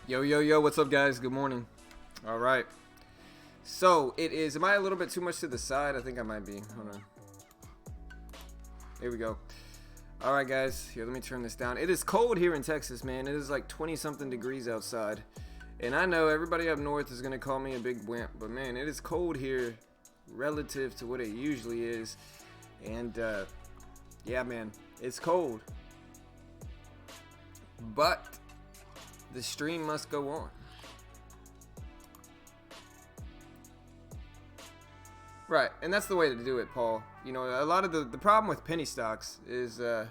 Yo, yo, yo, what's up, guys? Good morning. All right. So, it is. Am I a little bit too much to the side? I think I might be. Hold on. Here we go. All right, guys. Here, let me turn this down. It is cold here in Texas, man. It is like 20-something degrees outside. And I know everybody up north is going to call me a big wimp, but, man, it is cold here relative to what it usually is. And, yeah, man, it's cold. But the stream must go on. Right, and that's the way to do it, Paul. You know, a lot of the problem with penny stocks is that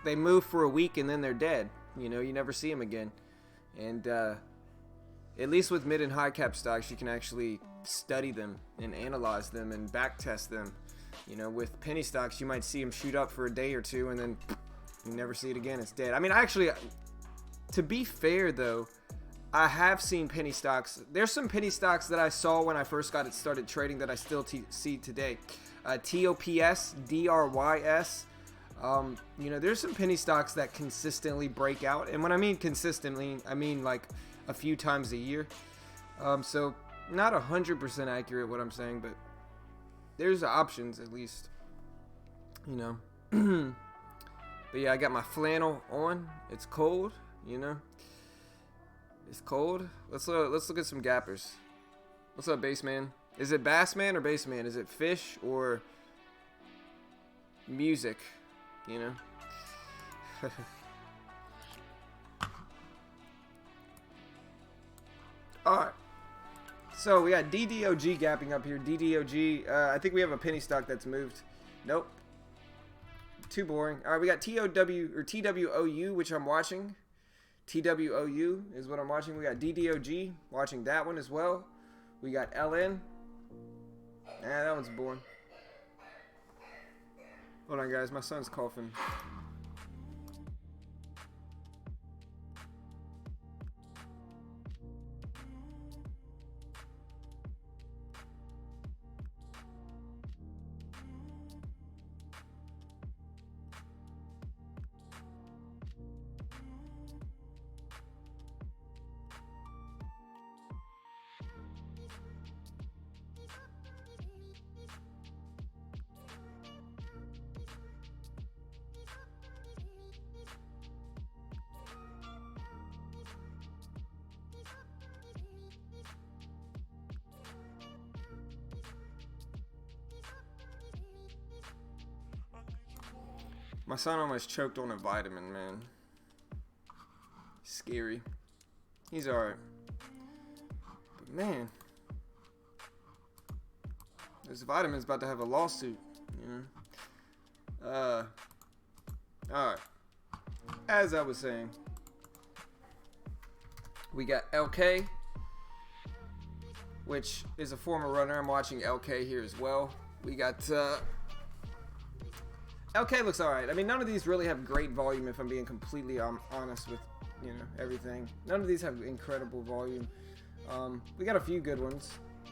they move for a week and then they're dead. You know, you never see them again. And at least with mid and high cap stocks, you can actually study them and analyze them and back test them. You know, with penny stocks, you might see them shoot up for a day or two and then you never see it again. It's dead. I mean, actually, to be fair, though, I have seen penny stocks. There's some penny stocks that I saw when I first got it started trading that I still see today. TOPS, DRYS. You know, there's some penny stocks that consistently break out. And when I mean consistently, I mean like a few times a year. So not 100% accurate what I'm saying, but there's options at least. You know. But yeah, I got my flannel on. It's cold, you know. It's cold. Let's look at some gappers. What's up, Bassman? Is it Bassman or Bassman? Is it fish or music? You know. All right. So we got DDOG gapping up here. DDOG. I think we have a penny stock that's moved. Nope. Too boring. All right, we got TWOU, which I'm watching. TWOU is what I'm watching. We got DDOG, watching that one as well. We got LN. Nah, that one's boring. Hold on, guys. My son's coughing. My son almost choked on a vitamin, man. Scary. He's alright. But man, this vitamin's about to have a lawsuit, you know. Alright. As I was saying, we got LK, which is a former runner. I'm watching LK here as well. We got LK looks alright. I mean, none of these really have great volume, if I'm being completely honest with, you know, everything. None of these have incredible volume. We got a few good ones.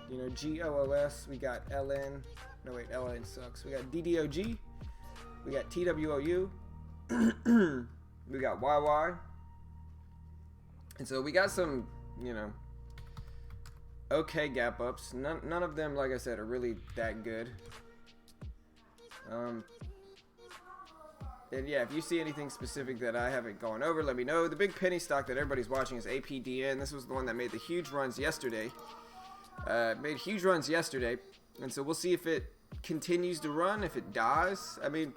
You know, GOOS. We got LN. No, wait, LN sucks. We got DDOG. We got TWOU. We got YY. And so we got some, you know, okay gap ups. None of them, like I said, are really that good. And yeah, if you see anything specific that I haven't gone over, let me know. The big penny stock that everybody's watching is APDN. This was the one that made the huge runs yesterday. Made huge runs yesterday. And so we'll see if it continues to run, if it dies. I mean,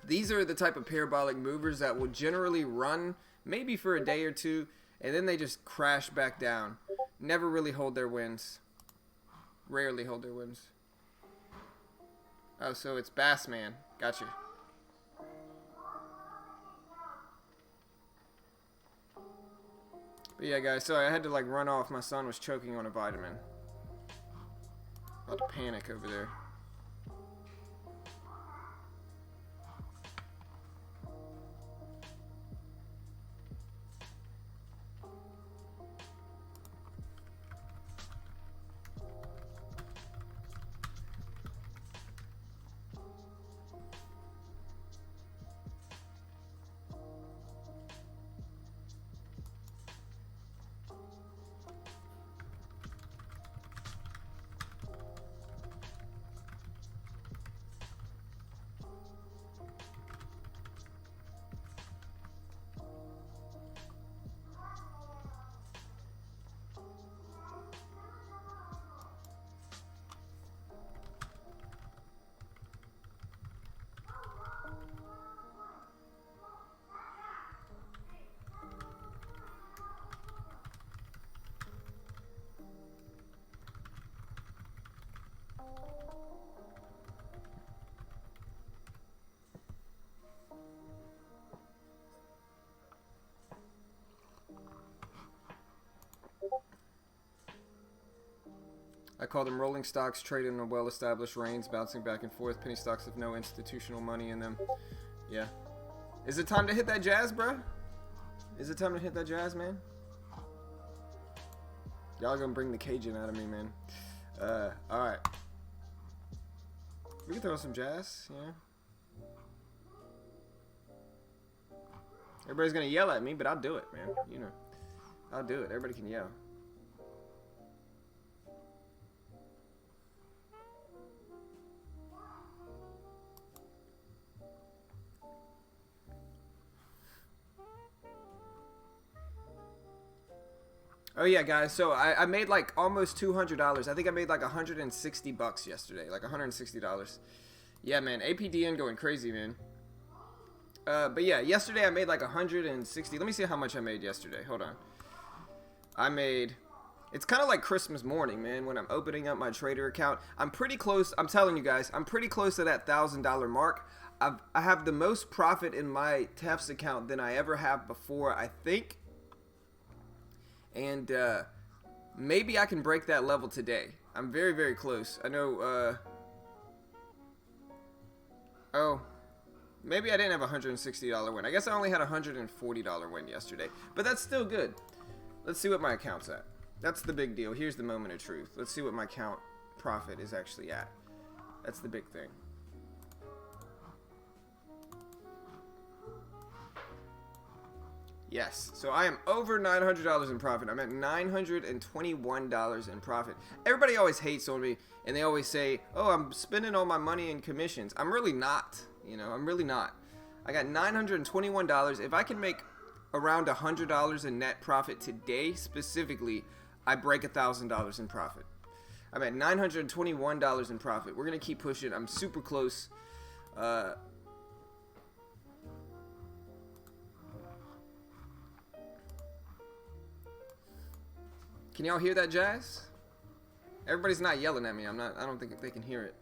these are the type of parabolic movers that will generally run maybe for a day or two, and then they just crash back down. Never really hold their wins. Rarely hold their wins. Oh, so it's Bassman. Gotcha. But yeah, guys, sorry, I had to like run off. My son was choking on a vitamin. About to panic over there. I call them rolling stocks, trading in a well-established range, bouncing back and forth. Penny stocks have no institutional money in them. Yeah. Is it time to hit that jazz, bro? Is it time to hit that jazz, man? Y'all gonna bring the Cajun out of me, man. Alright. We can throw some jazz, yeah. Everybody's gonna yell at me, but I'll do it, man. You know. I'll do it. Everybody can yell. Oh yeah, guys. So I made like almost $200. I think I made like 160 bucks yesterday, like $160. Yeah, man. APDN going crazy, man. But yeah, yesterday I made like 160. Let me see how much I made yesterday. Hold on. I made. It's kind of like Christmas morning, man. When I'm opening up my trader account, I'm pretty close. I'm telling you guys, I'm pretty close to that $1,000 mark. I have the most profit in my Tefs account than I ever have before, I think. And maybe I can break that level today. I'm very, very close. I know, oh, maybe I didn't have a $160 win. I guess I only had a $140 win yesterday. But that's still good. Let's see what my account's at. That's the big deal. Here's the moment of truth. Let's see what my account profit is actually at. That's the big thing. Yes, so I am over $900 in profit. I'm at $921 in profit. Everybody always hates on me, and they always say, oh, I'm spending all my money in commissions. I'm really not. You know, I'm really not. I got $921. If I can make around $100 in net profit today, specifically, I break $1,000 in profit. I'm at $921 in profit. We're going to keep pushing. I'm super close. Can y'all hear that jazz? Everybody's not yelling at me. I don't think they can hear it.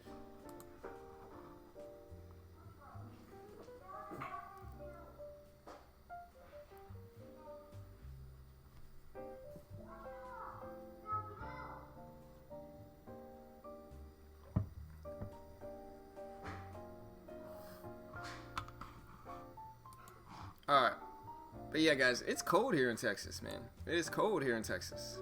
Alright. But yeah, guys, it's cold here in Texas, man. It is cold here in Texas.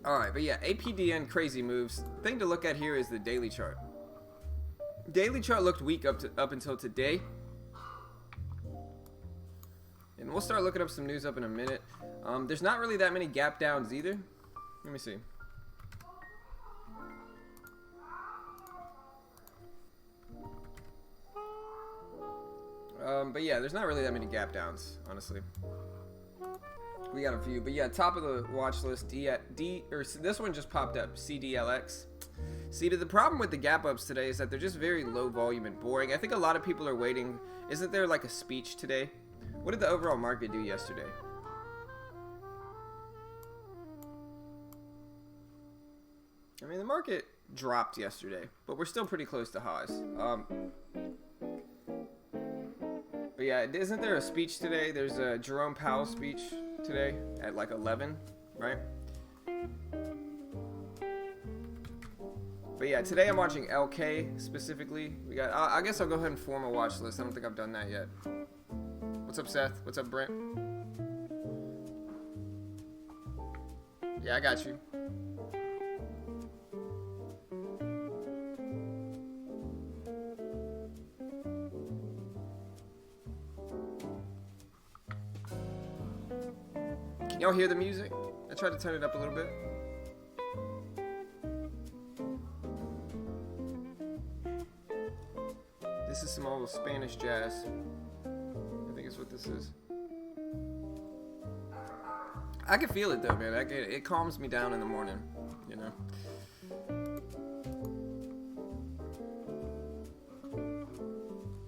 Alright, but yeah, APDN crazy moves. Thing to look at here is the daily chart. Daily chart looked weak up until today. And we'll start looking up some news up in a minute. There's not really that many gap downs either. Let me see. But yeah, there's not really that many gap downs, honestly. We got a few, but yeah, top of the watch list, this one just popped up, CDLX. See, the problem with the gap ups today is that they're just very low volume and boring. I think a lot of people are waiting. Isn't there like a speech today? What did the overall market do yesterday? I mean, the market dropped yesterday, but we're still pretty close to highs. But yeah, isn't there a speech today? There's a Jerome Powell speech today at like 11, right? But yeah, today I'm watching LK specifically. We got. I guess I'll go ahead and form a watch list. I don't think I've done that yet. What's up, Seth? What's up, Brent? Yeah, I got you. Can y'all hear the music? I tried to turn it up a little bit. This is some old Spanish jazz. I think it's what this is. I can feel it though, man. It calms me down in the morning, you know.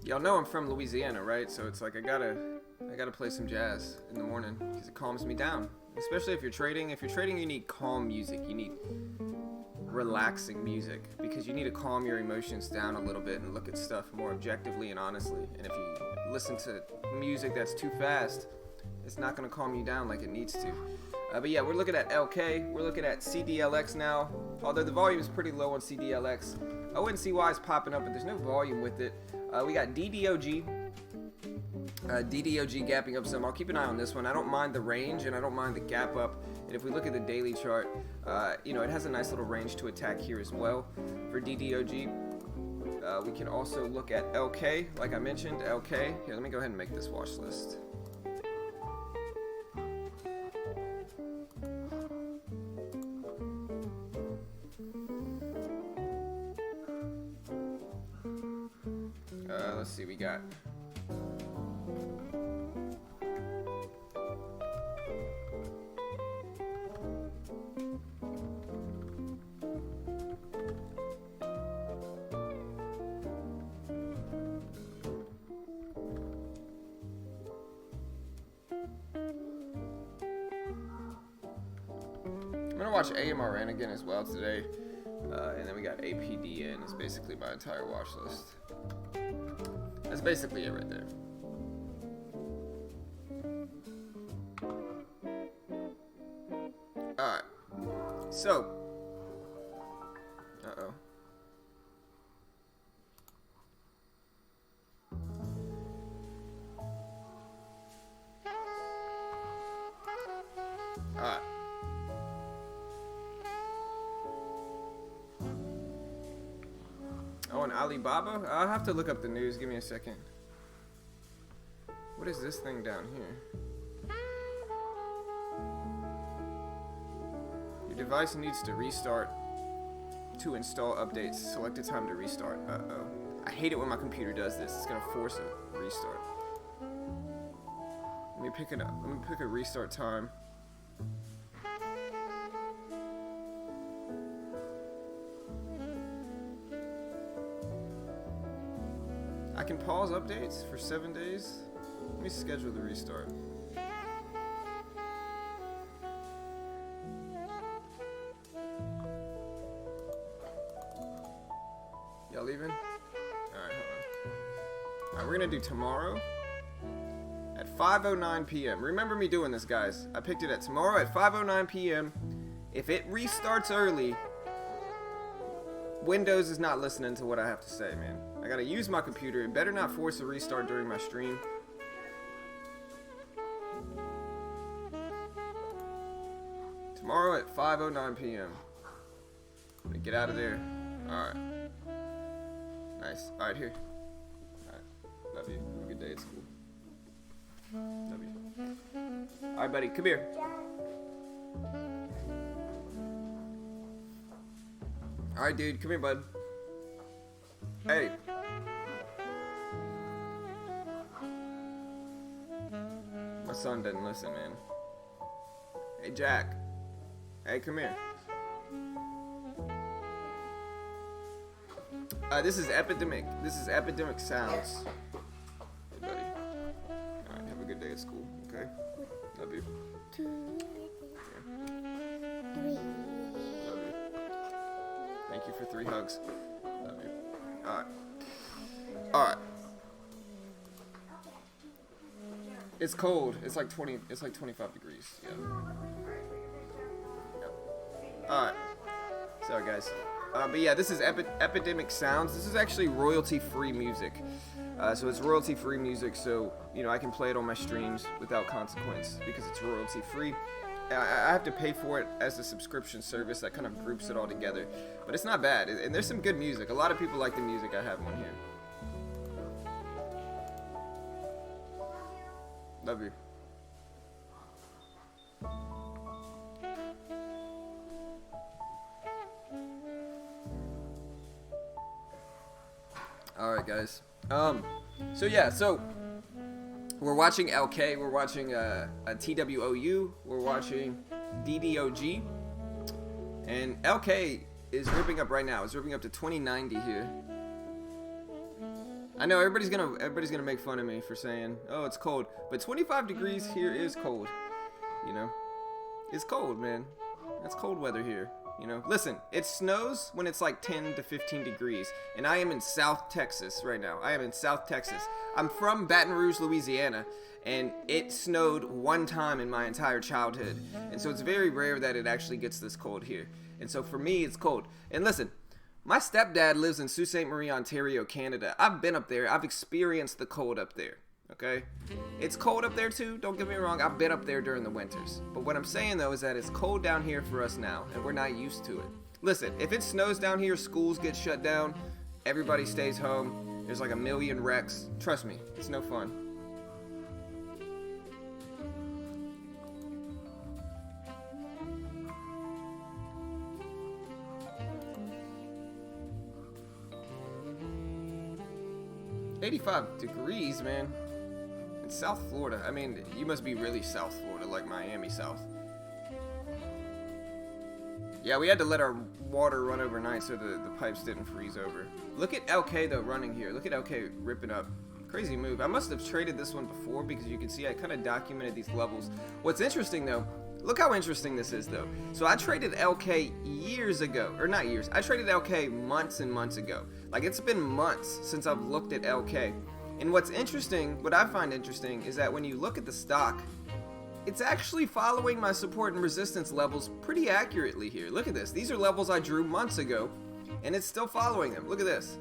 Y'all know I'm from Louisiana, right? So it's like I gotta play some jazz in the morning because it calms me down. Especially if you're trading. If you're trading, you need calm music. You need relaxing music because you need to calm your emotions down a little bit and look at stuff more objectively and honestly. And if you listen to music that's too fast, it's not going to calm you down like it needs to. But yeah, we're looking at LK, we're looking at CDLX now, although the volume is pretty low on CDLX. ONCY is popping up, but there's no volume with it. We got DDOG. DDOG gapping up some. I'll keep an eye on this one. I don't mind the range, and I don't mind the gap up. And if we look at the daily chart, you know, it has a nice little range to attack here as well for DDOG. We can also look at LK, like I mentioned, LK. Here, let me go ahead and make this watch list. Let's see, we got I'm gonna watch AMRN again as well today, and then we got APDN is basically my entire watch list. That's basically it right there. Alright. So. Uh-oh. Alright. Oh, and Alibaba? I'll have to look up the news. Give me a second. What is this thing down here? Your device needs to restart to install updates. Select a time to restart. Uh-oh. I hate it when my computer does this. It's gonna force a restart. Let me pick it up. Let me pick a restart time. I can pause updates for 7 days. Let me schedule the restart. Y'all leaving? Alright, hold on. Alright, we're gonna do tomorrow at 5:09 p.m. Remember me doing this, guys. I picked it at tomorrow at 5:09 p.m. If it restarts early, Windows is not listening to what I have to say, man. I gotta use my computer. It better not force a restart during my stream. Tomorrow at 5:09 p.m. I'm gonna get out of there. Alright. Nice. Alright, here. Alright. Love you. Have a good day at school. Love you. Alright, buddy. Come here. Alright, dude. Come here, bud. Hey. My son doesn't listen, man. Hey, Jack. Hey, come here. This is Epidemic. This is Epidemic Sounds. Hey, buddy. Alright, have a good day at school, okay? Love you. 2, 3. Love you. Thank you for 3 hugs. Love you. Alright. Alright. It's cold. It's like 25 degrees. Yeah. Yep. Alright. Sorry, guys. But yeah, this is Epidemic Sounds. This is actually royalty-free music. So it's royalty-free music, so, you know, I can play it on my streams without consequence because it's royalty-free. I have to pay for it as a subscription service that kind of groups it all together. But it's not bad, and there's some good music. A lot of people like the music I have on here. Love you. Alright, guys. So yeah, so we're watching LK, we're watching a TWOU, we're watching DDOG, and LK is ripping up right now. It's ripping up to 2090 here. I know everybody's gonna make fun of me for saying, oh, it's cold, but 25 degrees here is cold. You know, it's cold, man. That's cold weather here. You know, listen, it snows when it's like 10 to 15 degrees, and I am in South Texas right now. I am in South Texas. I'm from Baton Rouge, Louisiana, and it snowed one time in my entire childhood. And so it's very rare that it actually gets this cold here. And so for me, it's cold. And listen, my stepdad lives in Sault Ste. Marie, Ontario, Canada. I've been up there. I've experienced the cold up there. Okay? It's cold up there too, don't get me wrong. I've been up there during the winters. But what I'm saying though is that it's cold down here for us now, and we're not used to it. Listen, if it snows down here, schools get shut down, everybody stays home, there's like a million wrecks. Trust me, it's no fun. "85 degrees, man. South Florida. I mean, you must be really South Florida, like Miami South." Yeah, we had to let our water run overnight so the pipes didn't freeze over. Look at LK though running here. Look at LK ripping up. Crazy move. I must have traded this one before because you can see I kind of documented these levels. What's interesting though, look how interesting this is though. So I traded LK years ago, or not years, I traded LK months and months ago. Like it's been months since I've looked at LK. And what's interesting, what I find interesting, is that when you look at the stock, it's actually following my support and resistance levels pretty accurately here. Look at this. These are levels I drew months ago, and it's still following them. Look at this.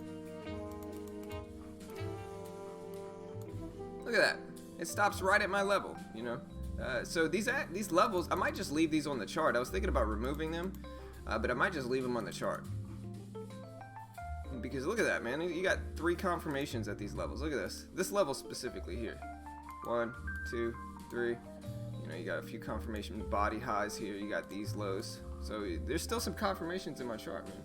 Look at that. It stops right at my level, you know. So these levels, I might just leave these on the chart. I was thinking about removing them, but I might just leave them on the chart. Because look at that, man. You got 3 confirmations at these levels. Look at this. This level specifically here. 1, 2, 3. You know, you got a few confirmation body highs here. You got these lows. So there's still some confirmations in my chart, man.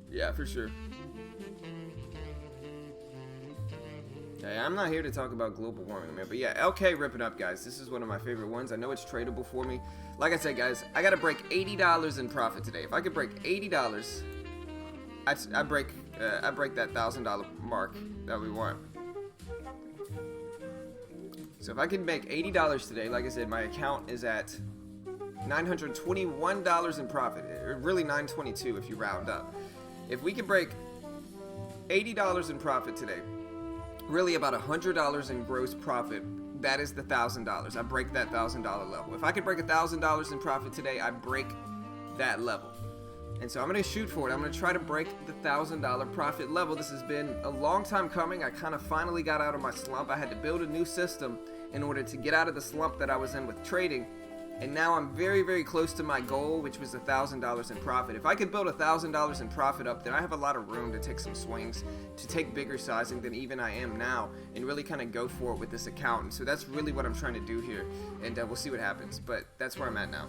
Yeah, for sure. Hey, I'm not here to talk about global warming, man. But yeah, LK ripping up, guys. This is one of my favorite ones. I know it's tradable for me. Like I said, guys, I got to break $80 in profit today. If I could break $80, I break that $1,000 mark that we want. So if I can make $80 today, like I said, my account is at $921 in profit. Or really $922 if you round up. If we can break $80 in profit today, really about $100 in gross profit, that is the $1,000. I break that $1,000 level. If I could break $1,000 in profit today, I break that level. And so I'm going to shoot for it. I'm going to try to break the $1,000 profit level. This has been a long time coming. I kind of finally got out of my slump. I had to build a new system in order to get out of the slump that I was in with trading. And now I'm very, very close to my goal, which was $1,000 in profit. If I could build $1,000 in profit up, then I have a lot of room to take some swings, to take bigger sizing than even I am now, and really kind of go for it with this account. And so that's really what I'm trying to do here, and we'll see what happens. But that's where I'm at now.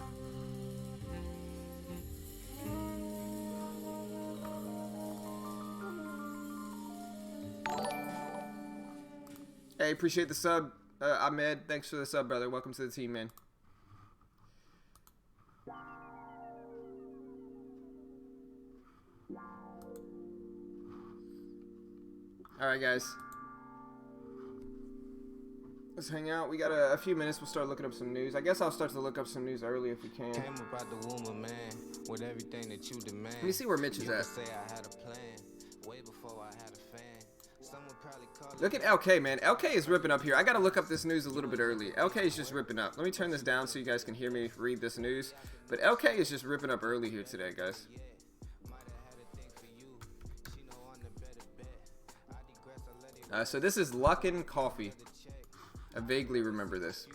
Hey, appreciate the sub, Ahmed. Thanks for the sub, brother. Welcome to the team, man. Alright, guys. Let's hang out. We got a few minutes. We'll start looking up some news. I guess I'll start to look up some news early if we can. Came about the womb of man with everything that you demand. Let me see where Mitch is at. Say I had a plan way before I had a fan. Someone probably called. Look at LK, man. LK is ripping up here. I gotta look up this news a little bit early. LK is just ripping up. Let me turn this down so you guys can hear me read this news. But LK is just ripping up early here today, guys. So this is Luckin Coffee. I vaguely remember this.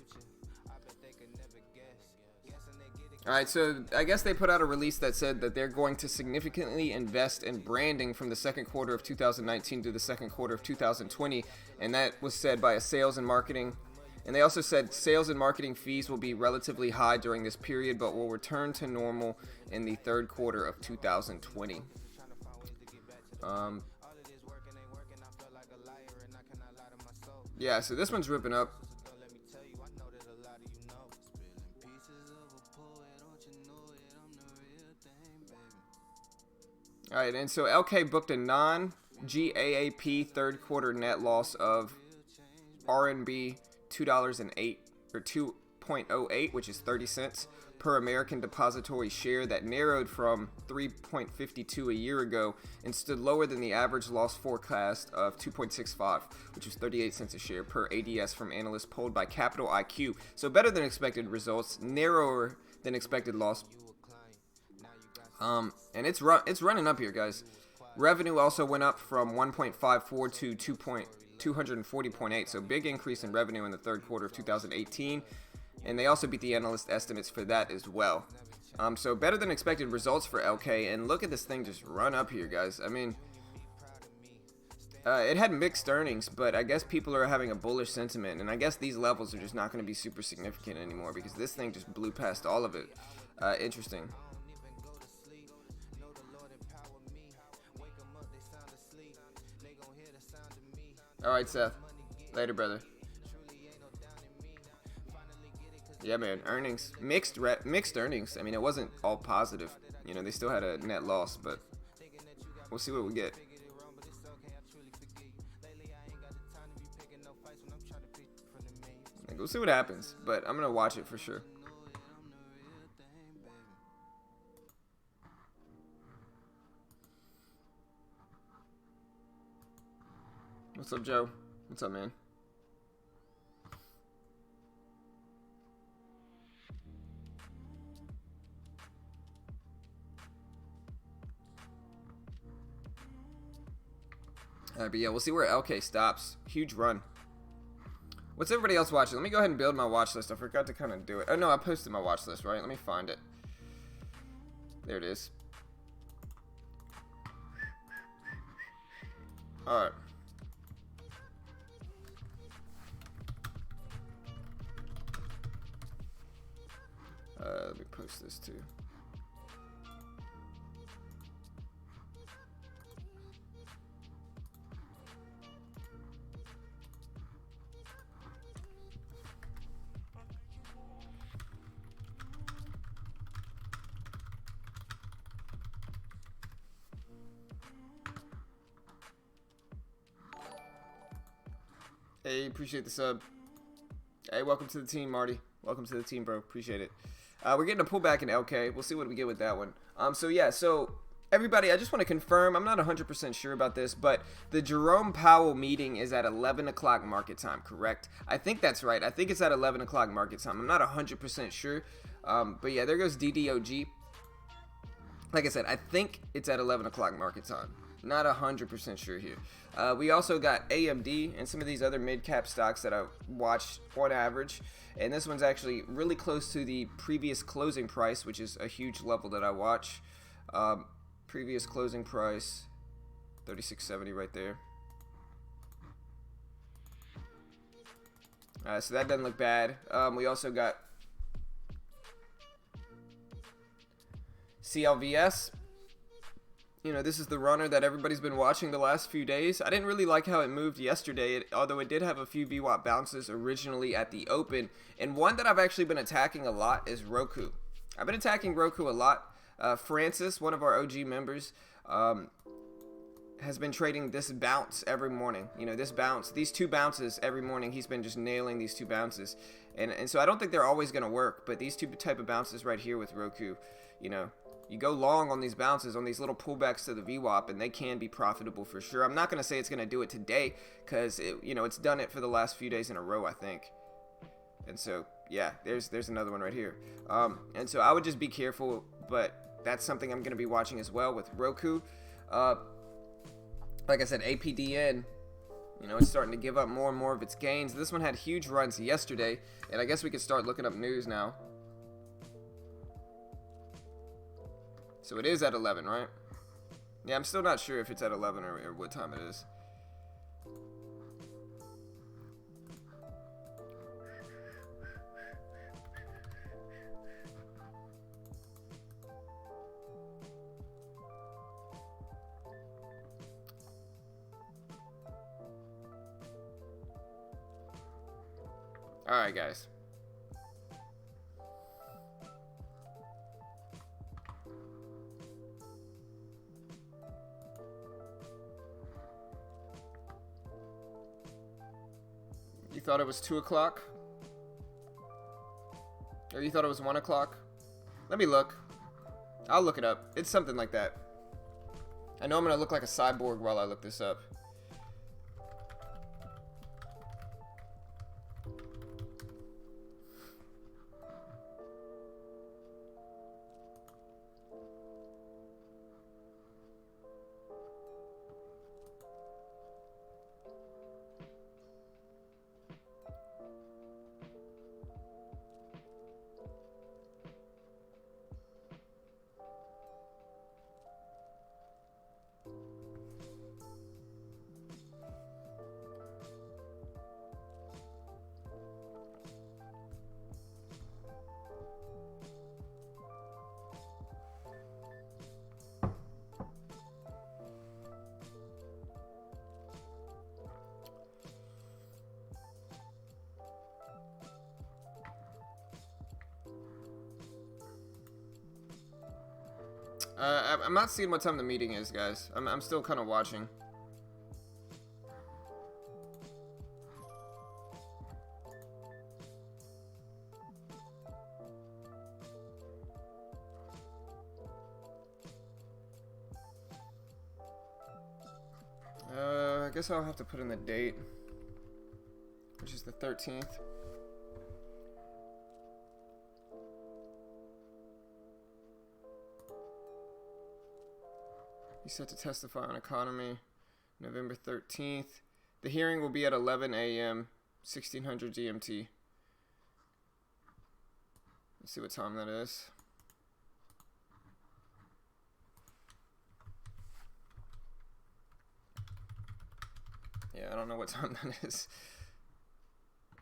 Alright, so I guess they put out a release that said that they're going to significantly invest in branding from the second quarter of 2019 to the second quarter of 2020, and that was said by a sales and marketing. And they also said sales and marketing fees will be relatively high during this period, but will return to normal in the third quarter of 2020. Yeah, so this one's ripping up. Alright, and so LK booked a non-GAAP third quarter net loss of RMB $2.08 or 2.08, which is 30 cents per American depository share. That narrowed from 3.52 a year ago and stood lower than the average loss forecast of 2.65, which was 38 cents a share per ADS from analysts polled by Capital IQ. So better than expected results, narrower than expected loss. And it's running up here, guys. Revenue also went up from 1.54 to 240.8, so big increase in revenue in the third quarter of 2018. And they also beat the analyst estimates for that as well. So better than expected results for LK. And look at this thing just run up here, guys. I mean, it had mixed earnings, but I guess people are having a bullish sentiment. And I guess these levels are just not going to be super significant anymore because this thing just blew past all of it. Interesting. All right, Seth. Later, brother. Yeah, man. Earnings. Mixed earnings. I mean, it wasn't all positive. You know, they still had a net loss, but we'll see what we get. We'll see what happens, but I'm going to watch it for sure. What's up, Joe? What's up, man? But yeah, we'll see where LK stops. Huge run. What's everybody else watching? Let me go ahead and build my watch list. I forgot to kind of do it. Oh, no, I posted my watch list, right? Let me find it. There it is. All right. Let me post this too. Hey, appreciate the sub. Hey, welcome to the team, Marty. Welcome to the team, bro. Appreciate it. We're getting a pullback in LK. We'll see what we get with that one. So everybody, I just want to confirm, I'm not 100% sure about this, but the Jerome Powell meeting is at 11 o'clock market time, correct? I think that's right. I think it's at 11 o'clock market time. I'm not 100% sure. But yeah, there goes DDOG. Like I said, I think it's at 11 o'clock market time. Not 100% sure here. We also got AMD and some of these other mid-cap stocks that I watched on average. And this one's actually really close to the previous closing price, which is a huge level that I watch. Previous closing price, 36.70 right there. So that doesn't look bad. We also got CLVS. You know, this is the runner that everybody's been watching the last few days. I didn't really like how it moved yesterday, although it did have a few VWAP bounces originally at the open. And one that I've actually been attacking a lot is Roku. I've been attacking Roku a lot. Francis, one of our OG members, has been trading this bounce every morning. You know, this bounce, these two bounces every morning. He's been just nailing these two bounces. And so I don't think they're always going to work, but these two type of bounces right here with Roku, you know, you go long on these bounces, on these little pullbacks to the VWAP, and they can be profitable for sure. I'm not going to say it's going to do it today because, it's done it for the last few days in a row, I think. And so, yeah, there's another one right here. And so I would just be careful, but that's something I'm going to be watching as well with Roku. Like I said, APDN, it's starting to give up more and more of its gains. This one had huge runs yesterday, and I guess we could start looking up news now. So it is at 11, right? Yeah, I'm still not sure if it's at 11 or what time it is. All right, guys. thought it was 2 o'clock? Or you thought it was 1 o'clock? Let me look. I'll look it up. It's something like that. I know I'm gonna look like a cyborg while I look this up. I'm not seeing what time the meeting is, guys. I'm still kind of watching. I guess I'll have to put in the date, which is the 13th. He's set to testify on economy November 13th. The hearing will be at 11 a.m. 1600 GMT. Let's see what time that is. Yeah, I don't know what time that is.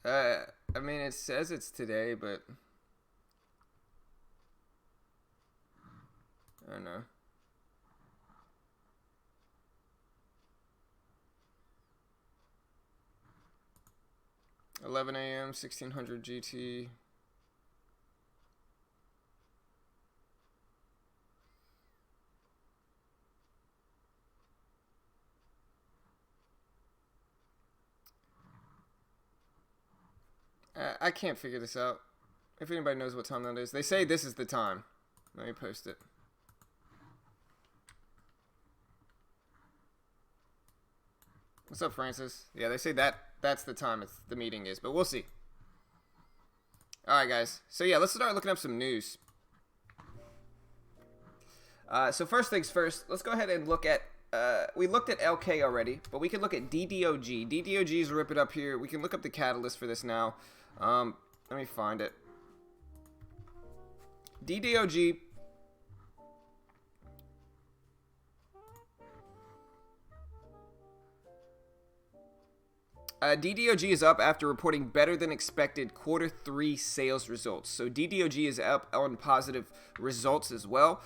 I mean, it says it's today, but I don't know. $11 a.m. 1600 GT. I can't figure this out. If anybody knows what time that is. They say this is the time. Let me post it. What's up, Francis? Yeah, they say that's the time the meeting is, but we'll see. Alright, guys. So yeah, let's start looking up some news. So first things first, let's go ahead and look at we looked at LK already, but we can look at DDOG. DDOG's rip it up here. We can look up the catalyst for this now. Let me find it. DDOG. DDOG is up after reporting better than expected Q3 sales results. So DDOG is up on positive results as well.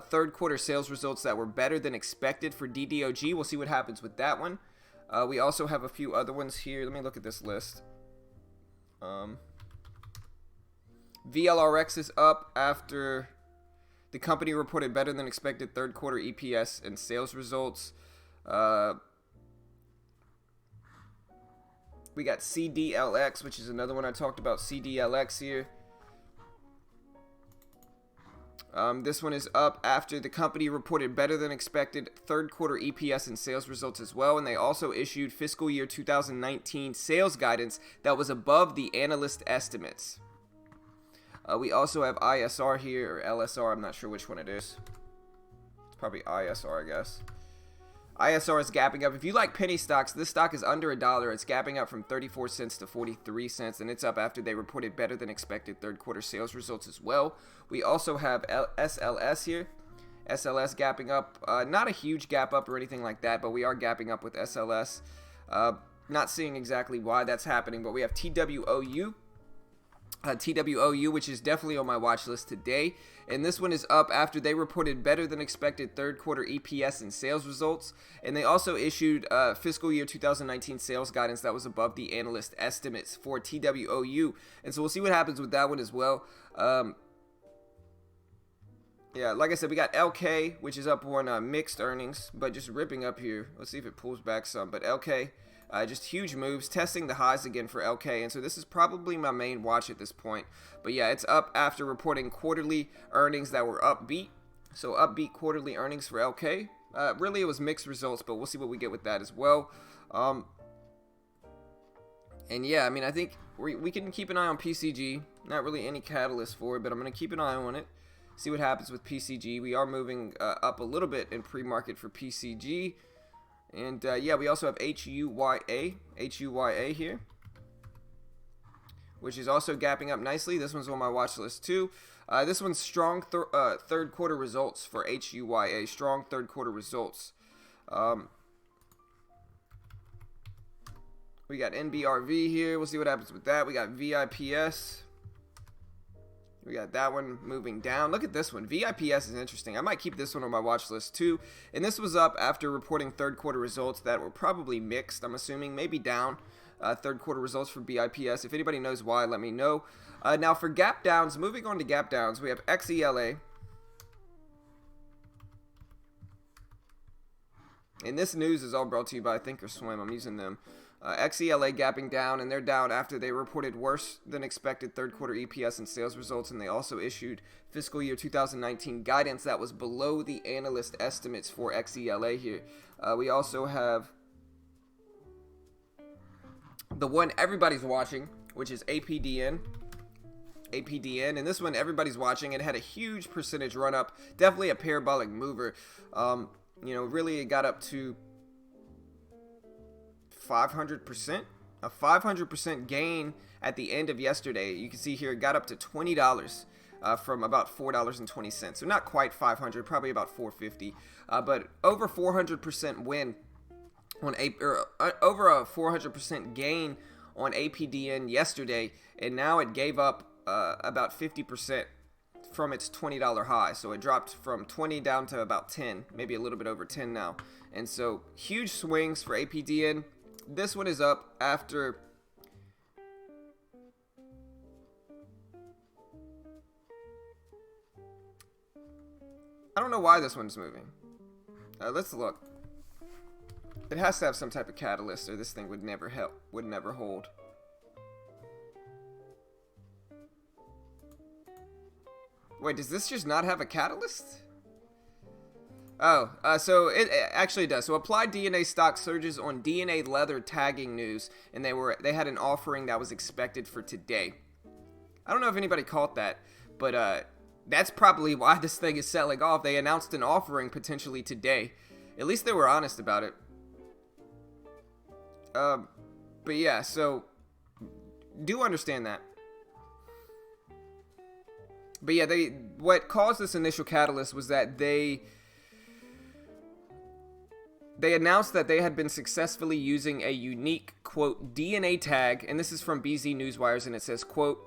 Third quarter sales results that were better than expected for DDOG. We'll see what happens with that one. We also have a few other ones here. Let me look at this list. VLRX is up after the company reported better than expected third quarter EPS and sales results. We got CDLX, which is another one I talked about, CDLX here. This one is up after the company reported better than expected third quarter EPS and sales results as well. And they also issued fiscal year 2019 sales guidance that was above the analyst estimates. We also have ISR here, or LSR, I'm not sure which one it is. It's probably ISR, I guess. ISR is gapping up. If you like penny stocks, this stock is under $1. It's gapping up from 34 cents to 43 cents, and it's up after they reported better than expected third quarter sales results as well. We also have SLS here. SLS gapping up. Not a huge gap up or anything like that, but we are gapping up with SLS. Not seeing exactly why that's happening, but we have TWOU. TWOU, which is definitely on my watch list today, and this one is up after they reported better than expected third quarter EPS and sales results, and they also issued fiscal year 2019 sales guidance that was above the analyst estimates for TWOU, and so we'll see what happens with that one as well. Yeah, like I said, we got LK, which is up on mixed earnings, but just ripping up here. Let's see if it pulls back some, but LK Just huge moves, testing the highs again for LK, and so this is probably my main watch at this point. But yeah, it's up after reporting quarterly earnings that were upbeat. So upbeat quarterly earnings for LK. Really, it was mixed results, but we'll see what we get with that as well. And yeah, I mean, I think we can keep an eye on PCG. Not really any catalyst for it, but I'm going to keep an eye on it. See what happens with PCG. We are moving up a little bit in pre-market for PCG. And yeah, we also have HUYA here, which is also gapping up nicely. This one's on my watch list too. This one's strong third quarter results for HUYA. Strong third quarter results. We got NBRV here. We'll see what happens with that. We got VIPS. We got that one moving down. Look at this one. VIPS is interesting. I might keep this one on my watch list too. And this was up after reporting third quarter results that were probably mixed, I'm assuming. Maybe down. Third quarter results for VIPS. If anybody knows why, let me know. Now for gap downs, moving on to gap downs, we have XELA. And this news is all brought to you by Thinkorswim. I'm using them. XELA gapping down, and they're down after they reported worse than expected third quarter EPS and sales results, and they also issued fiscal year 2019 guidance that was below the analyst estimates for XELA here. We also have the one everybody's watching, which is APDN. And this one everybody's watching. It had a huge percentage run up, definitely a parabolic mover. Really it got up to 500%, a 500% gain at the end of yesterday. You can see here it got up to $20 from about $4.20. So not quite 500, probably about $4.50, but over 400% win on over a 400% gain on APDN yesterday, and now it gave up about 50% from its $20 high. So it dropped from 20 down to about 10, maybe a little bit over 10 now. And so huge swings for APDN. This one is up after I don't know why this one's moving. Let's look. It has to have some type of catalyst, or this thing would never hold. Wait, does this just not have a catalyst? Oh, so it actually does. So Applied DNA stock surges on DNA leather tagging news, and they had an offering that was expected for today. I don't know if anybody caught that, but that's probably why this thing is selling off. They announced an offering potentially today. At least they were honest about it. But yeah, so do understand that. But yeah, what caused this initial catalyst was that they announced that they had been successfully using a unique, quote, DNA tag, and this is from BZ Newswires, and it says, quote,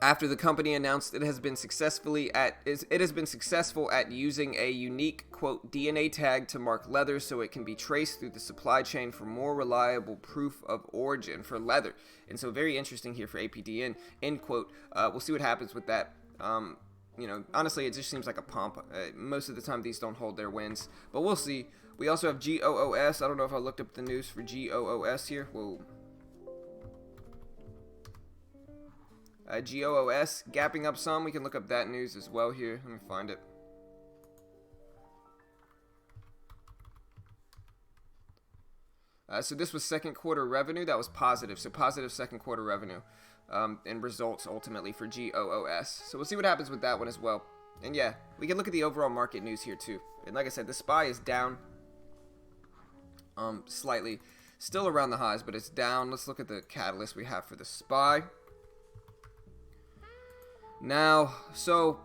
after the company announced it has been successful at using a unique, quote, DNA tag to mark leather so it can be traced through the supply chain for more reliable proof of origin for leather. And so very interesting here for APDN, end quote. We'll see what happens with that. Honestly, it just seems like a pump. Most of the time these don't hold their wins, but we'll see. We also have GOOS. I don't know if I looked up the news for GOOS here. Whoa. GOOS gapping up some. We can look up that news as well here. Let me find it. So this was second quarter revenue. That was positive. So positive second quarter revenue and results ultimately for GOOS. So we'll see what happens with that one as well. And yeah, we can look at the overall market news here too. And like I said, the SPY is down slightly. Still around the highs, but it's down. Let's look at the catalyst we have for the SPY. Now, so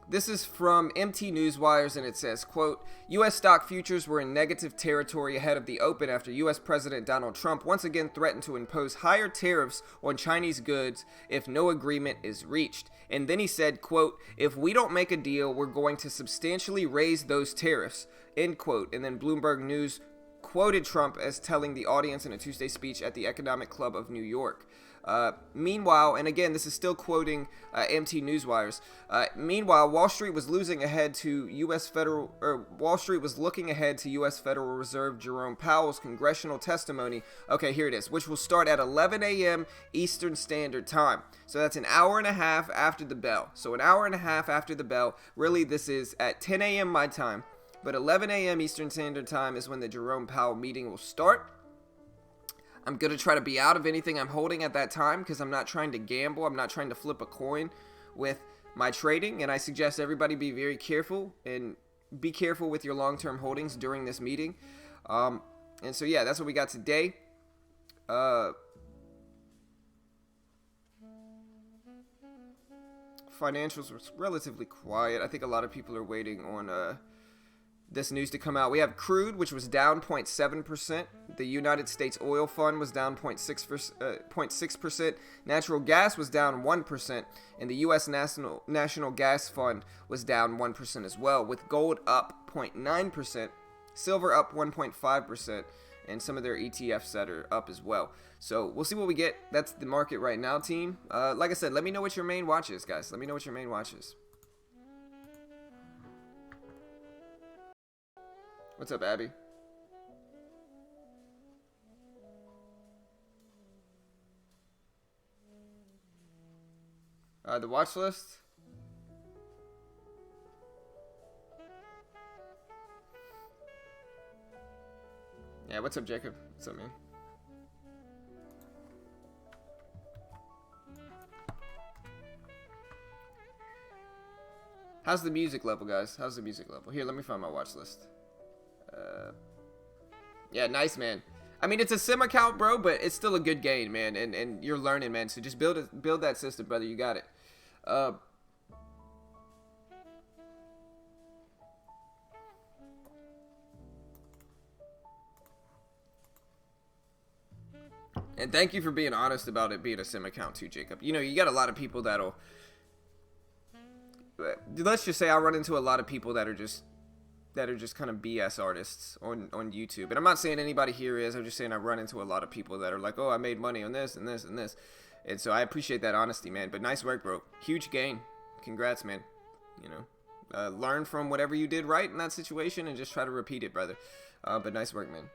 this is from MT Newswires, and it says, quote, U.S. stock futures were in negative territory ahead of the open after U.S. President Donald Trump once again threatened to impose higher tariffs on Chinese goods if no agreement is reached. And then he said, quote, if we don't make a deal, we're going to substantially raise those tariffs, end quote. And then Bloomberg News quoted Trump as telling the audience in a Tuesday speech at the Economic Club of New York. Meanwhile, and again, this is still quoting MT Newswires. Meanwhile, Wall Street was looking ahead to U.S. Federal Reserve Jerome Powell's congressional testimony. Okay, here it is, which will start at 11 a.m. Eastern Standard Time. So that's an hour and a half after the bell. So an hour and a half after the bell. Really, this is at 10 a.m. my time, but 11 a.m. Eastern Standard Time is when the Jerome Powell meeting will start. I'm going to try to be out of anything I'm holding at that time because I'm not trying to gamble. I'm not trying to flip a coin with my trading. And I suggest everybody be very careful and be careful with your long-term holdings during this meeting. And so, yeah, that's what we got today. Financials was relatively quiet. I think a lot of people are waiting on this news to come out. We have crude, which was down 0.7%. The United States Oil Fund was down 0.6%. Natural gas was down 1%. And the U.S. National Gas Fund was down 1% as well, with gold up 0.9%, silver up 1.5%, and some of their ETFs that are up as well. So we'll see what we get. That's the market right now, team. Like I said, let me know what your main watch is, guys. Let me know what your main watch is. What's up, Abby? The watch list. Yeah, what's up, Jacob? What's up, man? How's the music level, guys? How's the music level? Here, let me find my watch list. Yeah, nice, man. I mean, it's a sim account, bro, but it's still a good game, man. And you're learning, man. So just build that system, brother. You got it. And thank you for being honest about it being a sim account too, Jacob. You know, you got a lot of people that'll... Let's just say I run into a lot of people that are just kind of BS artists on YouTube. And I'm not saying anybody here is. I'm just saying I run into a lot of people that are like, oh, I made money on this and this and this. And so I appreciate that honesty, man. But nice work, bro. Huge gain. Congrats, man. You know, learn from whatever you did right in that situation and just try to repeat it, brother. But nice work, man.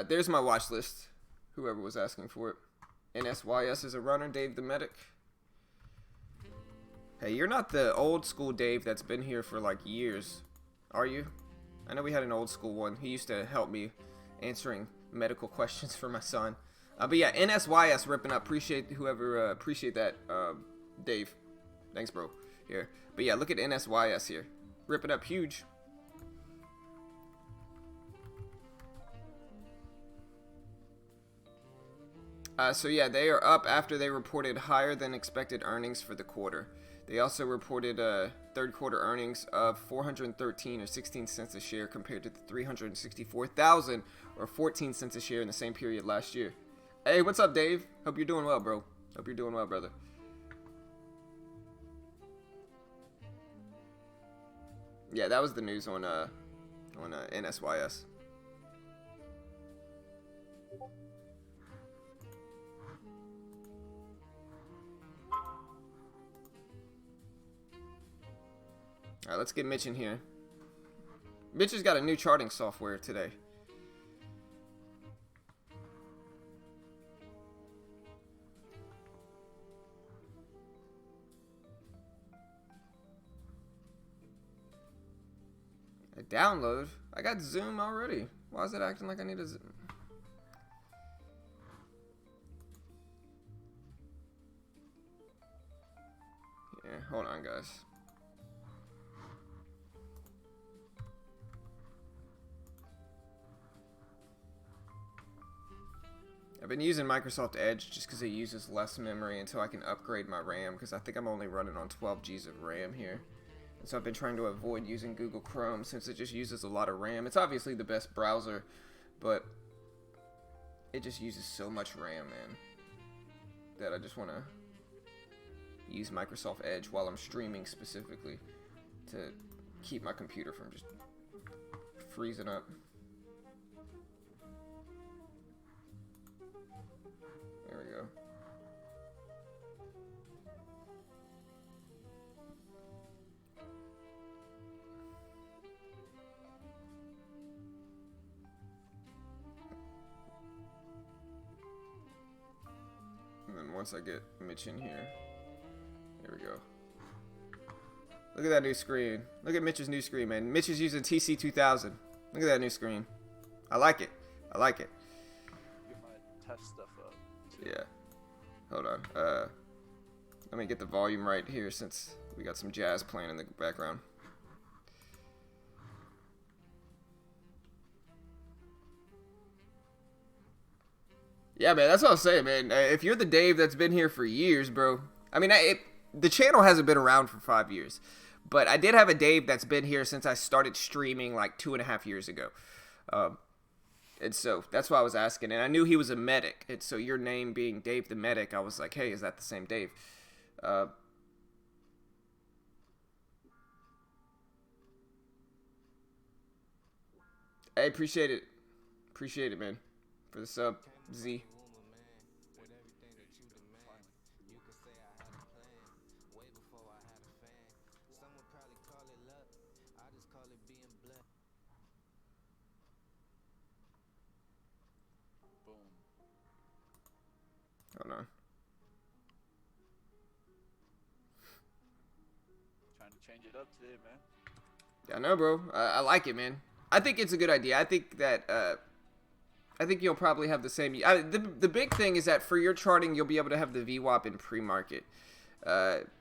There's my watch list. Whoever was asking for it. NSYS is a runner. Dave the Medic. Hey, you're not the old school Dave that's been here for like years, are you? I know we had an old school one. He used to help me answering medical questions for my son. But yeah, NSYS ripping up. Appreciate whoever appreciate that, Dave. Thanks, bro. Here. But yeah, look at NSYS here. Ripping up huge. So yeah, they are up after they reported higher than expected earnings for the quarter. They also reported third quarter earnings of $413 or 16 cents a share compared to the $364,000 or 14 cents a share in the same period last year. Hey, what's up, Dave? Hope you're doing well, bro. Hope you're doing well, brother. Yeah, that was the news on NSYS. Alright, let's get Mitch in here. Mitch has got a new charting software today. A download? I got Zoom already. Why is it acting like I need a Zoom? Yeah, hold on, guys. I've been using Microsoft Edge just because it uses less memory until I can upgrade my RAM, because I think I'm only running on 12 G's of RAM here. And so I've been trying to avoid using Google Chrome since it just uses a lot of RAM. It's obviously the best browser, but it just uses so much RAM, man. that. I just want to use Microsoft Edge while I'm streaming specifically to keep my computer from just freezing up. There we go. And then once I get Mitch in here, there we go. Look at that new screen. Look at Mitch's new screen, man. Mitch is using TC2000. Look at that new screen. I like it. I like it. Get my test stuff up. Yeah. Hold on. Let me get the volume right here since we got some jazz playing in the background. Yeah, man, that's what I'm saying, man. If you're the Dave that's been here for years, bro. I mean, the channel hasn't been around for 5 years. But I did have a Dave that's been here since I started streaming like 2.5 years ago. And so that's why I was asking. And I knew he was a medic. And so your name being Dave the Medic, I was like, hey, is that the same Dave? I appreciate it. Appreciate it, man. For the sub, Z. Hold on. Trying to change it up today, man. Yeah, I know, bro. I like it, man. I think it's a good idea. I think that I think you'll probably have the same. The big thing is that for your charting, you'll be able to have the VWAP in pre-market,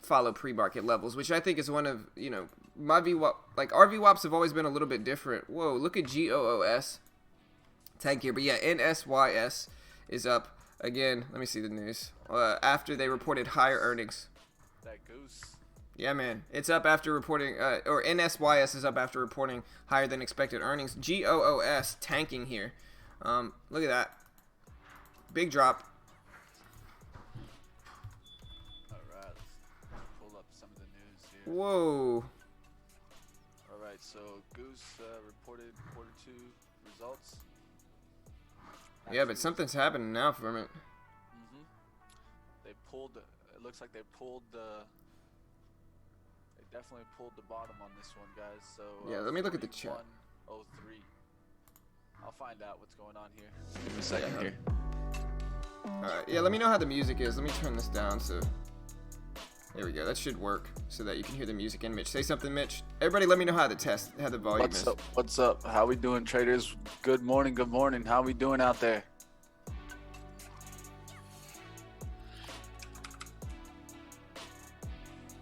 follow pre-market levels, which I think is one of, you know, my VWAP. Like our VWAPs have always been a little bit different. Whoa, look at GOOS tag here, but yeah, NSYS is up. Again, let me see the news. After they reported higher earnings. That goose. Yeah, man. It's up after reporting, or NSYS is up after reporting higher than expected earnings. GOOS tanking here. Look at that. Big drop. Alright, let's pull up some of the news here. Whoa. Alright, so Goose reported quarter 2 results. Yeah, but something's happening now from it. They pulled. It looks like they pulled the. They definitely pulled the bottom on this one, guys. So Yeah, let me look at the chat. 41.03. I'll find out what's going on here. Give me a second here. Alright, yeah, let me know how the music is. Let me turn this down so. There we go. That should work so that you can hear the music. And Mitch, say something, Mitch. Everybody, let me know how the volume is. What's up? How we doing, traders? Good morning. Good morning. How we doing out there?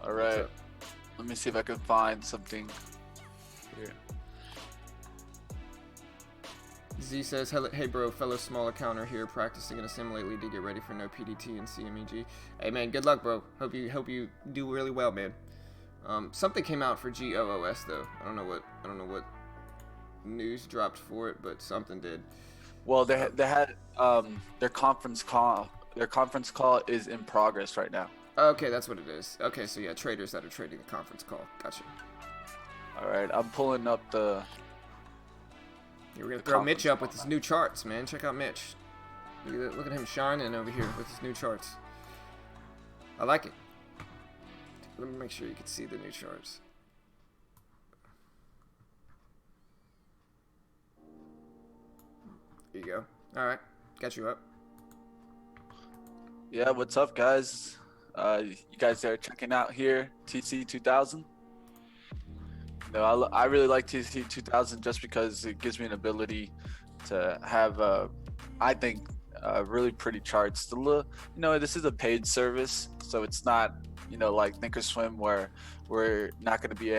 All right. Let me see if I can find something here. Z says, hey bro, fellow small accounter here practicing in Assimilate League to get ready for no PDT and CMEG. Hey man, good luck, bro. Hope you do really well, man. Something came out for GOOS though. I don't know what news dropped for it, but something did. Well, they had their conference call. Their conference call is in progress right now. Okay, that's what it is. Okay, so yeah, traders that are trading the conference call. Gotcha. All right, I'm pulling up the. We're gonna throw Mitch up with his new charts, man. Check out Mitch. Look at him shining over here with his new charts. I like it. Let me make sure you can see the new charts. There you go. All right, got you up. Yeah, what's up, guys? You guys are checking out here TC2000. No, I really like TC2000 just because it gives me an ability to have, I think, really pretty charts. This is a paid service, so it's not, like Thinkorswim where we're not going to be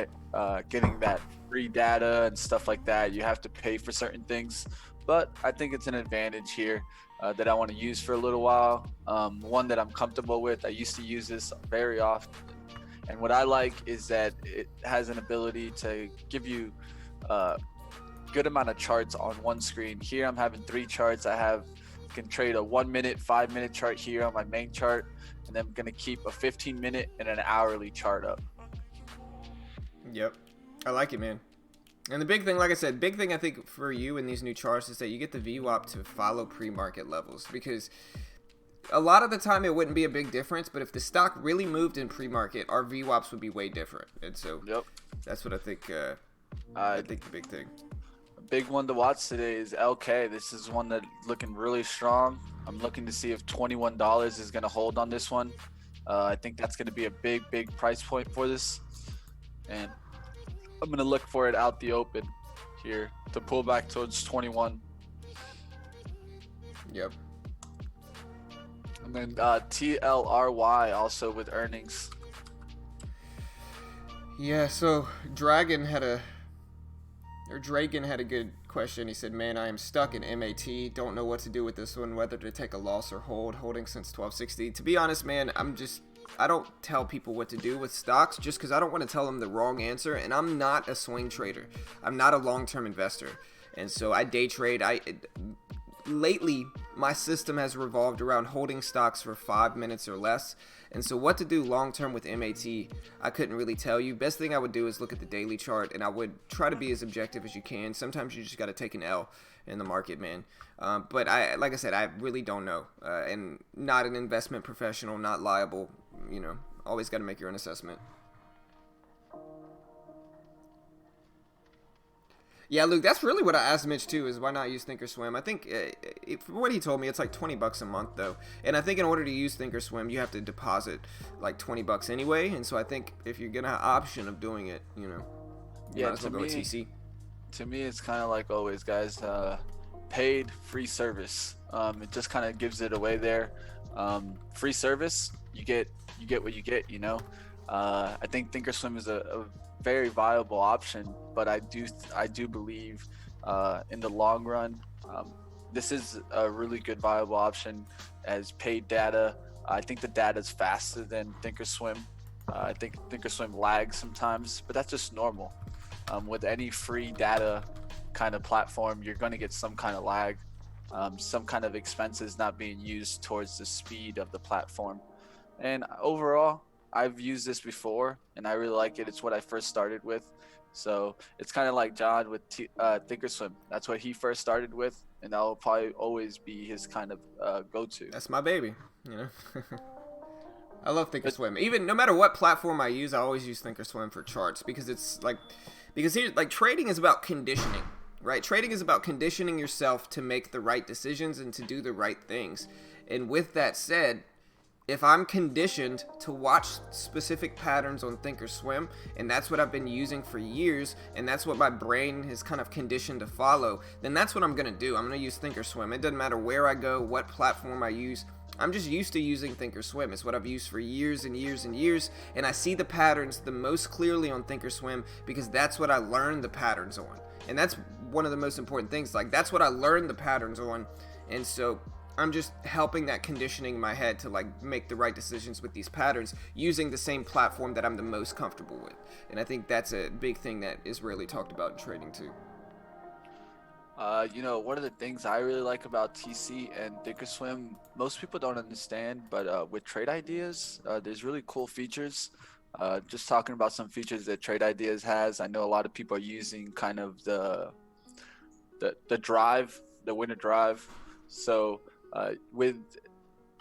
getting that free data and stuff like that. You have to pay for certain things, but I think it's an advantage here that I want to use for a little while. One that I'm comfortable with. I used to use this very often. And what I like is that it has an ability to give you a good amount of charts on one screen. Here I'm having 3 charts. I have can trade a 1 minute, 5 minute chart here on my main chart, and then I'm gonna keep a 15 minute and an hourly chart up. Yep, I like it, man. And the big thing, like I said, big thing I think for you in these new charts is that you get the VWAP to follow pre-market levels, because a lot of the time it wouldn't be a big difference, but if the stock really moved in pre-market, our VWAPs would be way different. And so that's what I think. I think the big thing. A big one to watch today is LK. This is one that looking really strong. I'm looking to see if $21 is going to hold on this one. I think that's going to be a big price point for this, and I'm going to look for it out the open here to pull back towards 21. Yep. And then TLRY also with earnings. Yeah, so Dragon had a good question. He said, man, I am stuck in MAT. Don't know what to do with this one, whether to take a loss or holding since 1260. To be honest, man, I don't tell people what to do with stocks just because I don't want to tell them the wrong answer, and I'm not a swing trader. I'm not a long-term investor, and so I day trade. Lately, my system has revolved around holding stocks for 5 minutes or less, and so what to do long-term with MAT, I couldn't really tell you. Best thing I would do is look at the daily chart, and I would try to be as objective as you can. Sometimes you just got to take an L in the market, man. But like I said, I really don't know, and not an investment professional, not liable. You know, always got to make your own assessment. Yeah, Luke, that's really what I asked Mitch too, is why not use Thinkorswim. I think, from what he told me, it's like $20 a month though. And I think in order to use Thinkorswim, you have to deposit like $20 anyway. And so I think if you're going to have an option of doing it, you know, you might as well go with TC. To me, it's kind of like always, guys, paid free service. It just kind of gives it away there. Free service, you get what you get, you know. I think Thinkorswim is a very viable option, but I do believe in the long run, this is a really good viable option as paid data. I think the data is faster than Thinkorswim. I think Thinkorswim lags sometimes, but that's just normal. With any free data kind of platform, you're going to get some kind of lag, some kind of expenses not being used towards the speed of the platform. And overall, I've used this before and I really like it. It's what I first started with. So it's kind of like John with Thinkorswim. That's what he first started with, and that'll probably always be his kind of go-to. That's my baby, you know. I love Thinkorswim. Even no matter what platform I use, I always use Thinkorswim for charts, because it's like, because here, like, trading is about conditioning, right? Trading is about conditioning yourself to make the right decisions and to do the right things. And with that said, if I'm conditioned to watch specific patterns on Thinkorswim, and that's what I've been using for years, and that's what my brain is kind of conditioned to follow, then that's what I'm going to do. I'm going to use Thinkorswim. It doesn't matter where I go, what platform I use. I'm just used to using Thinkorswim. It's what I've used for years and years and years, and I see the patterns the most clearly on Thinkorswim because that's what I learned the patterns on. And that's one of the most important things. Like, that's what I learned the patterns on, and so I'm just helping that conditioning in my head to like make the right decisions with these patterns using the same platform that I'm the most comfortable with. And I think that's a big thing that is rarely talked about in trading too. You know, one of the things I really like about TC and Thinkorswim, most people don't understand, but with Trade Ideas, there's really cool features. Just talking about some features that Trade Ideas has, I know a lot of people are using kind of the drive, the winner drive. So with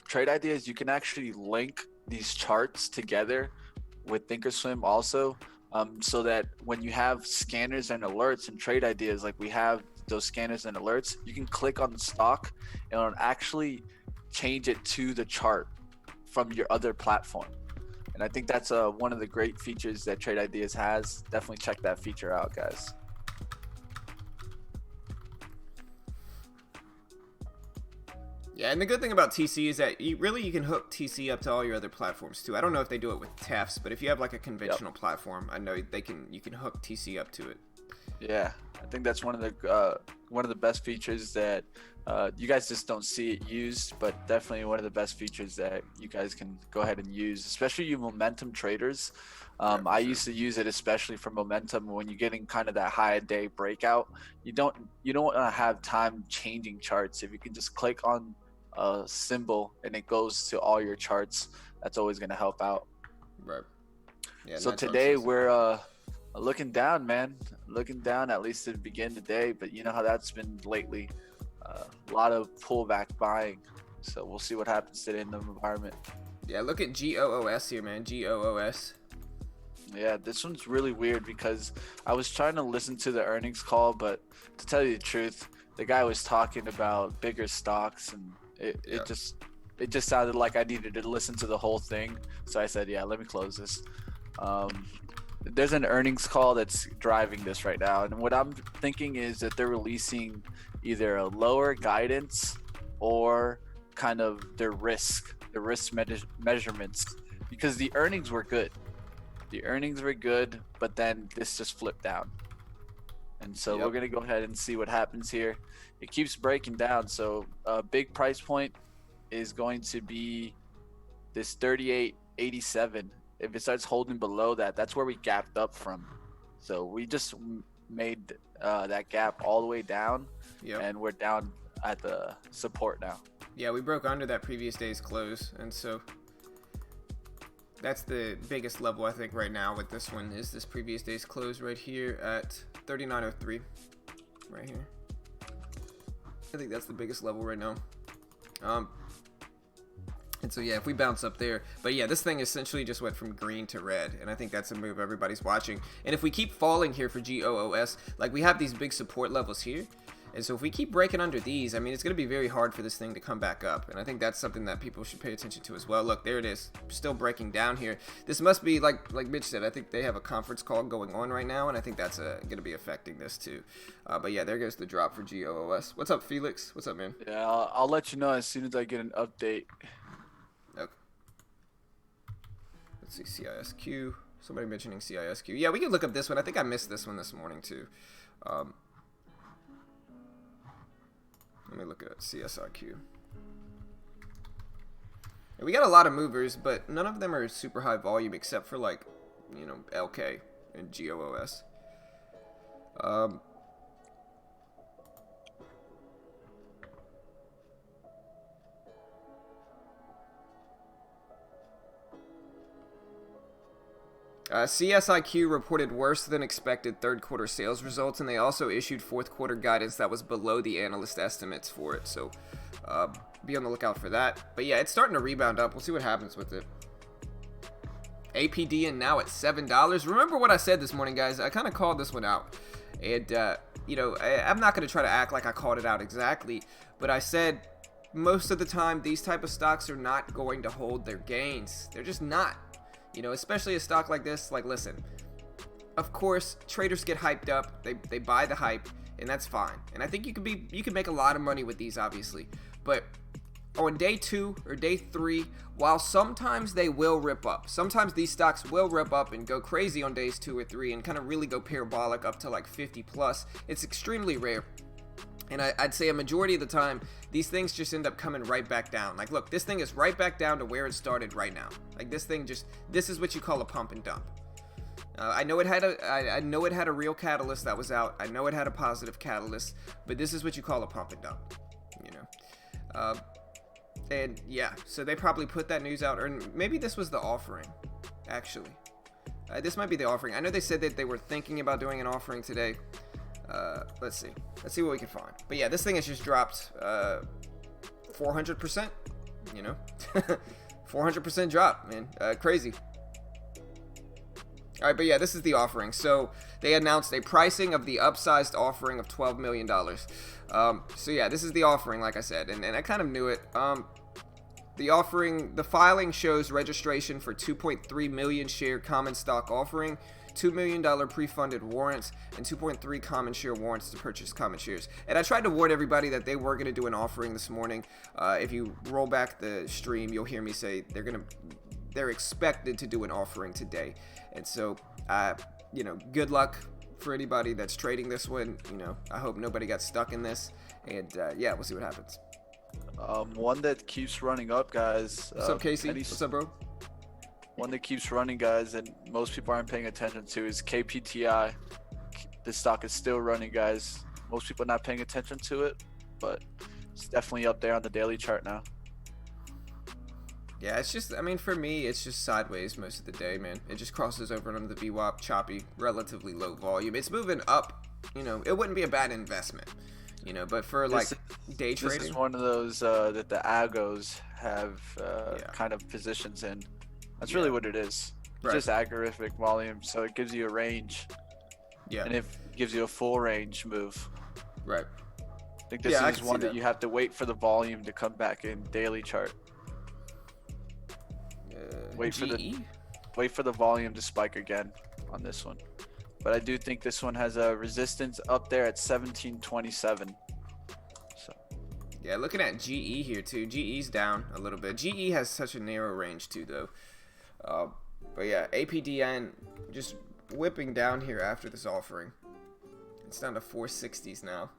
Trade Ideas, you can actually link these charts together with Thinkorswim also, so that when you have scanners and alerts and Trade Ideas, like we have those scanners and alerts, you can click on the stock and it'll actually change it to the chart from your other platform. And I think that's one of the great features that Trade Ideas has. Definitely check that feature out, guys. Yeah, and the good thing about TC is that you can hook TC up to all your other platforms too. I don't know if they do it with TEFs, but if you have like a conventional platform, I know you can hook TC up to it. Yeah, I think that's one of the best features that you guys just don't see it used, but definitely one of the best features that you guys can go ahead and use, especially you momentum traders. I used to use it especially for momentum when you're getting kind of that high day breakout. You don't want to have time changing charts. If you can just click on symbol and it goes to all your charts, that's always going to help out. Right. Yeah. So Nitron today says- we're looking down, man. Looking down, at least to begin the day. But you know how that's been lately. A lot of pullback buying. So we'll see what happens today in the environment. Yeah. Look at GOOS here, man. GOOS. Yeah, this one's really weird because I was trying to listen to the earnings call, but to tell you the truth, the guy was talking about bigger stocks, and it just sounded like I needed to listen to the whole thing. So I said, yeah, let me close this. There's an earnings call that's driving this right now, and what I'm thinking is that they're releasing either a lower guidance or kind of the risk measurements, because the earnings were good. The earnings were good, but then this just flipped down. And so we're going to go ahead and see what happens here. It keeps breaking down. So a big price point is going to be this 38.87. If it starts holding below that, that's where we gapped up from. So we just made that gap all the way down, and we're down at the support now. Yeah, we broke under that previous day's close, and so that's the biggest level I think right now with this one is this previous day's close right here at 39.03 right here. I think that's the biggest level right now. And so yeah, if we bounce up there, but yeah, this thing essentially just went from green to red, and I think that's a move everybody's watching. And if we keep falling here for GOOS, like we have these big support levels here, and so if we keep breaking under these, I mean, it's going to be very hard for this thing to come back up, and I think that's something that people should pay attention to as well. Look, there it is, still breaking down here. This must be, like Mitch said, I think they have a conference call going on right now, and I think that's going to be affecting this too. But yeah, there goes the drop for GOOS. What's up, Felix? What's up, man? Yeah, I'll let you know as soon as I get an update. Okay. Let's see, CISQ. Somebody mentioning CISQ. Yeah, we can look up this one. I think I missed this one this morning too. Let me look at CSIQ. And we got a lot of movers, but none of them are super high volume except for, like, you know, LK and GOOS. CSIQ reported worse than expected third quarter sales results, and they also issued fourth quarter guidance that was below the analyst estimates for it. So be on the lookout for that. But yeah, it's starting to rebound up. We'll see what happens with it. APD and now at $7. Remember what I said this morning, guys? I kind of called this one out. And, you know, I'm not going to try to act like I called it out exactly, but I said most of the time these type of stocks are not going to hold their gains. They're just not. You know, especially a stock like this. Like, listen, of course, traders get hyped up. They buy the hype, and that's fine. And I think you can make a lot of money with these, obviously. But on day 2 or day 3, while sometimes they will rip up, sometimes these stocks will rip up and go crazy on days 2 or 3 and kind of really go parabolic up to like 50 plus. It's extremely rare. And I'd say a majority of the time, these things just end up coming right back down. Like, look, this thing is right back down to where it started right now. Like, this is what you call a pump and dump. I know it had a real catalyst that was out. I know it had a positive catalyst, but this is what you call a pump and dump, you know. And yeah, so they probably put that news out, or maybe this was the offering, actually. This might be the offering. I know they said that they were thinking about doing an offering today. Let's see what we can find. But yeah, this thing has just dropped 400%, you know. 400% drop, man. Crazy. All right, but yeah, this is the offering. So they announced a pricing of the upsized offering of $12 million. So yeah, this is the offering, like I said, and I kind of knew it. The filing shows registration for 2.3 million share common stock offering, $2 million pre-funded warrants, and 2.3 common share warrants to purchase common shares. And I tried to warn everybody that they were going to do an offering this morning. If you roll back the stream, you'll hear me say they're expected to do an offering today. And so, you know, good luck for anybody that's trading this one. You know, I hope nobody got stuck in this. And yeah, we'll see what happens. One that keeps running up, guys. What's up, Casey? What's up, bro? One that keeps running, guys, and most people aren't paying attention to is KPTI. This stock is still running, guys. Most people are not paying attention to it, but It's definitely up there on the daily chart now. Yeah, it's just, I mean, for me, it's just sideways most of the day, man. It just crosses over onto the VWAP, choppy, relatively low volume. It's moving up, you know, it wouldn't be a bad investment, you know, but for like day trading. This is one of those that the algos have Yeah. kind of positions in. That's really what it is. It's Right. just algorithmic volume, so it gives you a range, Yeah, and it gives you a full range move. right. I think this Yeah, I is can one see that that. you have to wait for the volume to come back in daily chart. Wait for the GE? wait for the volume to spike again on this one. But I do think this one has a resistance up there at 1727. So Yeah, looking at GE here too. GE's down a little bit. GE has such a narrow range too, though. But yeah, APDN just whipping down here after this offering. It's down to 460s now.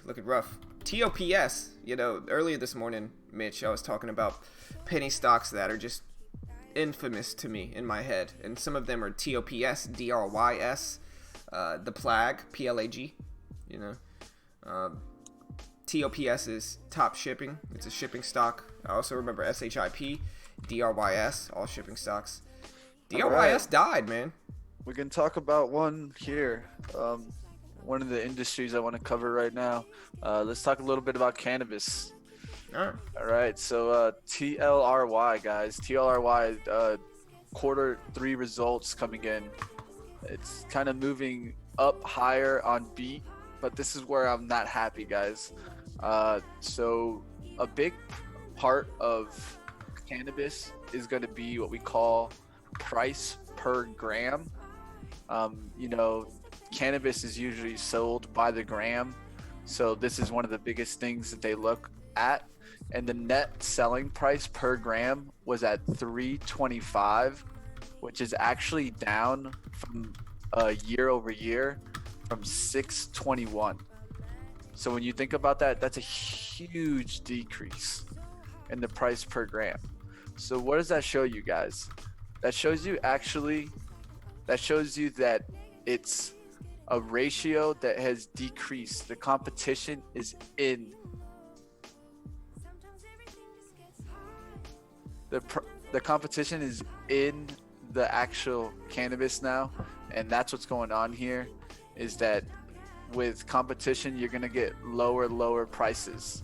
Looking rough. TOPS, you know, earlier this morning, Mitch, I was talking about penny stocks that are just infamous to me in my head. And some of them are TOPS, DRYS, the Plag, PLAG, you know. TOPS is top shipping. It's a shipping stock. I also remember SHIP, DRYS, all shipping stocks. DRYS died, man. we can talk about one here. One of the industries I want to cover right now. Let's talk a little bit about cannabis. All right, so TLRY, guys. TLRY, quarter 3 results coming in. It's kind of moving up higher on beat, but this is where I'm not happy, guys. So a big part of cannabis is going to be what we call price per gram. You know, cannabis is usually sold by the gram, so this is one of the biggest things that they look at. And the net selling price per gram was at $3.25, which is actually down from year over year from $6.21. So when you think about that, that's a huge decrease in the price per gram. So what does that show you guys? That shows you that it's a ratio that has decreased. The competition is in. The competition is in the actual cannabis now, and that's what's going on here, is that with competition you're gonna get lower prices.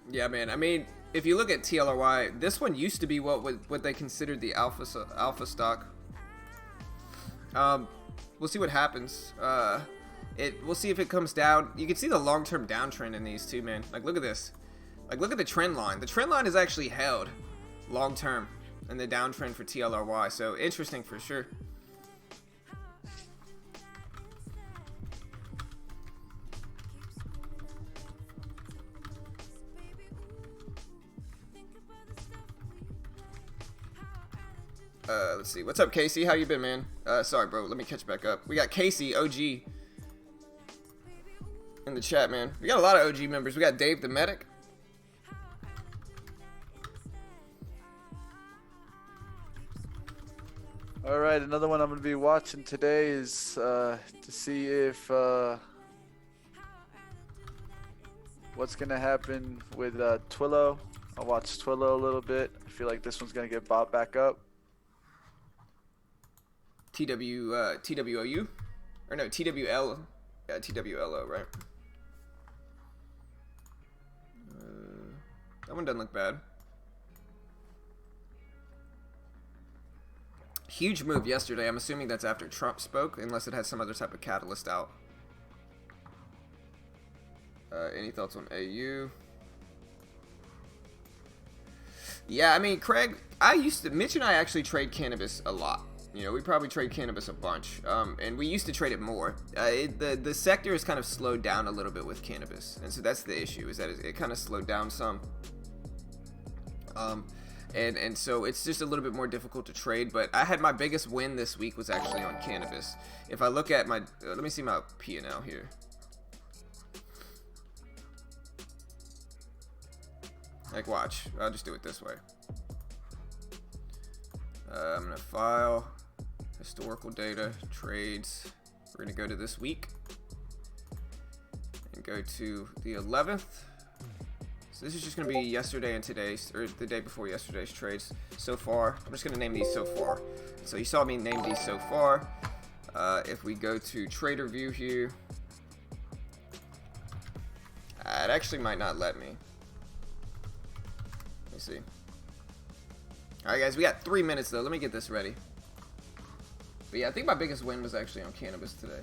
Yeah, man. I mean, if you look at TLRY, this one used to be what they considered the alpha stock. We'll see what happens. We'll see if it comes down. You can see the long-term downtrend in these too, man. Like, look at this. Like, look at the trend line. The trend line is actually held long-term in the downtrend for TLRY. So interesting for sure. Let's see. What's up, Casey? How you been, man? Sorry, bro. Let me catch back up. We got Casey, OG, in the chat, man. We got a lot of OG members. We got Dave the Medic. All right, another one I'm going to be watching today is to see if what's going to happen with Twillo. I'll watch Twillo a little bit. I feel like this one's going to get bought back up. TWOU? Or no, TWL. Yeah, TWLO, right? That one doesn't look bad. Huge move yesterday. I'm assuming that's after Trump spoke, unless it has some other type of catalyst out. Any thoughts on AU? Yeah, I mean, Craig, Mitch and I actually trade cannabis a lot. You know, we probably trade cannabis a bunch, and we used to trade it more. The sector has kind of slowed down a little bit with cannabis, and so that's the issue, is that it kind of slowed down some. And so it's just a little bit more difficult to trade, but I had my biggest win this week was actually on cannabis. If I look at my, let me see my P&L here. Like, watch. I'll just do it this way. I'm gonna file, historical data, trades. We're gonna go to this week and go to the 11th. So this is just gonna be yesterday and today's, or the day before yesterday's trades so far. I'm just gonna name these so far. So you saw me name these so far. If we go to trader view here, it actually might not let me. Let me see. Alright guys, we got 3 minutes though. Let me get this ready. But yeah, I think my biggest win was actually on cannabis today.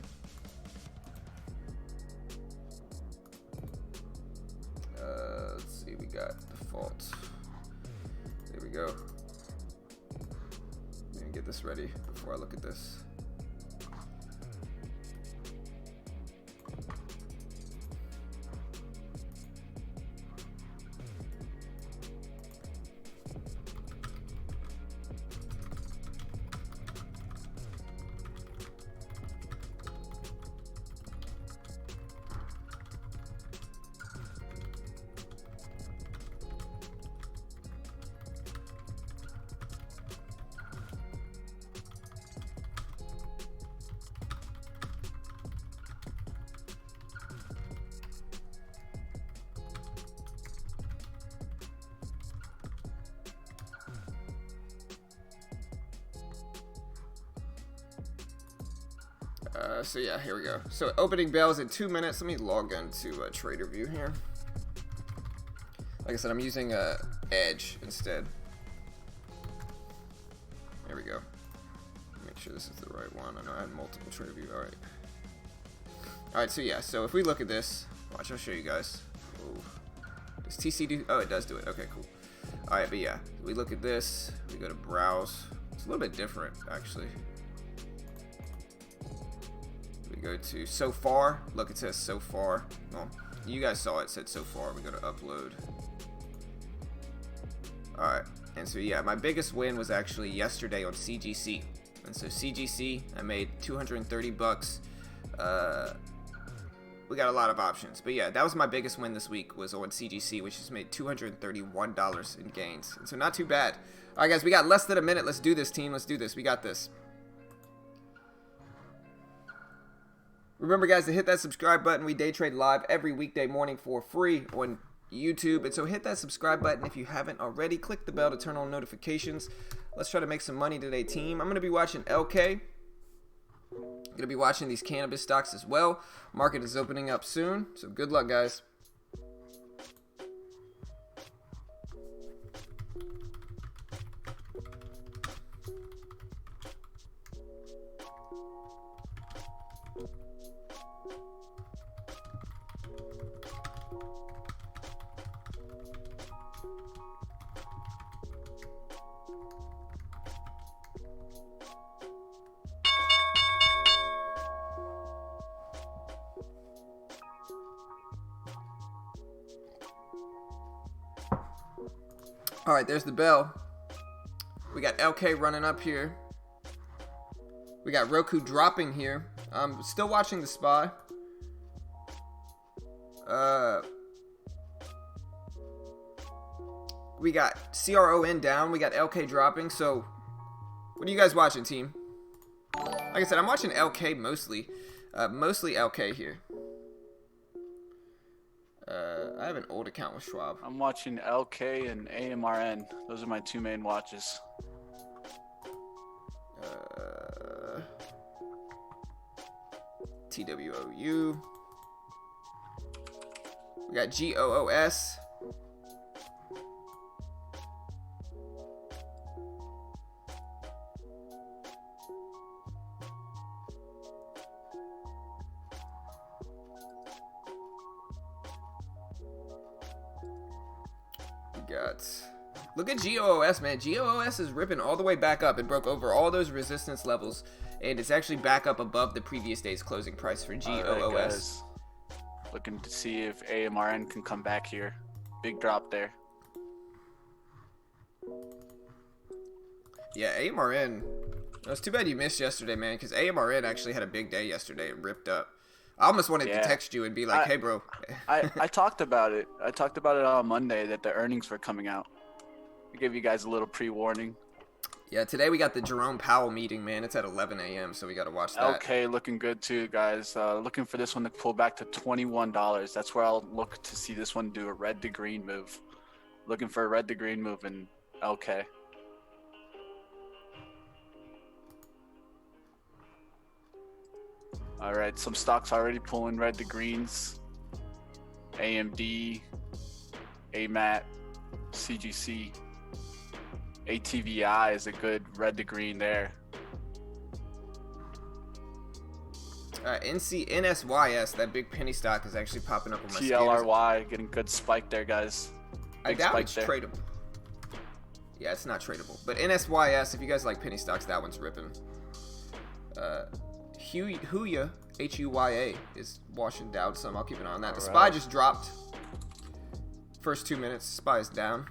Let's see, we got default. There we go. Let me get this ready before I look at this. So yeah, here we go. So opening bells in 2 minutes. Let me log into trader view here. Like I said, I'm using Edge instead. There we go. Make sure this is the right one. I know I had multiple trader view. All right. All right. So yeah. So if we look at this, watch. I'll show you guys. Whoa. Does TC do? Oh, it does do it. Okay, cool. All right, but yeah, we look at this. We go to browse. It's a little bit different actually. Go to so far. Look, it says so far. Well, you guys saw it said so far. We go to upload. Alright, and so yeah, my biggest win was actually yesterday on CGC. And so CGC, I made 230 bucks. We got a lot of options, but yeah, that was my biggest win this week, was on CGC, which has made $231 in gains. And so not too bad. Alright guys, we got less than a minute. Let's do this, team. Let's do this. We got this. Remember, guys, to hit that subscribe button. We day trade live every weekday morning for free on YouTube. And so hit that subscribe button if you haven't already. Click the bell to turn on notifications. Let's try to make some money today, team. I'm going to be watching LK. I'm going to be watching these cannabis stocks as well. Market is opening up soon. So good luck, guys. All right, there's the bell. We got LK running up here. We got Roku dropping here. I'm still watching the SPY. We got CRON down. We got LK dropping. So, what are you guys watching, team? Like I said, I'm watching LK mostly. Mostly LK here. I have an old account with Schwab. I'm watching LK and AMRN. Those are my two main watches. TWOU. We got GOOS. Look at GOOS, man. GOOS is ripping all the way back up. It broke over all those resistance levels, and it's actually back up above the previous day's closing price for GOOS. Right, looking to see if AMRN can come back here. Big drop there. Yeah, AMRN. It's too bad you missed yesterday, man, because AMRN actually had a big day yesterday. It ripped up. I almost wanted to Yeah. text you and be like, I- hey, bro. I talked about it. I talked about it on Monday that the earnings were coming out. I gave you guys a little pre-warning. Yeah, today we got the Jerome Powell meeting, man. It's at 11 a.m., so we got to watch that. LK looking good too, guys. Looking for this one to pull back to $21. That's where I'll look to see this one do a red to green move. Looking for a red to green move in LK. All right, some stocks already pulling red to greens. AMD, AMAT, CGC, ATVI is a good red to green there. NSYS, that big penny stock, is actually popping up on my scanners. TLRY getting good spike there, guys. I Big doubt spike it's there. tradable. Yeah, it's not tradable. But NSYS, if you guys like penny stocks, that one's ripping. Huya, HUYA, is washing down some. I'll keep an eye on that. The SPY Alright. just dropped. First 2 minutes, SPY is down.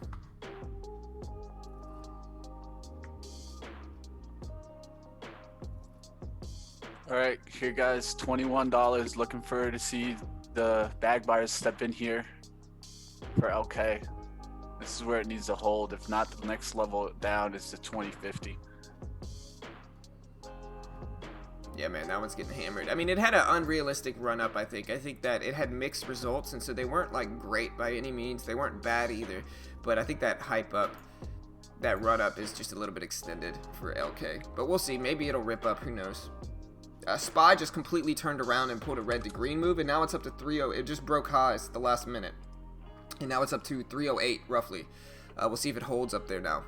All right, here guys, $21. Looking for to see the bag buyers step in here for LK. This is where it needs to hold. If not, the next level down is the 2050. Yeah, man, that one's getting hammered. I mean, it had an unrealistic run up, I think. I think that it had mixed results, and so they weren't, like, great by any means. They weren't bad either. But I think that hype up, that run up is just a little bit extended for LK. But we'll see. Maybe it'll rip up. Who knows? SPY just completely turned around and pulled a red to green move, and now it's up to 3.0. It just broke highs the last minute. And now it's up to 3.08, roughly. We'll see if it holds up there now.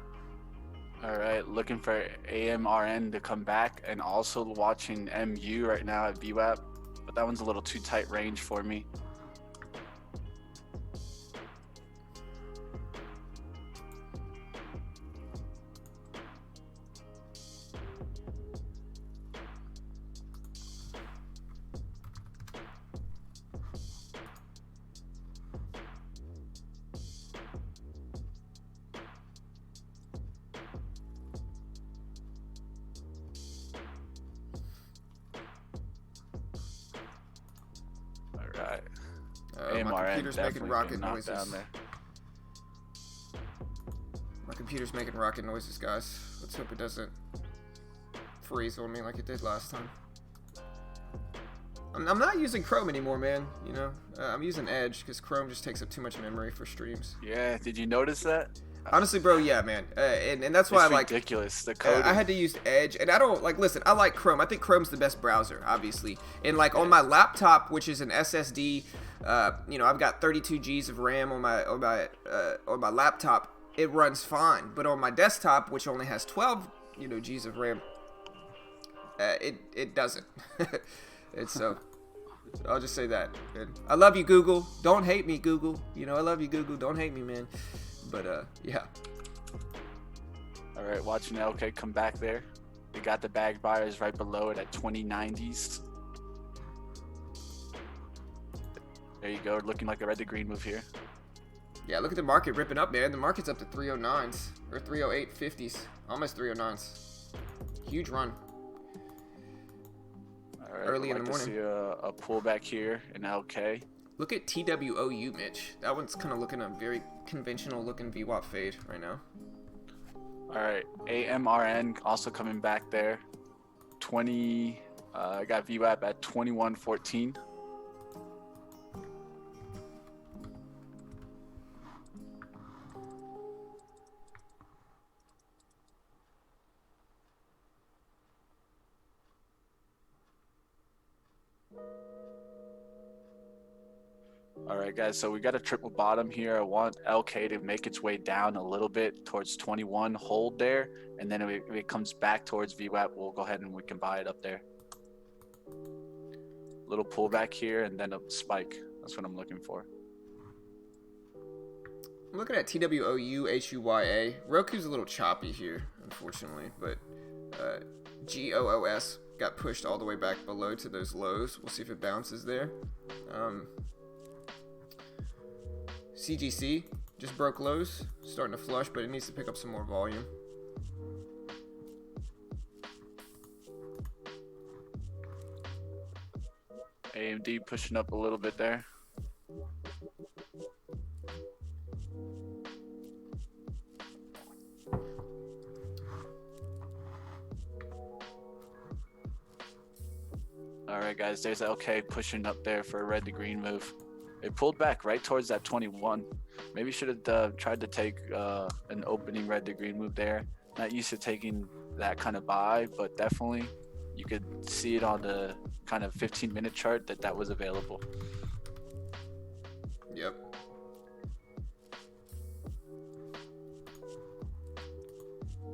All right, looking for AMRN to come back, and also watching MU right now at VWAP, but that one's a little too tight range for me. All right. My AMRN computer's making definitely rocket getting knocked noises. down there. My computer's making rocket noises, guys. Let's hope it doesn't freeze on me like it did last time. I'm not using Chrome anymore, man. You know, I'm using Edge because Chrome just takes up too much memory for streams. Yeah, did you notice that? Honestly, bro, yeah, man. And that's why It's I like. ridiculous. The code. I had to use Edge, and I don't like. Listen, I like Chrome. I think Chrome's the best browser, obviously. And like on my laptop, which is an SSD, you know, I've got 32 Gs of RAM on my laptop. It runs fine, but on my desktop, which only has 12, you know, Gs of RAM, it doesn't. And so, I'll just say that. And I love you, Google. Don't hate me, Google. You know, I love you, Google. Don't hate me, man. But yeah. All right, watching LK come back there. They got the bag buyers right below it at 2090s. There you go, looking like a red to green move here. Yeah, look at the market ripping up, man. The market's up to 309s or 308.50s, almost 309s. Huge run. All right, Early in I'd the like to morning. see a pullback here in LK. Look at TWOU, Mitch. That one's kind of looking a very conventional looking VWAP fade right now. All right, AMRN also coming back there. 20, I got VWAP at 2114. All right, guys, so we got a triple bottom here. I want LK to make its way down a little bit towards 21, hold there, and then if it comes back towards VWAP, we'll go ahead and we can buy it up there. Little pullback here and then a spike. That's what I'm looking for. I'm looking at TWOU, HUYA. Roku's a little choppy here, unfortunately, but GOOS got pushed all the way back below to those lows. We'll see if it bounces there. CGC just broke lows, starting to flush, but it needs to pick up some more volume. AMD pushing up a little bit there. All right, guys, there's LK pushing up there for a red to green move. It pulled back right towards that 21. Maybe should have tried to take an opening red to green move there. Not used to taking that kind of buy, but definitely you could see it on the kind of 15-minute chart that was available. Yep.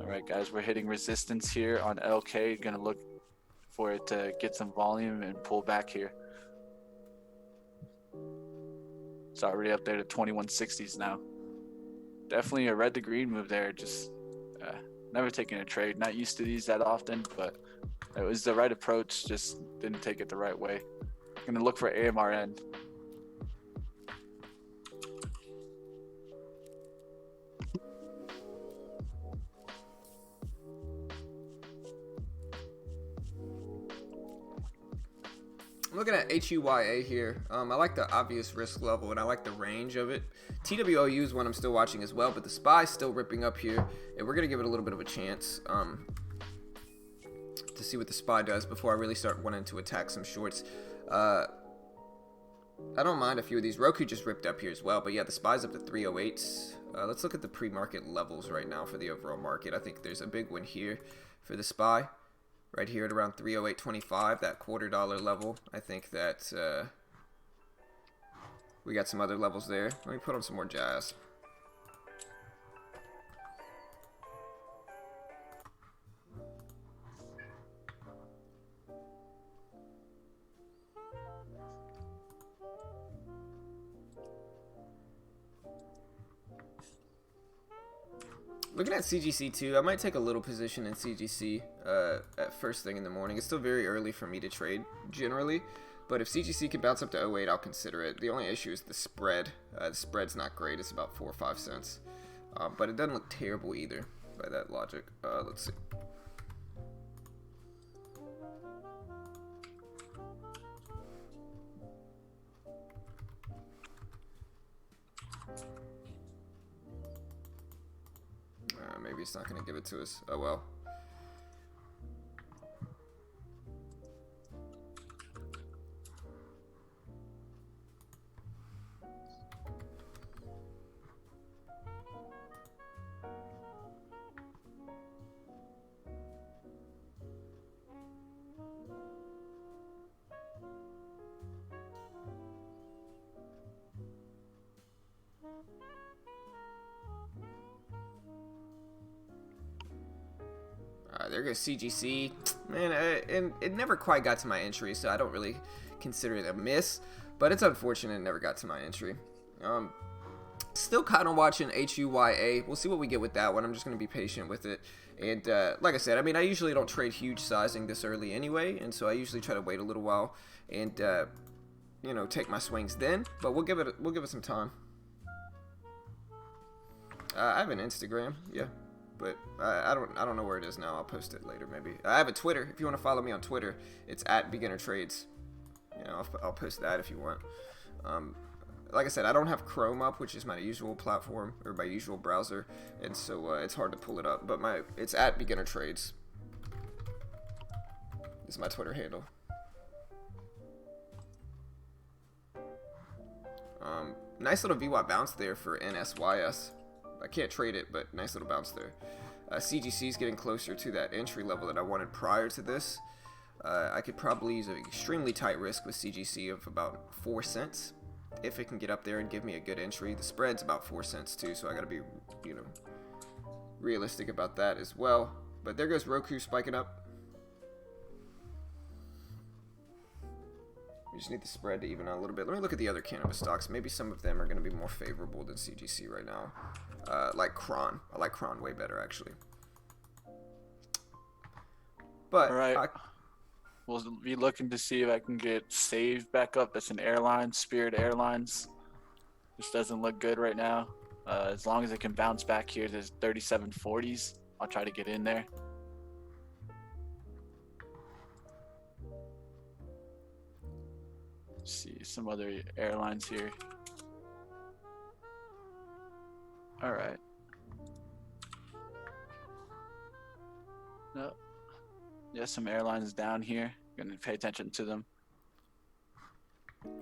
All right, guys, we're hitting resistance here on LK. Gonna look for it to get some volume and pull back here. It's already up there to 2160s now. Definitely a red to green move there. Just never taking a trade. Not used to these that often, but it was the right approach. Just didn't take it the right way. Gonna look for AMRN. I'm looking at HUYA here. I like the obvious risk level, and I like the range of it. TWOU is one I'm still watching as well, but the SPY's still ripping up here, and we're going to give it a little bit of a chance to see what the SPY does before I really start wanting to attack some shorts. I don't mind a few of these. Roku just ripped up here as well, but yeah, the SPY's up to 308s. Let's look at the pre-market levels right now for the overall market. I think there's a big one here for the SPY. Right here at around 308.25, that $0.25 level. I think that we got some other levels there. Let me put on some more jazz. Looking at CGC2, I might take a little position in CGC at first thing in the morning. It's still very early for me to trade, generally. But if CGC can bounce up to 08, I'll consider it. The only issue is the spread. The spread's not great. It's about 4 or 5 cents. But it doesn't look terrible either, by that logic. Let's see. Maybe it's not going to give it to us. Oh well. There goes CGC. Man, and it never quite got to my entry, so I don't really consider it a miss. But it's unfortunate it never got to my entry. Still kind of watching HUYA. We'll see what we get with that one. I'm just going to be patient with it. And like I said, I mean, I usually don't trade huge sizing this early anyway, and so I usually try to wait a little while and you know, take my swings then. But we'll give it some time. I have an Instagram, yeah. But I don't know where it is now. I'll post it later maybe. I have a Twitter. If you want to follow me on Twitter, it's @BeginnerTrades. You know, I'll post that if you want. Like I said, I don't have Chrome up, which is my usual platform or my usual browser, and so it's hard to pull it up. But it's @BeginnerTrades. This is my Twitter handle. Nice little VWAP bounce there for NSYS. I can't trade it, but nice little bounce there. CGC is getting closer to that entry level that I wanted prior to this. I could probably use an extremely tight risk with CGC of about 4 cents. If it can get up there and give me a good entry. The spread's about 4 cents too, so I gotta be, you know, realistic about that as well. But there goes Roku spiking up. We just need the spread to even out a little bit. Let me look at the other cannabis stocks. Maybe some of them are going to be more favorable than CGC right now. Like Cron. I like Cron way better, actually. But all right. We'll be looking to see if I can get Save back up. That's an airline, Spirit Airlines. This doesn't look good right now. As long as it can bounce back here, there's 37.40s. I'll try to get in there. See some other airlines here. All right. No. Yeah, some airlines down here. Gonna pay attention to them.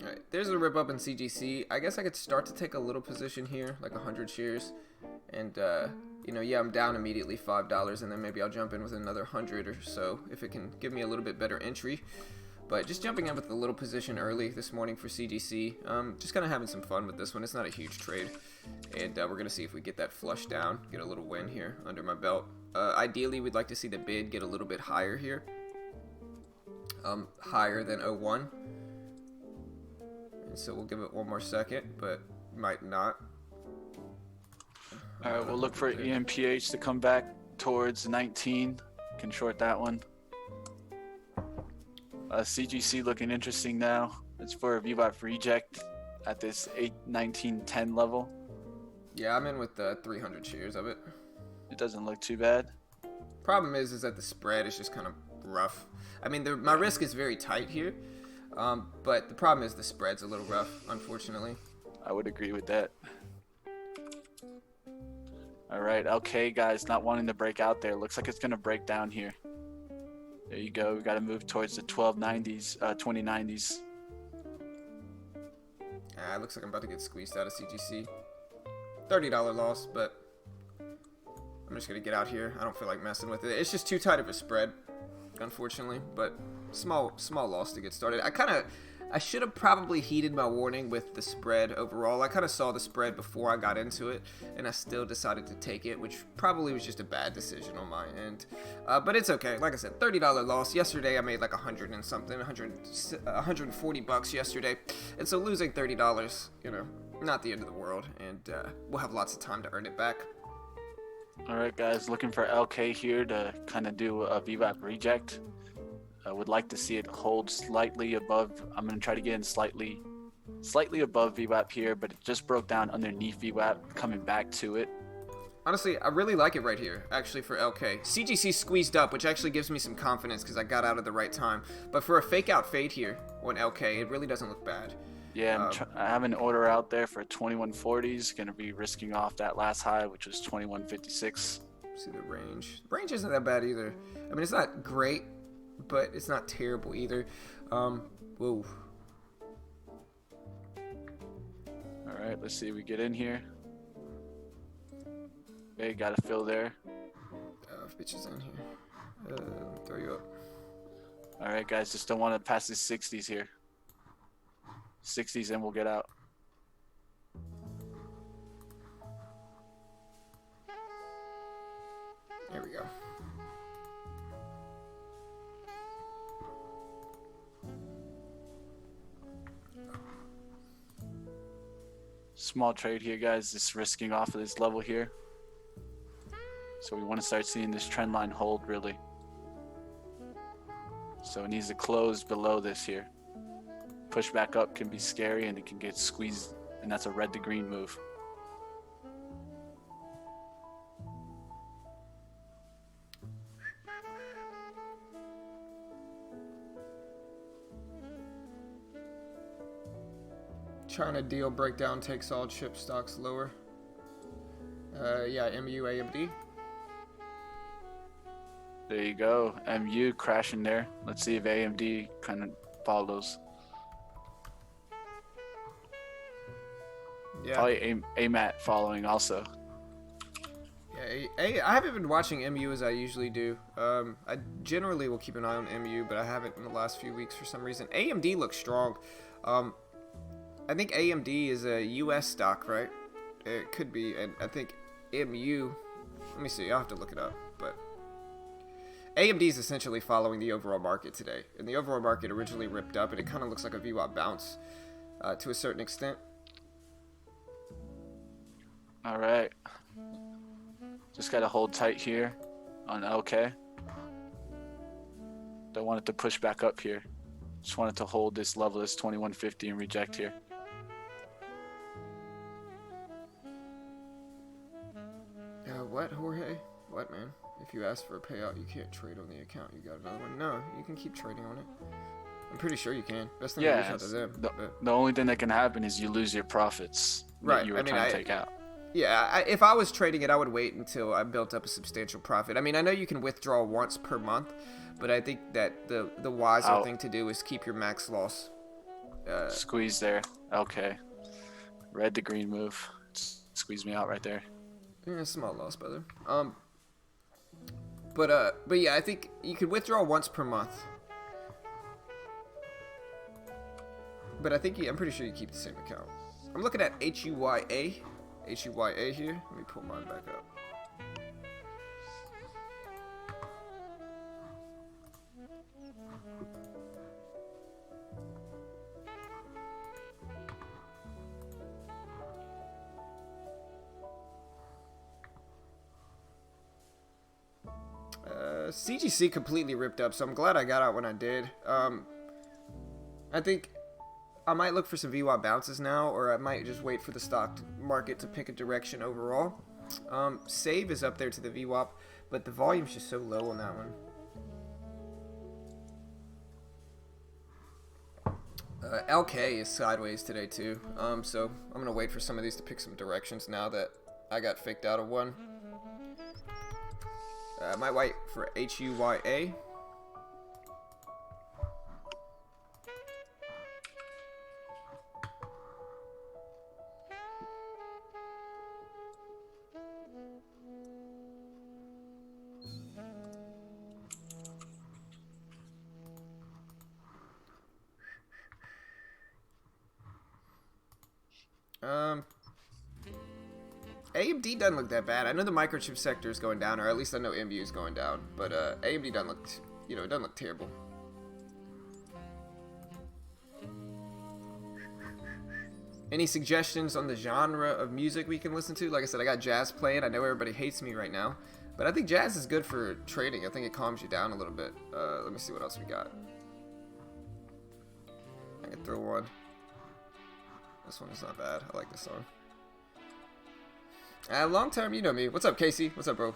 Alright, there's a rip up in CGC. I guess I could start to take a little position here, like 100 shares. And, you know, yeah, I'm down immediately $5, and then maybe I'll jump in with another 100 or so if it can give me a little bit better entry. But just jumping in with a little position early this morning for CGC. Just kind of having some fun with this one. It's not a huge trade. And we're going to see if we get that flush down, get a little win here under my belt. Ideally, we'd like to see the bid get a little bit higher here. Higher than 01. And so we'll give it one more second, but might not. All right, we'll look for EMPH to come back towards 19. Can short that one. CGC looking interesting now. It's for a VWAP reject at this 819.10 level. Yeah, I'm in with 300 shares of it. It doesn't look too bad. Problem is that the spread is just kind of rough. I mean, my risk is very tight here, but the problem is the spread's a little rough, unfortunately. I would agree with that. All right, LK guys, not wanting to break out there. Looks like it's gonna break down here. There you go. We got to move towards the 1290s, 2090s. Looks like I'm about to get squeezed out of CGC. $30 loss, but I'm just gonna get out here. I don't feel like messing with it. It's just too tight of a spread, unfortunately. But small loss to get started. I should have probably heeded my warning with the spread overall. I kind of saw the spread before I got into it, and I still decided to take it, which probably was just a bad decision on my end. But it's okay. Like I said, $30 loss. Yesterday I made like 100 and something, 140 bucks yesterday, and so losing $30, you know, not the end of the world, and we'll have lots of time to earn it back. All right, guys, looking for LK here to kind of do a VWAP reject. I would like to see it hold slightly above. I'm going to try to get in slightly above VWAP here, but it just broke down underneath VWAP, coming back to it. Honestly, I really like it right here, actually, for LK. CGC squeezed up, which actually gives me some confidence because I got out at the right time. But for a fake out fade here on LK, it really doesn't look bad. Yeah, I have an order out there for 2140s. Going to be risking off that last high, which was 2156. See the range. The range isn't that bad either. I mean, it's not great, but it's not terrible either. Whoa. All right, let's see if we get in here. Okay, got a fill there. Bitch is in here. Throw you up. All right, guys, just don't want to pass the 60s here. 60s and we'll get out. There we go. Small trade here, guys. Just risking off of this level here. So we want to start seeing this trend line hold, really. So it needs to close below this here. Push back up can be scary and it can get squeezed, and that's a red to green move. China deal breakdown takes all chip stocks lower. Yeah, MU AMD. There you go. MU crashing there. Let's see if AMD kind of follows. Yeah. Probably AMAT following also. Yeah, I haven't been watching MU as I usually do. I generally will keep an eye on MU, but I haven't in the last few weeks for some reason. AMD looks strong. I think AMD is a US stock, right? It could be, and I think MU, let me see, I'll have to look it up, but AMD is essentially following the overall market today, and the overall market originally ripped up, and it kind of looks like a VWAP bounce to a certain extent. All right. Just got to hold tight here on LK. Don't want it to push back up here. Just want it to hold this level, this 2150, and reject here. What, Jorge? What, man? If you ask for a payout, you can't trade on the account. You got another one? No, you can keep trading on it. I'm pretty sure you can. Best thing to reach Yeah, out to them. the only thing that can happen is you lose your profits Right, that you were I mean, trying to take out. Yeah, if I was trading it, I would wait until I built up a substantial profit. I mean, I know you can withdraw once per month, but I think that the wiser thing to do is keep your max loss. Squeeze there. Okay. Red to green move. Squeeze me out right there. Yeah, small loss, brother. But yeah, I think you could withdraw once per month. But I think I'm pretty sure you keep the same account. I'm looking at HUYA here. Let me pull mine back up. CGC completely ripped up, so I'm glad I got out when I did. I think I might look for some VWAP bounces now, or I might just wait for the stock market to pick a direction overall. Save is up there to the VWAP, but the volume's just so low on that one. LK is sideways today too, so I'm gonna wait for some of these to pick some directions now that I got faked out of one. I might wait for HUYA. AMD doesn't look that bad. I know the microchip sector is going down, or at least I know MBU is going down. But AMD doesn't look, it doesn't look terrible. Any suggestions on the genre of music we can listen to? Like I said, I got jazz playing. I know everybody hates me right now, but I think jazz is good for trading. I think it calms you down a little bit. Let me see what else we got. I can throw one. This one is not bad. I like this song. Long term, you know me. What's up, Casey? What's up, bro?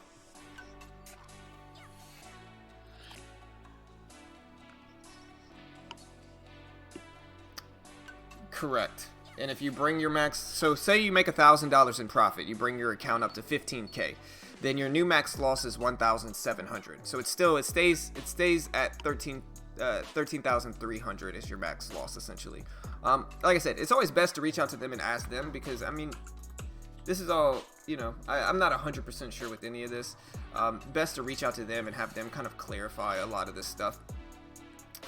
Correct. And if you bring your max, so say you make $1,000 in profit, you bring your account up to 15K, then your new max loss is 1,700. So it stays at 13,300 is your max loss essentially. Like I said, it's always best to reach out to them and ask them, because I mean, this is all, I'm not 100% sure with any of this. Best to reach out to them and have them kind of clarify a lot of this stuff.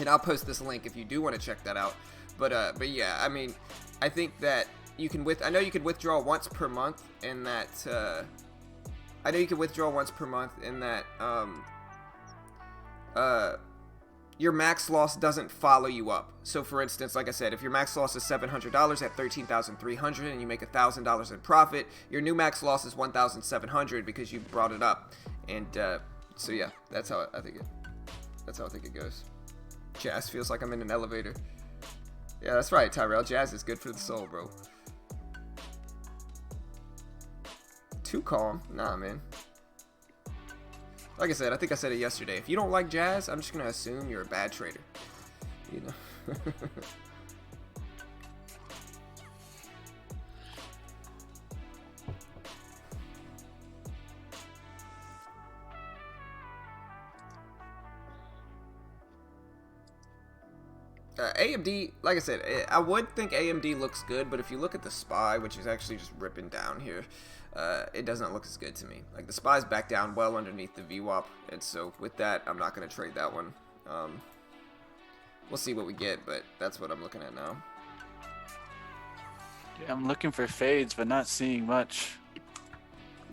And I'll post this link if you do want to check that out. But yeah, I mean, I think that you can I know you could withdraw once per month, and that your max loss doesn't follow you up. So for instance, like I said, if your max loss is $700 at 13,300 and you make $1,000 in profit, your new max loss is 1,700 because you brought it up. And so yeah, that's how I think it goes. Jazz feels like I'm in an elevator. Yeah, that's right, Tyrell. Jazz is good for the soul, bro. Too calm? Nah, man. Like I said, I think I said it yesterday. If you don't like jazz, I'm just going to assume you're a bad trader. AMD, like I said, I would think AMD looks good, but if you look at the SPY, which is actually just ripping down here, it doesn't look as good to me. Like, the SPY's back down well underneath the VWAP, and so with that, I'm not going to trade that one. We'll see what we get, but that's what I'm looking at now. Yeah, I'm looking for fades, but not seeing much.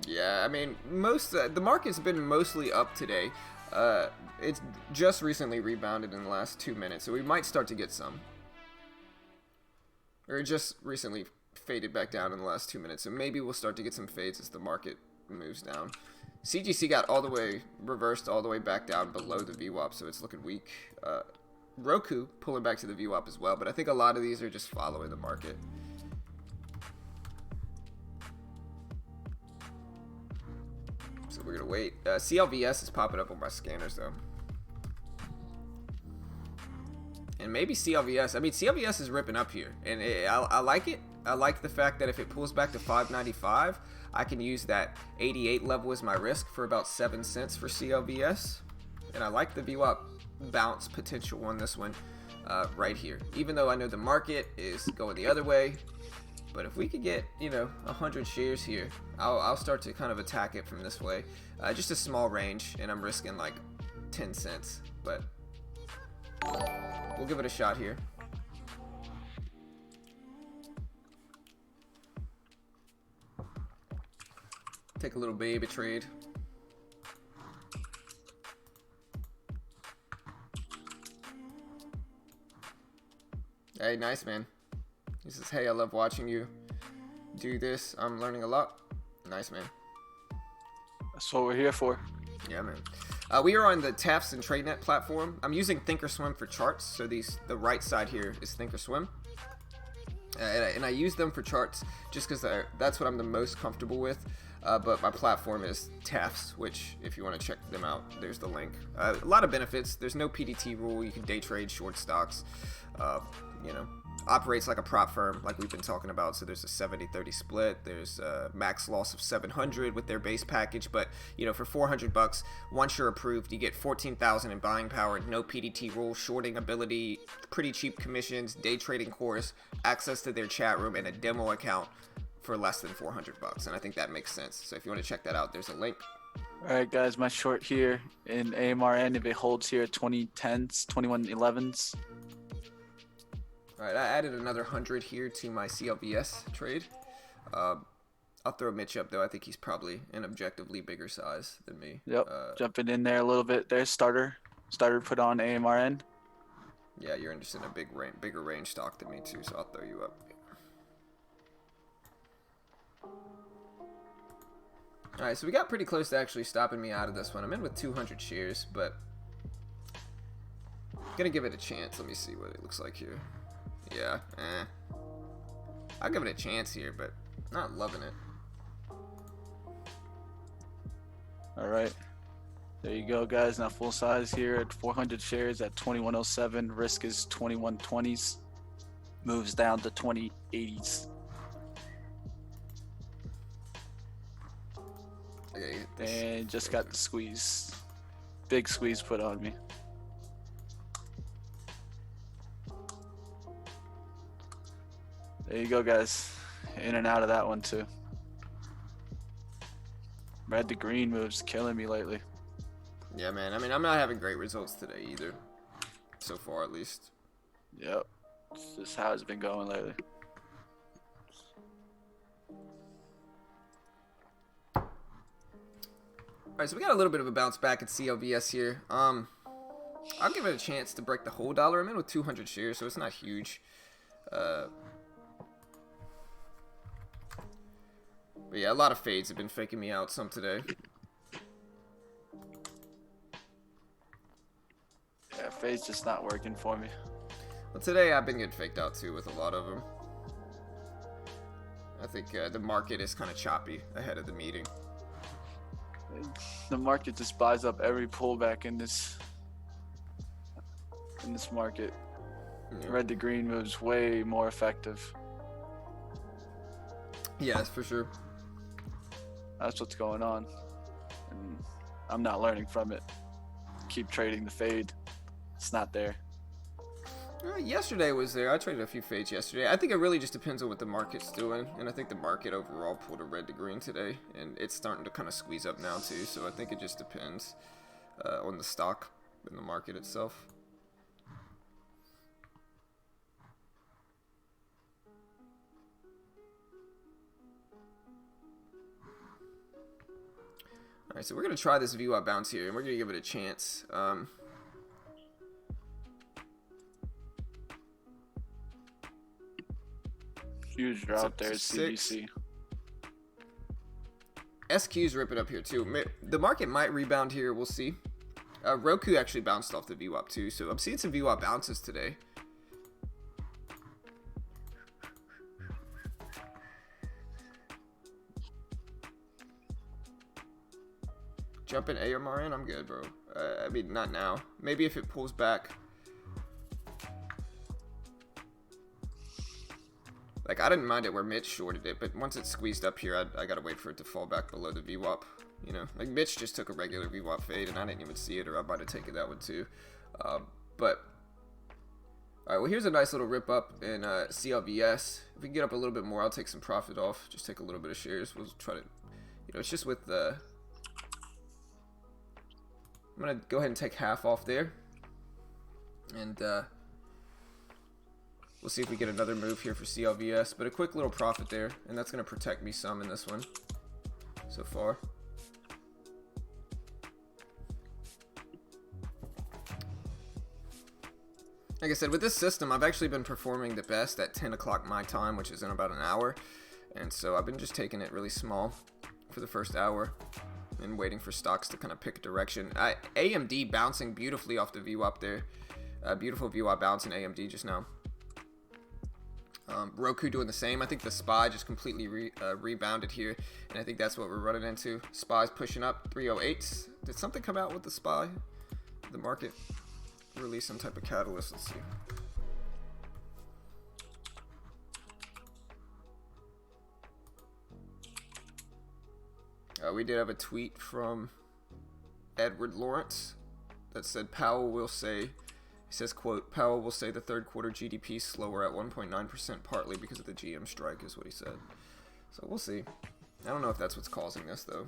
Yeah, I mean, the market's been mostly up today. It's just recently rebounded in the last 2 minutes, so we might start to get some. Or it just recently faded back down in the last 2 minutes, so maybe we'll start to get some fades as the market moves down. CGC got all the way reversed, all the way back down below the VWAP, so it's looking weak. Roku pulling back to the VWAP as well, but I think a lot of these are just following the market. So we're gonna wait. CLVS is popping up on my scanners though. and maybe CLVS. I mean, CLVS is ripping up here, and I like it. I like the fact that if it pulls back to 595, I can use that 88 level as my risk for about 7 cents for CLVS. And I like the VWAP bounce potential on this one right here. Even though I know the market is going the other way, but if we could get, 100 shares here, I'll start to kind of attack it from this way. Just a small range, and I'm risking like 10 cents. But we'll give it a shot here. Take a little baby trade. Hey, nice, man. He says, hey, I love watching you do this. I'm learning a lot. Nice, man. That's what we're here for. Yeah, man. We are on the TAFS and TradeNet platform. I'm using Thinkorswim for charts. So the right side here is Thinkorswim. And I use them for charts just because that's what I'm the most comfortable with. But my platform is TAFS, which if you want to check them out, there's the link. A lot of benefits. There's no PDT rule. You can day trade short stocks. Operates like a prop firm, like we've been talking about. So there's a 70-30 split. There's a max loss of 700 with their base package. But for $400, once you're approved, you get 14,000 in buying power, no PDT rule, shorting ability, pretty cheap commissions, day trading course, access to their chat room, and a demo account for less than $400. And I think that makes sense. So if you want to check that out, there's a link. All right, guys, my short here in AMRN, if it holds here at 2010s, 2111s. All right, I added another 100 here to my CLVS trade. I'll throw Mitch up, though. I think he's probably an objectively bigger size than me. Yep, jumping in there a little bit there. Starter put on AMRN. Yeah, you're interested in a bigger range stock than me, too, so I'll throw you up. All right, so we got pretty close to actually stopping me out of this one. I'm in with 200 shares, but I'm going to give it a chance. Let me see what it looks like here. Yeah, I'll give it a chance here, but not loving it. All right. There you go, guys. Now full size here at 400 shares at 2107. Risk is 2120s. Moves down to 2080s. And just got the squeeze. Big squeeze put on me. There you go, guys. In and out of that one, too. Red to green moves killing me lately. Yeah, man. I mean, I'm not having great results today either. So far, at least. Yep. It's just how it's been going lately. Alright, so we got a little bit of a bounce back at CLVS here. I'll give it a chance to break the whole dollar. I'm in with 200 shares, so it's not huge. But yeah, a lot of fades have been faking me out some today. Yeah, fade's just not working for me. Well, today I've been getting faked out too with a lot of them. I think the market is kind of choppy ahead of the meeting. The market just buys up every pullback in this market. Yeah. Red to green moves way more effective. Yes, for sure. That's what's going on. And I'm not learning from it. Keep trading the fade. It's not there. Yesterday was there. I traded a few fades yesterday. I think it really just depends on what the market's doing. And I think the market overall pulled a red to green today. And it's starting to kind of squeeze up now too. So I think it just depends on the stock and the market itself. Alright, so we're going to try this VWAP bounce here. And we're going to give it a chance. Huge drop there, CBC. SQ's ripping up here too. The market might rebound here. We'll see. Roku actually bounced off the VWAP too, so I'm seeing some VWAP bounces today. Jump in AMRN, I'm good, bro. I mean, not now. Maybe if it pulls back Like, I didn't mind it where Mitch shorted it, but once it's squeezed up here, I gotta wait for it to fall back below the VWAP. You know, like Mitch just took a regular VWAP fade, and I didn't even see it, or I might have taken that one too. But all right, well, here's a nice little rip up in CLVS. If we can get up a little bit more, I'll take some profit off. Just take a little bit of shares. We'll try to, you know, it's just with the. I'm gonna go ahead and take half off there, and we'll see if we get another move here for CLVS. But a quick little profit there, and that's gonna protect me some in this one so far. Like I said, with this system, I've actually been performing the best at 10 o'clock my time, which is in about an hour. And so I've been just taking it really small for the first hour and waiting for stocks to kind of pick a direction. AMD bouncing beautifully off the VWAP there. Beautiful VWAP bounce in AMD just now. Roku doing the same. I think the SPY just completely rebounded here. And I think that's what we're running into. SPY's pushing up 308. Did something come out with the SPY? The market release some type of catalyst. Let's see. We did have a tweet from Edward Lawrence that said Powell will say, he says, quote, Powell will say the third quarter GDP slower at 1.9% partly because of the GM strike, is what he said. So we'll see. I don't know if that's what's causing this though.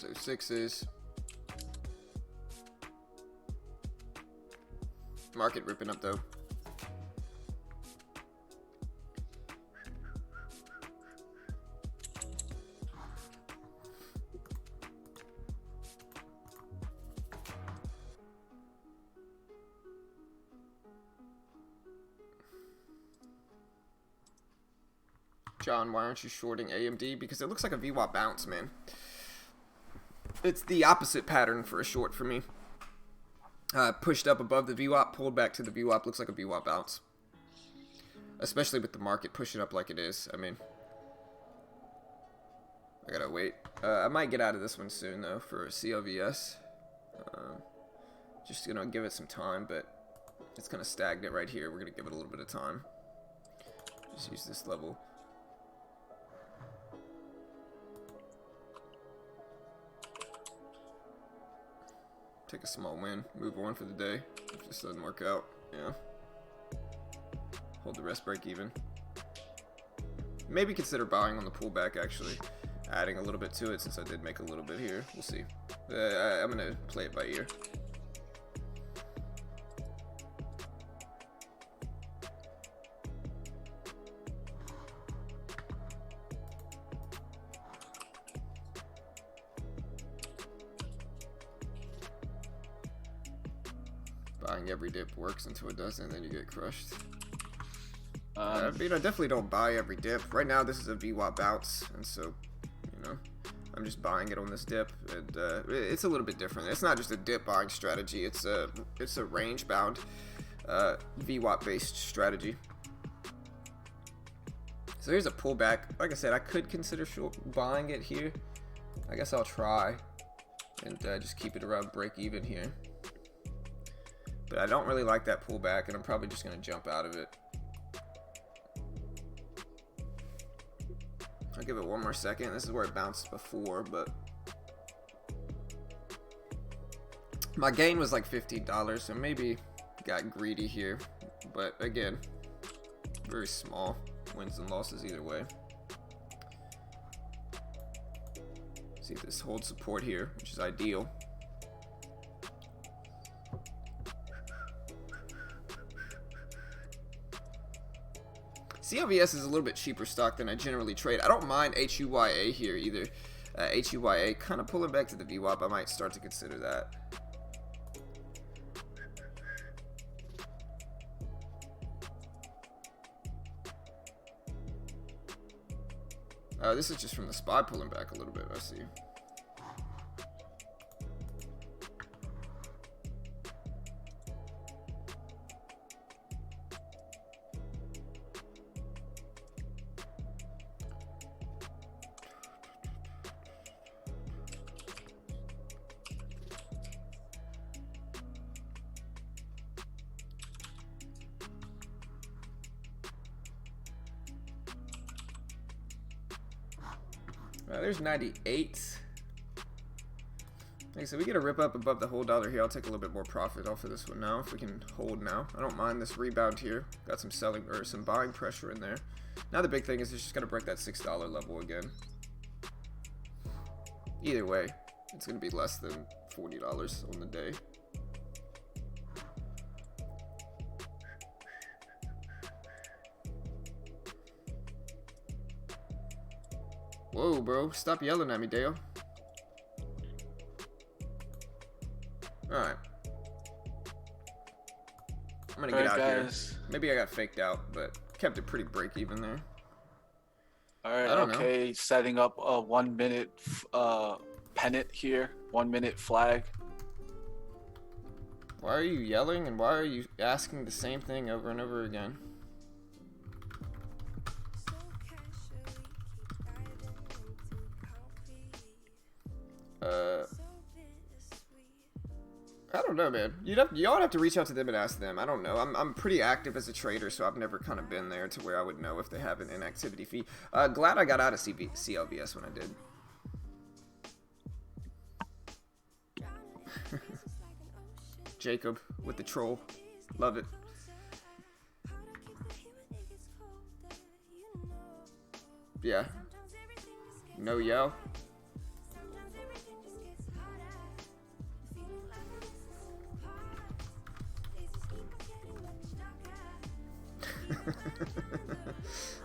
Those sixes. Market ripping up though. John, why aren't you shorting AMD? Because it looks like a VWAP bounce, man. It's the opposite pattern for a short for me. Pushed up above the VWAP, pulled back to the VWAP. Looks like a VWAP bounce. Especially with the market pushing up like it is. I mean, I gotta wait. I might get out of this one soon, though, for CLVS. Just gonna give it some time, but it's kind of stagnant right here. We're gonna give it a little bit of time. Just use this level. Take a small win, move on for the day. If this doesn't work out, yeah. Hold the rest break even. Maybe consider buying on the pullback, actually. Adding a little bit to it since I did make a little bit here. We'll see. I'm going to play it by ear. Buying every dip works until it doesn't, and then you get crushed. I mean, I definitely don't buy every dip. Right now, this is a VWAP bounce, and so, you know, I'm just buying it on this dip. And it's a little bit different. It's not just a dip buying strategy. It's a range bound VWAP based strategy. So here's a pullback. Like I said, I could consider short buying it here. I guess I'll try and just keep it around break even here. But I don't really like that pullback, and I'm probably just going to jump out of it. I'll give it one more second. This is where it bounced before, but my gain was like $15, so maybe got greedy here. But again, very small wins and losses either way. See if this holds support here, which is ideal. CLVS is a little bit cheaper stock than I generally trade. I don't mind HUYA here either. HUYA kind of pulling back to the VWAP. I might start to consider that. This is just from the SPY pulling back a little bit. I see. There's 98. Okay, so we get a rip up above the whole dollar here. I'll take a little bit more profit off of this one now if we can hold now. I don't mind this rebound here. Got some selling or some buying pressure in there. Now the big thing is it's just got to break that $6 level again. Either way, it's going to be less than $40 on the day. Whoa, bro. Stop yelling at me, Dale. Alright. I'm gonna get out guys. here. Maybe I got faked out, but kept it pretty break even there. Alright, okay. Setting up a 1 minute pennant here. 1 minute flag. Why are you yelling and why are you asking the same thing over and over again? I don't know, man. Y'all have to reach out to them and ask them. I don't know. I'm pretty active as a trader, so I've never kind of been there to where I would know if they have an inactivity fee. Glad I got out of CLBS when I did. Jacob with the troll. Love it. Yeah. No yell.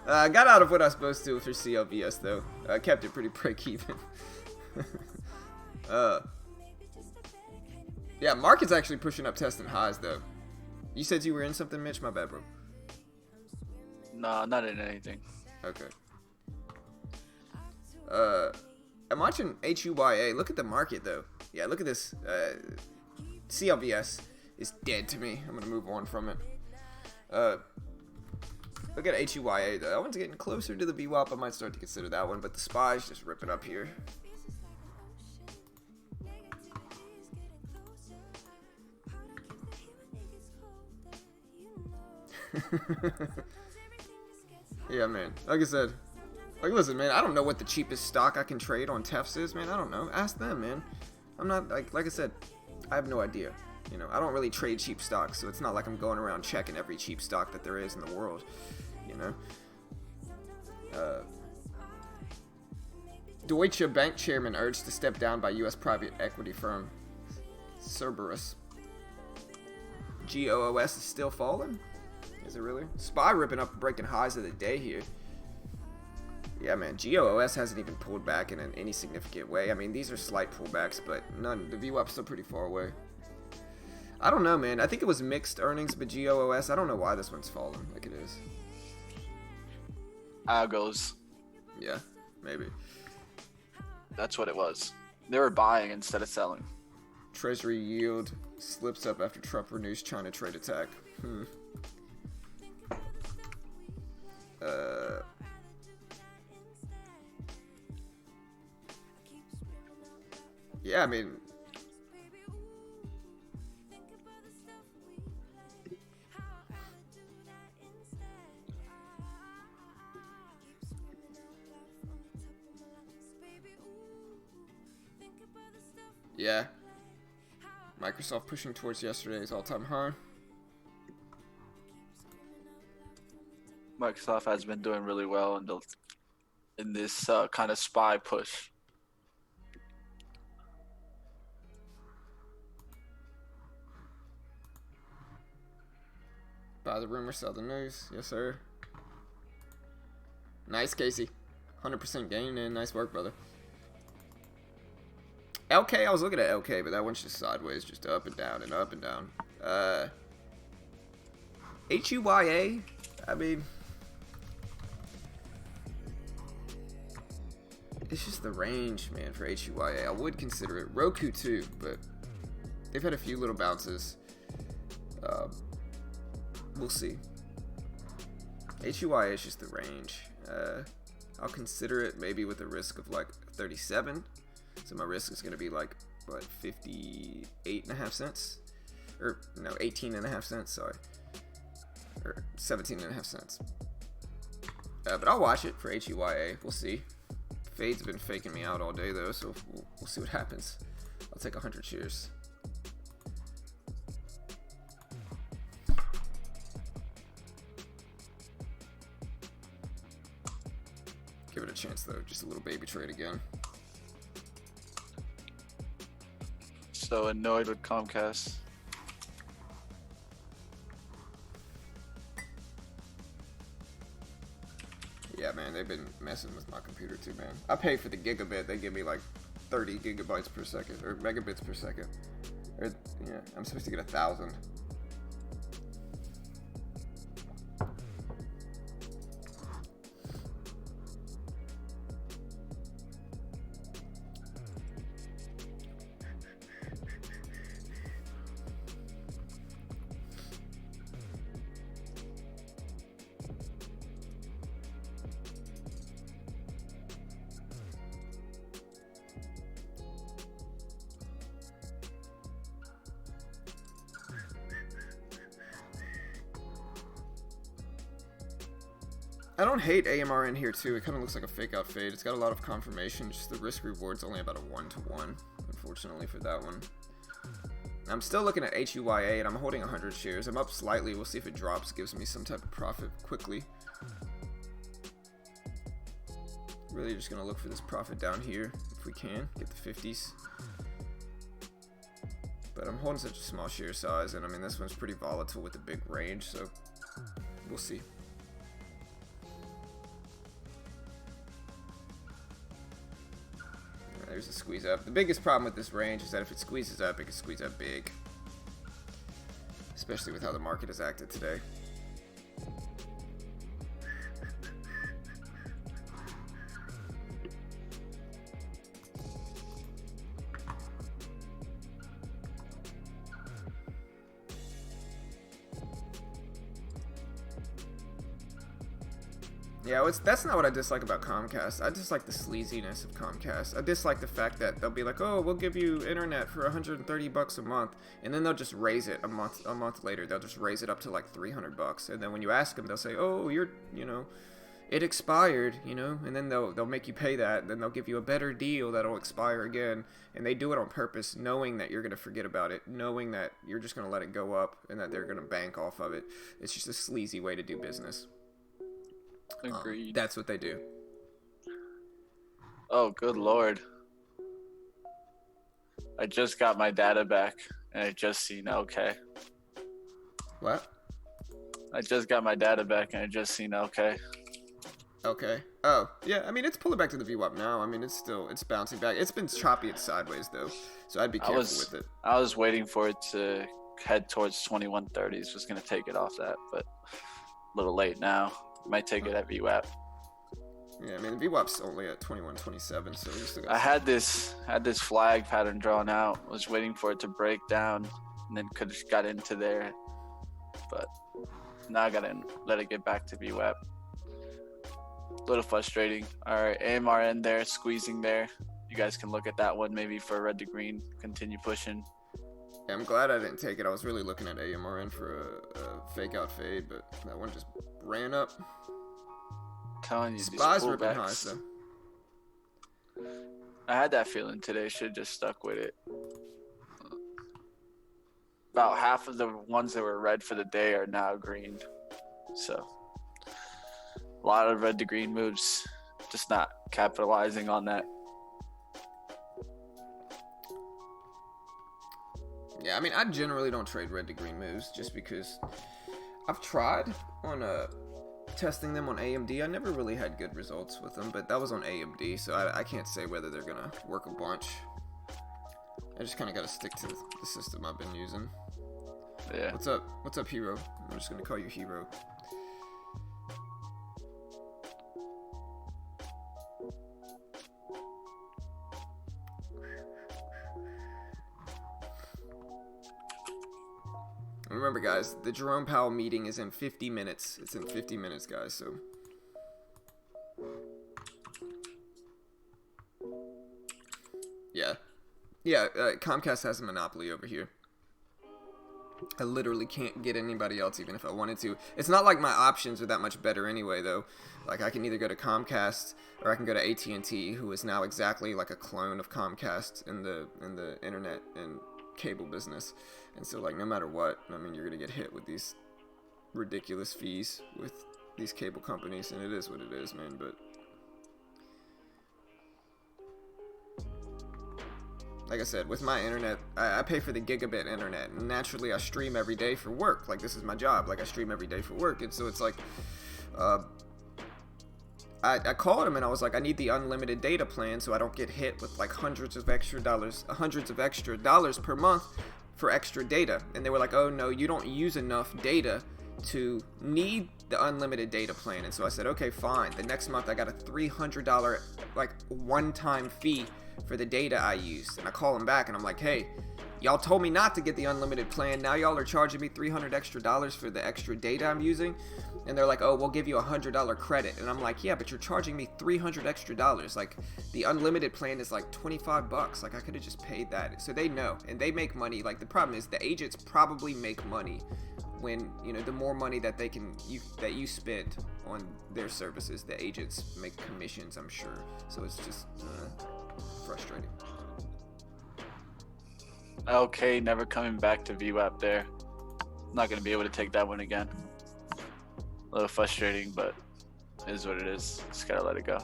I got out of what I was supposed to for CLBS though. I kept it pretty break even. Yeah, market's actually pushing up testing highs though. You said you were in something, Mitch? My bad, bro. Nah, not in anything. Okay. I'm watching HUYA. Look at the market though. Yeah, look at this. CLBS is dead to me. I'm gonna move on from it. Look at HUYA though. That one's getting closer to the VWAP. I might start to consider that one, but the SPY's just ripping up here. Yeah, man. Like I said, listen, man. I don't know what the cheapest stock I can trade on TEFs is, man. I don't know. Ask them, man. I'm not like I said. I have no idea. You know, I don't really trade cheap stocks, so it's not like I'm going around checking every cheap stock that there is in the world. You know. Deutsche Bank chairman urged to step down by U.S. private equity firm Cerberus. GOOS is still falling? Is it really? SPY ripping up, breaking highs of the day here. Yeah, man. GOOS hasn't even pulled back in any significant way. I mean, these are slight pullbacks, but none. The VWAP's still pretty far away. I don't know, man. I think it was mixed earnings, but GOOS, I don't know why this one's falling like it is. Algos. Yeah, maybe. That's what it was. They were buying instead of selling. Treasury yield slips up after Trump renews China trade attack. Yeah, I mean, yeah. Microsoft pushing towards yesterday's all-time high. Microsoft has been doing really well in this kind of SPY push. Buy the rumor, sell the news. Yes, sir. Nice, Casey. 100% gain, and nice work, brother. LK, I was looking at LK, but that one's just sideways, just up and down and up and down. HUYA, I mean, it's just the range, man, for HUYA. I would consider it. Roku too, but they've had a few little bounces. We'll see. HUYA is just the range. I'll consider it maybe with a risk of like 37. So my risk is going to be like, what, 58.5 cents? Or, no, 18.5 cents, sorry. Or 17.5 cents. But I'll watch it for HUYA. We'll see. Fade's been faking me out all day though, so we'll see what happens. I'll take 100 shares. Give it a chance though, just a little baby trade again. So annoyed with Comcast. Yeah, man, they've been messing with my computer too, man. I pay for the gigabit. They give me like 30 gigabytes per second, or megabits per second. Or, yeah, I'm supposed to get 1,000. I don't hate AMR in here too. It kind of looks like a fake out fade. It's got a lot of confirmation. Just the risk reward's only about a 1-to-1, unfortunately for that one. I'm still looking at HUYA and I'm holding 100 shares. I'm up slightly. We'll see if it drops. Gives me some type of profit quickly. Really just gonna look for this profit down here if we can get the 50s. But I'm holding such a small share size, and I mean this one's pretty volatile with a big range, so we'll see. There's a squeeze up. The biggest problem with this range is that if it squeezes up, it can squeeze up big. Especially with how the market has acted today. Yeah, that's not what I dislike about Comcast. I dislike the sleaziness of Comcast. I dislike the fact that they'll be like, "Oh, we'll give you internet for 130 bucks a month," and then they'll just raise it a month later. They'll just raise it up to like 300 bucks, and then when you ask them, they'll say, "Oh, it expired," and then they'll make you pay that. And then they'll give you a better deal that'll expire again, and they do it on purpose, knowing that you're gonna forget about it, knowing that you're just gonna let it go up, and that they're gonna bank off of it. It's just a sleazy way to do business. Agreed. That's what they do. Oh, good lord. I just got my data back, and I just seen okay. What? I just got my data back, and I just seen okay. Okay. Oh, yeah. I mean, it's pulling back to the VWAP now. I mean, it's bouncing back. It's been choppy. It's sideways though, so I'd be careful with it. I was waiting for it to head towards 2130s. Was gonna take it off that, but a little late now. Might take it at VWAP. Yeah, I mean, the VWAP's only at 2127, so we still got. I had this flag pattern drawn out. Was waiting for it to break down, and then could have got into there, but now I gotta let it get back to VWAP. A little frustrating. All right, AMR in there, squeezing there. You guys can look at that one maybe for red to green. Continue pushing. Yeah, I'm glad I didn't take it. I was really looking at AMRN for a fake out fade, but that one just ran up. Telling you, these SPY's ripping high, pullbacks. so. I had that feeling today. Should have just stuck with it. About half of the ones that were red for the day are now green. So a lot of red to green moves. Just not capitalizing on that. Yeah, I mean, I generally don't trade red to green moves just because I've tried on testing them on AMD. I never really had good results with them, but that was on AMD, so I can't say whether they're gonna work a bunch. I just kind of got to stick to the system I've been using. Yeah. What's up? What's up, Hero? I'm just gonna call you Hero. Remember, guys, the Jerome Powell meeting is in 50 minutes. It's in 50 minutes, guys, so. Yeah. Yeah, Comcast has a monopoly over here. I literally can't get anybody else even if I wanted to. It's not like my options are that much better anyway, though. Like, I can either go to Comcast or I can go to AT&T, who is now exactly like a clone of Comcast in the internet and cable business. And so, like, no matter what, I mean, you're gonna get hit with these ridiculous fees with these cable companies, and it is what it is, man. But like I said, with my internet, I pay for the gigabit internet, and naturally I stream every day for work. Like, this is my job. Like, I stream every day for work, and so it's like, I called him and I was like, I need the unlimited data plan so I don't get hit with like hundreds of extra dollars per month for extra data. And they were like, oh no, you don't use enough data to need the unlimited data plan. And so I said, okay, fine. The next month I got a $300 like one-time fee for the data I used. And I call them back and I'm like, hey, y'all told me not to get the unlimited plan. Now y'all are charging me $300 extra for the extra data I'm using. And they're like, oh, we'll give you $100 credit. And I'm like, yeah, but you're charging me $300 extra. Like, the unlimited plan is like $25. Like, I could have just paid that. So they know, and they make money. Like, the problem is the agents probably make money when, you know, the more money that that you spend on their services, the agents make commissions, I'm sure. So it's just frustrating. Okay, never coming back to VWAP there. Not gonna be able to take that one again. A little frustrating, but it is what it is. Just gotta let it go.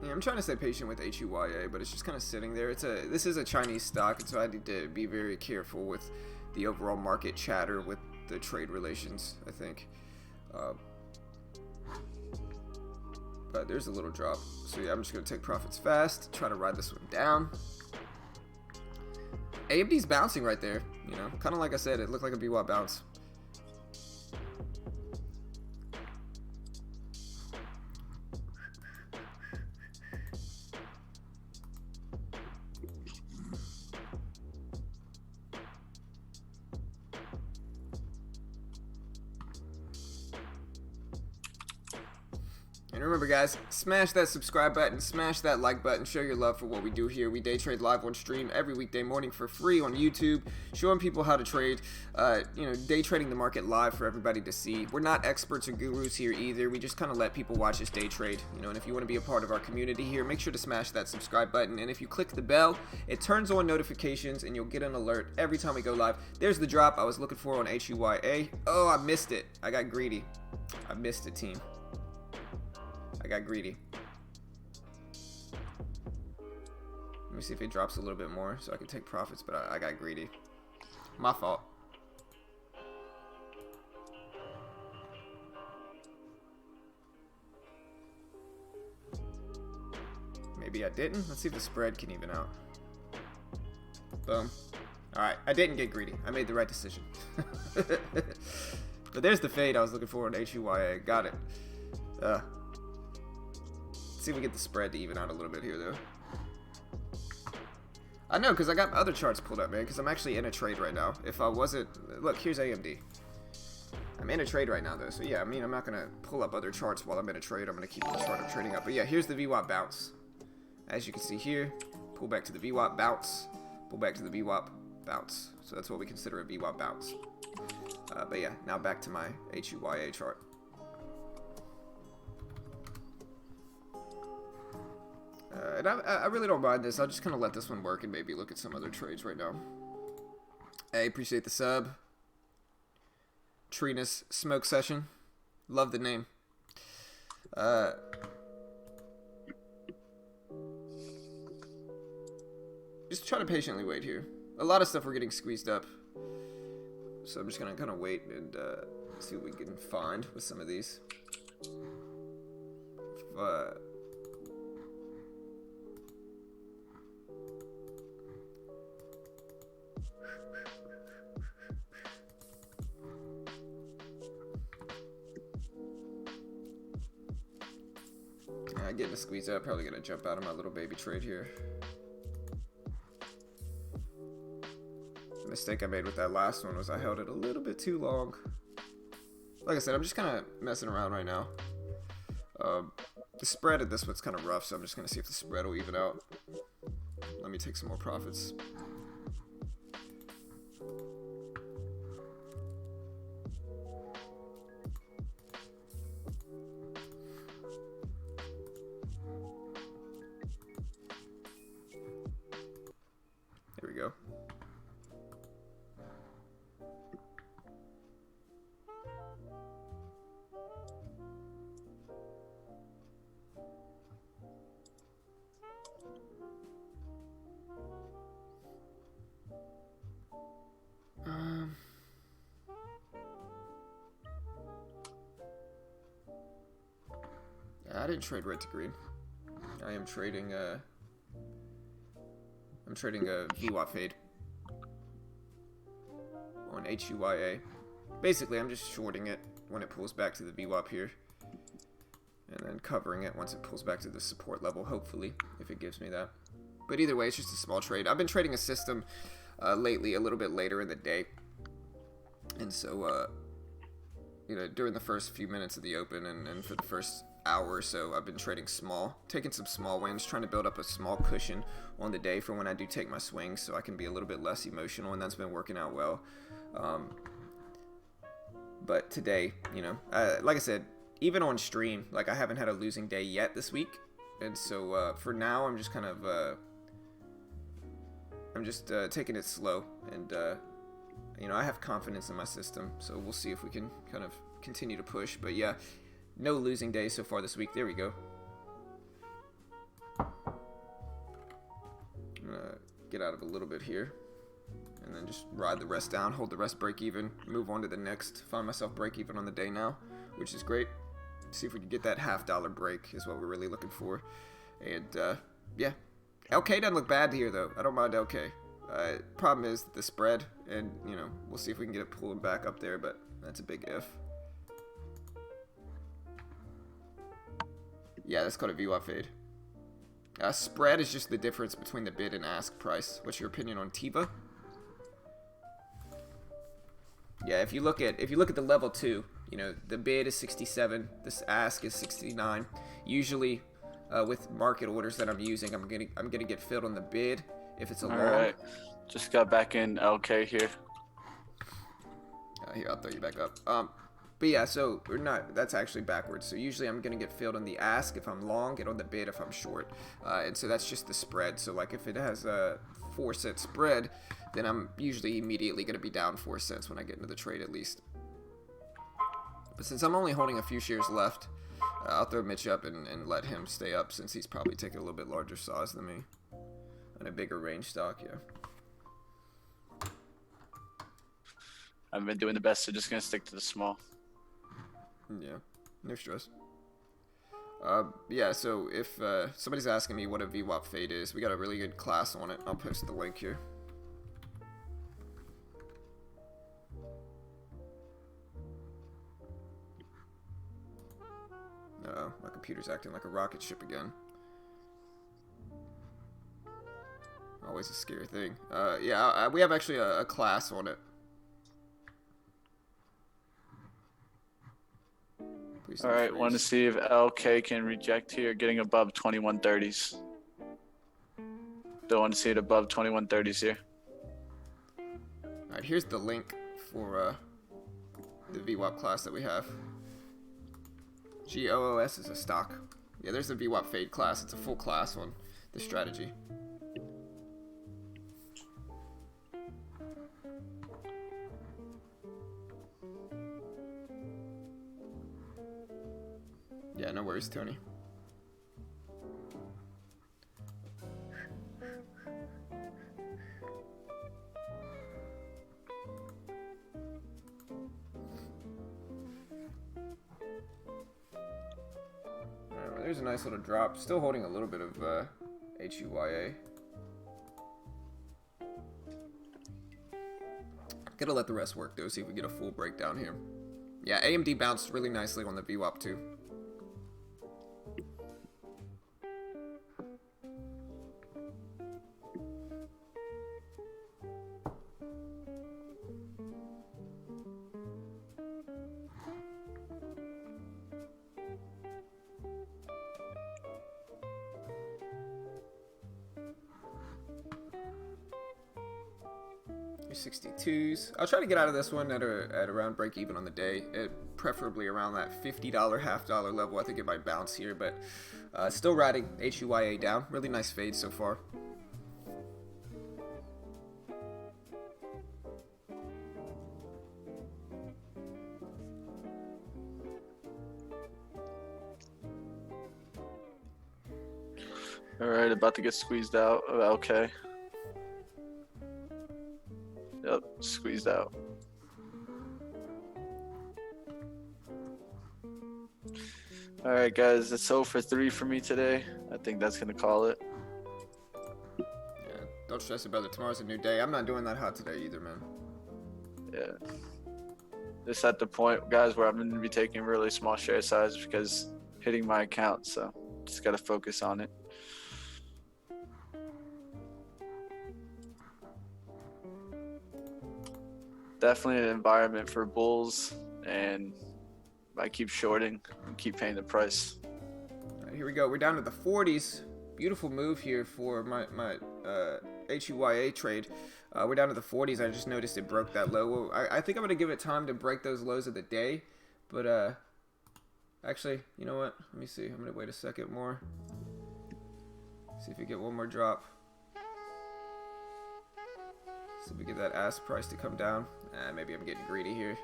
Yeah, I'm trying to stay patient with HUYA, but it's just kind of sitting there. This is a Chinese stock, and so I need to be very careful with the overall market chatter with the trade relations, I think. But there's a little drop. So yeah, I'm just gonna take profits fast, try to ride this one down. AMD's bouncing right there, you know, kind of like I said, it looked like a VWAP bounce. And remember, guys, smash that subscribe button, smash that like button, show your love for what we do here. We day trade live on stream every weekday morning for free on YouTube, showing people how to trade, you know, day trading the market live for everybody to see. We're not experts or gurus here either. We just kind of let people watch us day trade, you know, and if you want to be a part of our community here, make sure to smash that subscribe button. And if you click the bell, it turns on notifications and you'll get an alert every time we go live. There's the drop I was looking for on HUYA. Oh, I missed it. I got greedy. I missed it, team. I got greedy. Let me see if it drops a little bit more so I can take profits, but I got greedy. My fault. Maybe I didn't. Let's see if the spread can even out. Boom. Alright, I didn't get greedy. I made the right decision. But there's the fade I was looking for in HUYA. Got it. Let's see if we get the spread to even out a little bit here, though. I know, because I got other charts pulled up, man, because I'm actually in a trade right now. If I wasn't... Look, here's AMD. I'm in a trade right now, though, so yeah, I mean, I'm not going to pull up other charts while I'm in a trade. I'm going to keep the chart I'm trading up. But yeah, here's the VWAP bounce. As you can see here, pull back to the VWAP bounce, pull back to the VWAP bounce. So that's what we consider a VWAP bounce. But yeah, now back to my HUYA chart. And I really don't mind this. I'll just kind of let this one work and maybe look at some other trades right now. Hey, appreciate the sub. Trina's Smoke Session. Love the name. Just try to patiently wait here. A lot of stuff we're getting squeezed up. So I'm just going to kind of wait and see what we can find with some of these. Getting a squeeze out, probably gonna jump out of my little baby trade here. The mistake I made with that last one was I held it a little bit too long. Like I said, I'm just kind of messing around right now. The spread of this one's kind of rough, so I'm just gonna see if the spread will even out. let me take some more profits. Here we go. I didn't trade red to green. I am trading I'm trading a VWAP fade on HUYA. Basically, I'm just shorting it when it pulls back to the VWAP here, and then covering it once it pulls back to the support level, hopefully, if it gives me that. But either way, it's just a small trade. I've been trading a system lately a little bit later in the day, and so you know, during the first few minutes of the open and for the first hour or so, I've been trading small, taking some small wins, trying to build up a small cushion on the day for when I do take my swings, so I can be a little bit less emotional, and that's been working out well. But today, you know, like I said, even on stream, like, I haven't had a losing day yet this week, and so for now, I'm just kind of taking it slow, and you know, I have confidence in my system, so we'll see if we can kind of continue to push. But yeah, no losing days so far this week. There we go. I'm gonna get out of a little bit here, and then just ride the rest down, hold the rest break even, move on to the next. Find myself break even on the day now, which is great. See if we can get that $0.50 break is what we're really looking for. And yeah, LK doesn't look bad here though. I don't mind LK. Problem is the spread, and you know, we'll see if we can get it pulling back up there, but that's a big if. Yeah, that's called a VWAP fade. Spread is just the difference between the bid and ask price. What's your opinion on TIVA? Yeah, if you look at the level 2, you know, the bid is 67, this ask is 69. Usually, with market orders that I'm using, I'm gonna get filled on the bid if it's a long. All right, just got back in LK here. Here, I'll throw you back up. But yeah, so or not. That's actually backwards. So usually I'm gonna get filled on the ask if I'm long, and on the bid if I'm short. And so that's just the spread. So like if it has a 4-cent spread, then I'm usually immediately gonna be down 4 cents when I get into the trade at least. But since I'm only holding a few shares left, I'll throw Mitch up and let him stay up, since he's probably taking a little bit larger size than me and a bigger range stock. Yeah. I've been doing the best, so just gonna stick to the small. Yeah, no stress. Yeah, so if somebody's asking me what a VWAP fade is, we got a really good class on it. I'll post the link here. Uh-oh, my computer's acting like a rocket ship again. Always a scary thing. Yeah, we have actually a class on it. All right, want to see if LK can reject here, getting above 2130s. Don't want to see it above 2130s here. All right, here's the link for the VWAP class that we have. GOOS is a stock. Yeah, there's the VWAP fade class. It's a full class on the strategy. Yeah, no worries, Tony. Alright, well, there's a nice little drop. Still holding a little bit of HUYA. Gotta let the rest work though, see if we get a full breakdown here. Yeah, AMD bounced really nicely on the VWAP too. 362s. I'll try to get out of this one at around break even on the day, preferably around that $50 half dollar level. I think it might bounce here, but still riding HUYA down. Really nice fade so far. All right, about to get squeezed out. Okay. Yep, squeezed out. All right, guys, it's 0 for 3 for me today. I think that's gonna call it. Yeah, don't stress about it. Tomorrow's a new day. I'm not doing that hot today either, man. Yeah. Just at the point, guys, where I'm gonna be taking really small share size because hitting my account, so just gotta focus on it. Definitely an environment for bulls, and I keep shorting and keep paying the price. All right, here we go. We're down to the 40s. Beautiful move here for my HUYA trade. We're down to the 40s. I just noticed it broke that low. Well, I think I'm gonna give it time to break those lows of the day, but actually, you know what? Let me see. I'm gonna wait a second more. See if we get one more drop. See if we get that ask price to come down. Maybe I'm getting greedy here.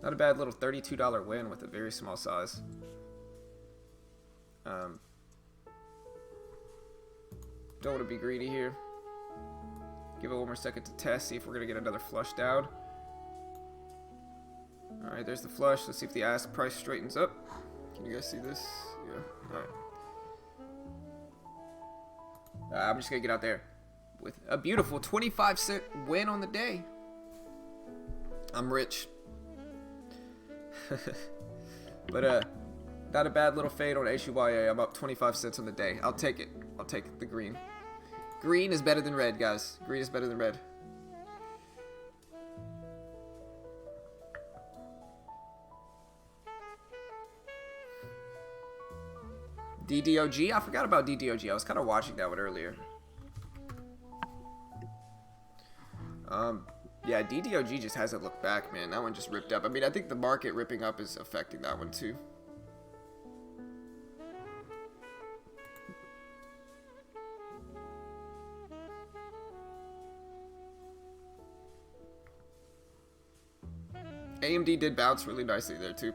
Not a bad little $32 win with a very small size. Don't want to be greedy here. Give it one more second to test, see if we're going to get another flush down. Alright, there's the flush. Let's see if the ask price straightens up. Can you guys see this? Yeah. Alright. I'm just going to get out there with a beautiful 25-cent win on the day. I'm rich. But not a bad little fade on HUYA. I'm up 25 cents on the day. I'll take it. I'll take the green. Green is better than red, guys. Green is better than red. DDOG? I forgot about DDOG. I was kind of watching that one earlier. Yeah, DDOG just hasn't looked back, man. That one just ripped up. I mean, I think the market ripping up is affecting that one too. AMD did bounce really nicely there too.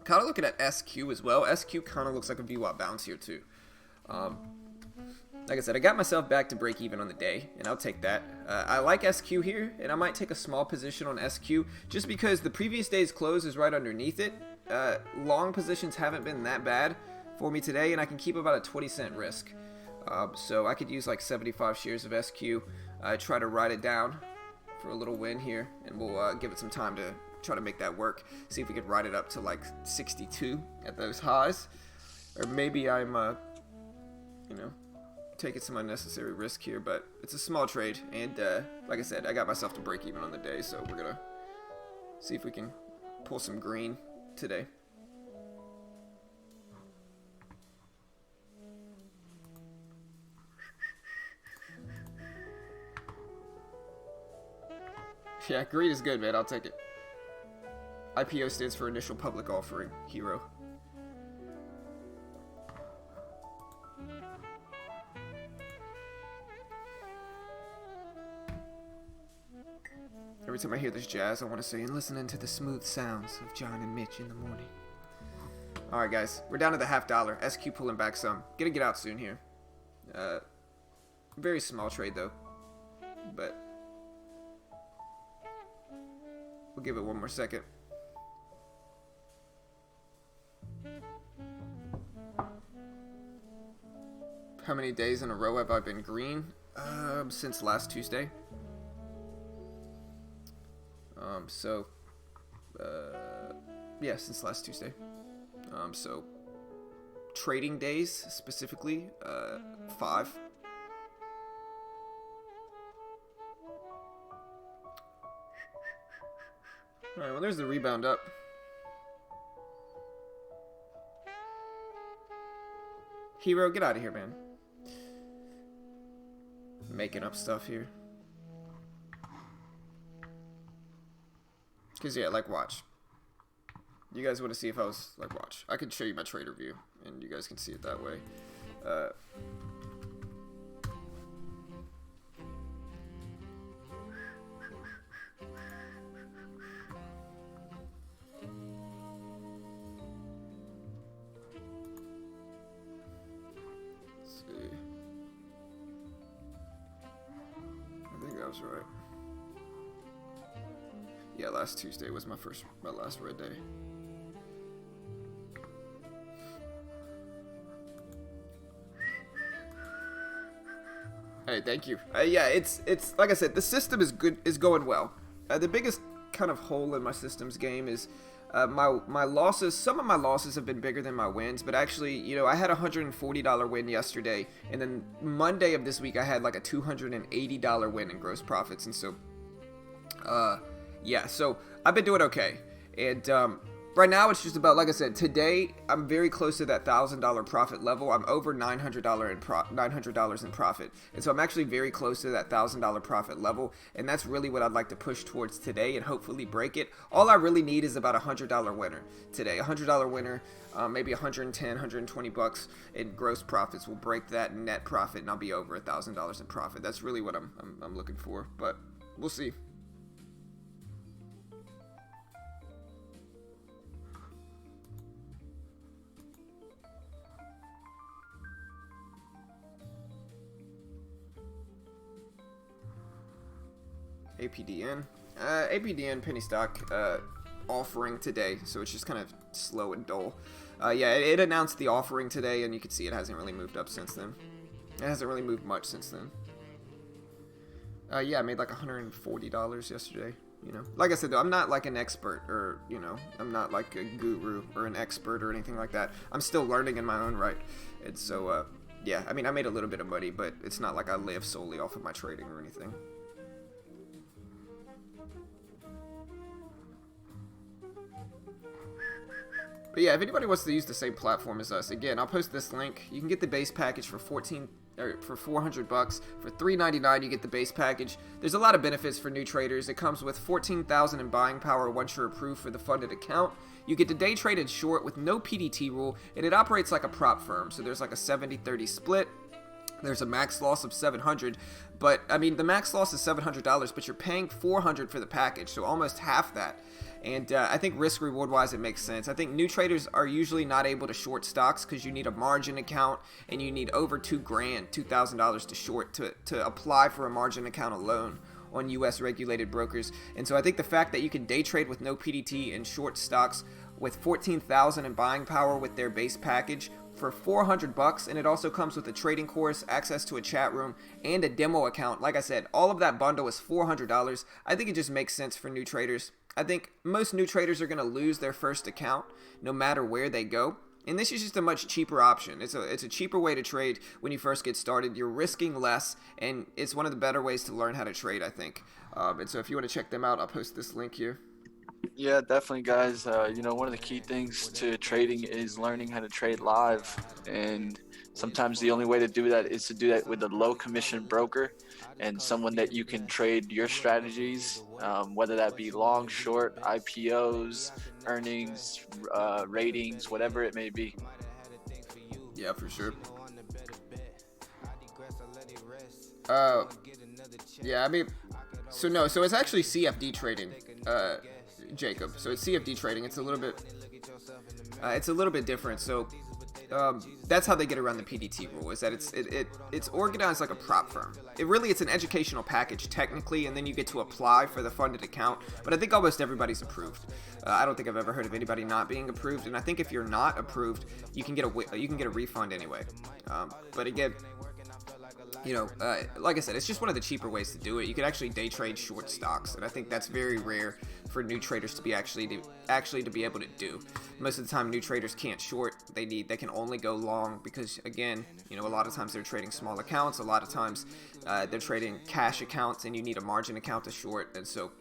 Kind of looking at SQ as well. SQ kind of looks like a VWAP bounce here too. Like I said, I got myself back to break even on the day, and I'll take that. I like SQ here, and I might take a small position on SQ just because the previous day's close is right underneath it. Long positions haven't been that bad for me today, and I can keep about a 20-cent risk. So I could use like 75 shares of SQ, try to ride it down for a little win here, and we'll give it some time to try to make that work. See if we could ride it up to like 62 at those highs, or maybe I'm, you know, taking some unnecessary risk here, but it's a small trade, and like I said, I got myself to break even on the day, so we're gonna see if we can pull some green today. Yeah, green is good, man. I'll take it. IPO stands for initial public offering. Hero. Every time I hear this jazz, I want to say, and listening to the smooth sounds of John and Mitch in the morning. Alright, guys. We're down to the half dollar. SQ pulling back some. Gonna get out soon here. Very small trade, though. But we'll give it one more second. How many days in a row have I been green? Since last Tuesday. Yeah, since last Tuesday. So trading days specifically, 5. Alright, well there's the rebound up. Hero, get out of here, man. making up stuff here. Because, yeah, like, watch. You guys want to see if I was, like, watch. I could show you my trader view, and you guys can see it that way. Let's see. I think that was right. Yeah, last Tuesday was my last red day. Hey, thank you. Yeah, it's like I said, the system is going well. The biggest kind of hole in my systems game is my losses. Some of my losses have been bigger than my wins, but actually, you know, I had a $140 win yesterday, and then Monday of this week I had like a $280 win in gross profits, and so yeah, so I've been doing okay. And right now it's just about, like I said, today I'm very close to that $1,000 profit level. I'm over $900 in profit. And so I'm actually very close to that $1,000 profit level. And that's really what I'd like to push towards today and hopefully break it. All I really need is about a $100 winner today. A $100 winner, maybe 110, 120 bucks in gross profits will break that net profit, and I'll be over $1,000 in profit. That's really what I'm looking for, but we'll see. APDN penny stock offering today, so it's just kind of slow and dull. Yeah, it announced the offering today, and you can see it hasn't really moved up since then. It hasn't really moved much since then. Yeah, I made like $140 yesterday. You know, like I said though, I'm not like an expert, or you know, I'm not like a guru or an expert or anything like that. I'm still learning in my own right, and so yeah, I mean, I made a little bit of money, but it's not like I live solely off of my trading or anything. But yeah, if anybody wants to use the same platform as us, again, I'll post this link. You can get the base package for for $400 bucks. For $399, you get the base package. There's a lot of benefits for new traders. It comes with 14,000 in buying power once you're approved for the funded account. You get to day trade and short with no PDT rule, and it operates like a prop firm. So there's like a 70-30 split. There's a max loss of $700, but I mean the max loss is $700, but you're paying $400 for the package, so almost half that. And I think risk reward wise it makes sense. I think new traders are usually not able to short stocks because you need a margin account and you need over $2,000 to short to apply for a margin account alone on US regulated brokers. And so I think the fact that you can day trade with no PDT and short stocks with 14,000 in buying power with their base package for $400 bucks, and it also comes with a trading course, access to a chat room, and a demo account. Like I said, all of that bundle is $400. I think it just makes sense for new traders. I think most new traders are going to lose their first account no matter where they go. And this is just a much cheaper option. It's a cheaper way to trade when you first get started. You're risking less, and it's one of the better ways to learn how to trade, I think. And so if you want to check them out, I'll post this link here. Yeah, definitely, guys. You know, one of the key things to trading is learning how to trade live. And sometimes the only way to do that is to do that with a low commission broker and someone that you can trade your strategies, whether that be long, short, IPOs, earnings, ratings, whatever it may be. Yeah, for sure. Yeah, I mean, so it's actually CFD trading, Jacob. So it's CFD trading. It's a little bit different. So that's how they get around the PDT rule, is that it's organized like a prop firm. It's an educational package technically, and then you get to apply for the funded account. But I think almost everybody's approved. I don't think I've ever heard of anybody not being approved, and I think if you're not approved, you can get a refund anyway. But again, you know, like I said, it's just one of the cheaper ways to do it. You can actually day trade short stocks, and I think that's very rare for new traders to be actually to be able to do. Most of the time, new traders can't short. They can only go long because, again, you know, a lot of times they're trading small accounts. A lot of times they're trading cash accounts, and you need a margin account to short. And so,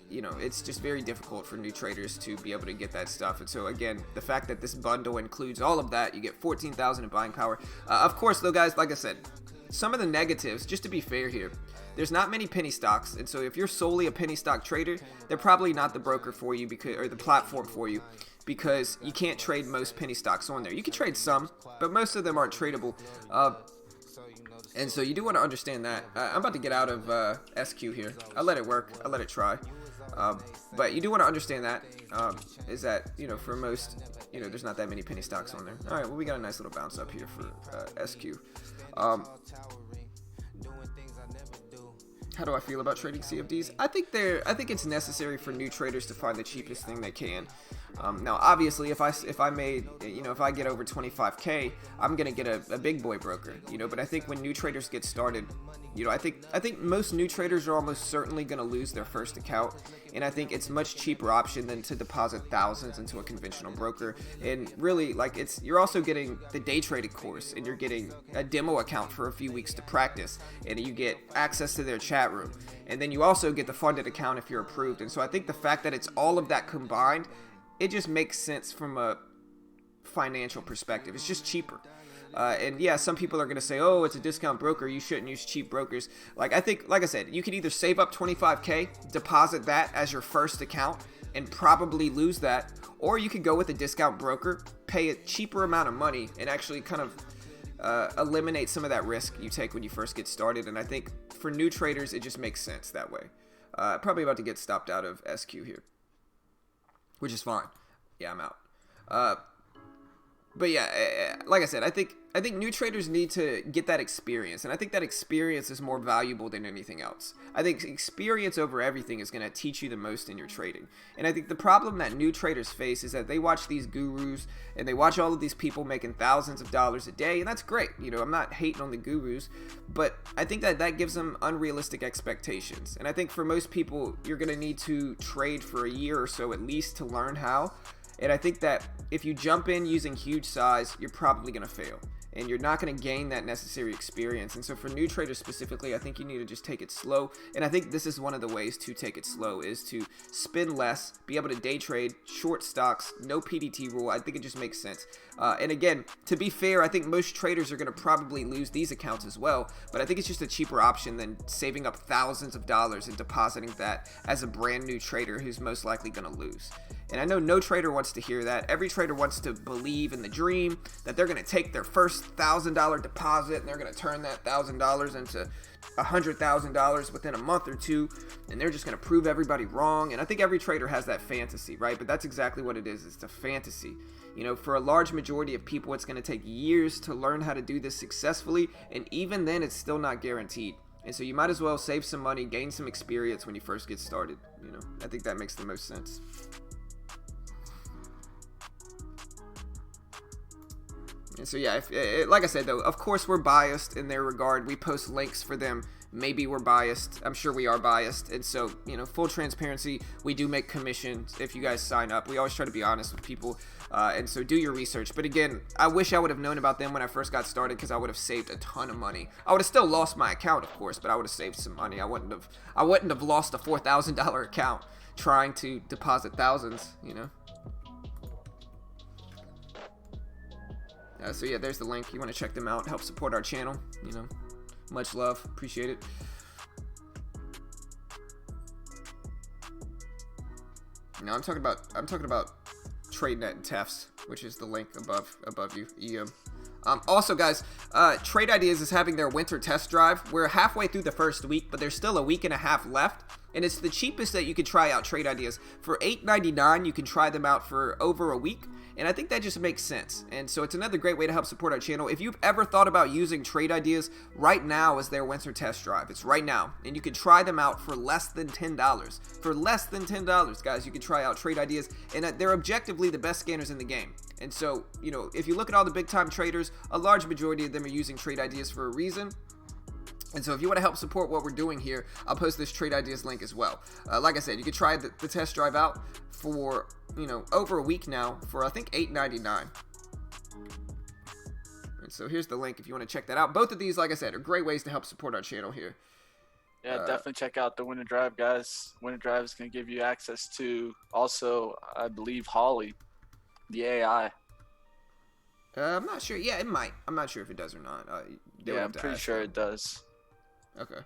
you know, it's just very difficult for new traders to be able to get that stuff. And so, again, the fact that this bundle includes all of that, you get 14,000 in buying power. Of course, though, guys, like I said, some of the negatives, just to be fair here, there's not many penny stocks, and so if you're solely a penny stock trader, they're probably not the broker for you because, or the platform for you, because you can't trade most penny stocks on there. You can trade some, but most of them aren't tradable. And so you do want to understand that. I'm about to get out of SQ here. I'll let it work. I'll let it try. But you do want to understand that, is that, you know, for most, you know, there's not that many penny stocks on there. All right, well, we got a nice little bounce up here for SQ. How do I feel about trading CFDs? I think it's necessary for new traders to find the cheapest thing they can. Now, obviously, if I get over 25K, I'm gonna get a big boy broker, you know. But I think when new traders get started, you know, I think most new traders are almost certainly gonna lose their first account, and I think it's much cheaper option than to deposit thousands into a conventional broker. And really, like, you're also getting the day trading course, and you're getting a demo account for a few weeks to practice, and you get access to their chat room, and then you also get the funded account if you're approved. And so I think the fact that it's all of that combined, it just makes sense from a financial perspective. It's just cheaper. And yeah, some people are going to say, oh, it's a discount broker, you shouldn't use cheap brokers. Like I said, you could either save up 25K, deposit that as your first account, and probably lose that, or you could go with a discount broker, pay a cheaper amount of money, and actually kind of eliminate some of that risk you take when you first get started. And I think for new traders, it just makes sense that way. Probably about to get stopped out of SQ here, which is fine. Yeah, I'm out. But yeah, like I said, I think new traders need to get that experience, and I think that experience is more valuable than anything else. I think experience over everything is going to teach you the most in your trading. And I think the problem that new traders face is that they watch these gurus and they watch all of these people making thousands of dollars a day, and that's great. You know, I'm not hating on the gurus, but I think that gives them unrealistic expectations. And I think for most people, you're going to need to trade for a year or so at least to learn how. And I think that if you jump in using huge size, you're probably going to fail, and you're not going to gain that necessary experience. And so for new traders specifically, I think you need to just take it slow. And I think this is one of the ways to take it slow, is to spend less, be able to day trade, short stocks, no PDT rule. I think it just makes sense. And again, to be fair, I think most traders are going to probably lose these accounts as well, but I think it's just a cheaper option than saving up thousands of dollars and depositing that as a brand new trader who's most likely going to lose. And I know no trader wants to hear that. Every trader wants to believe in the dream that they're going to take their first $1,000 deposit and they're going to turn that $1,000 into $100,000 within a month or two, and they're just going to prove everybody wrong. And I think every trader has that fantasy, right? But that's exactly what it is. It's a fantasy. You know, for a large majority of people, it's going to take years to learn how to do this successfully, and even then, it's still not guaranteed. And so you might as well save some money, gain some experience when you first get started. You know, I think that makes the most sense. And so yeah, like I said though, of course we're biased in their regard. We post links for them. Maybe we're biased. I'm sure we are biased. And so, you know, full transparency, we do make commissions if you guys sign up. We always try to be honest with people. And so do your research. But again, I wish I would have known about them when I first got started, because I would have saved a ton of money. I would have still lost my account, of course, but I would have saved some money. I wouldn't have lost a $4,000 account trying to deposit thousands, you know. So yeah, there's the link. You want to check them out, help support our channel, you know. Much love, appreciate it. Now I'm talking about TradeNet and Tefs, which is the link above you. Also, guys, Trade Ideas is having their winter test drive. We're halfway through the first week, but there's still a week and a half left. And it's the cheapest that you can try out Trade Ideas. For $8.99, you can try them out for over a week. And I think that just makes sense. And so it's another great way to help support our channel. If you've ever thought about using Trade Ideas, right now is their winter test drive. It's right now. And you can try them out for less than $10. For less than $10, guys, you can try out Trade Ideas. And they're objectively the best scanners in the game. And so, you know, if you look at all the big time traders, a large majority of them are using Trade Ideas for a reason. And so if you want to help support what we're doing here, I'll post this Trade Ideas link as well. Like I said, you can try the test drive out for, you know, over a week now for, I think, $8.99. And so here's the link if you want to check that out. Both of these, like I said, are great ways to help support our channel here. Yeah, definitely check out the Winter Drive, guys. Winter Drive is going to give you access to also, I believe, Holly, the AI. I'm not sure. Yeah, it might. I'm not sure if it does or not. They would Yeah, have I'm to pretty ask sure them. it does. Okay.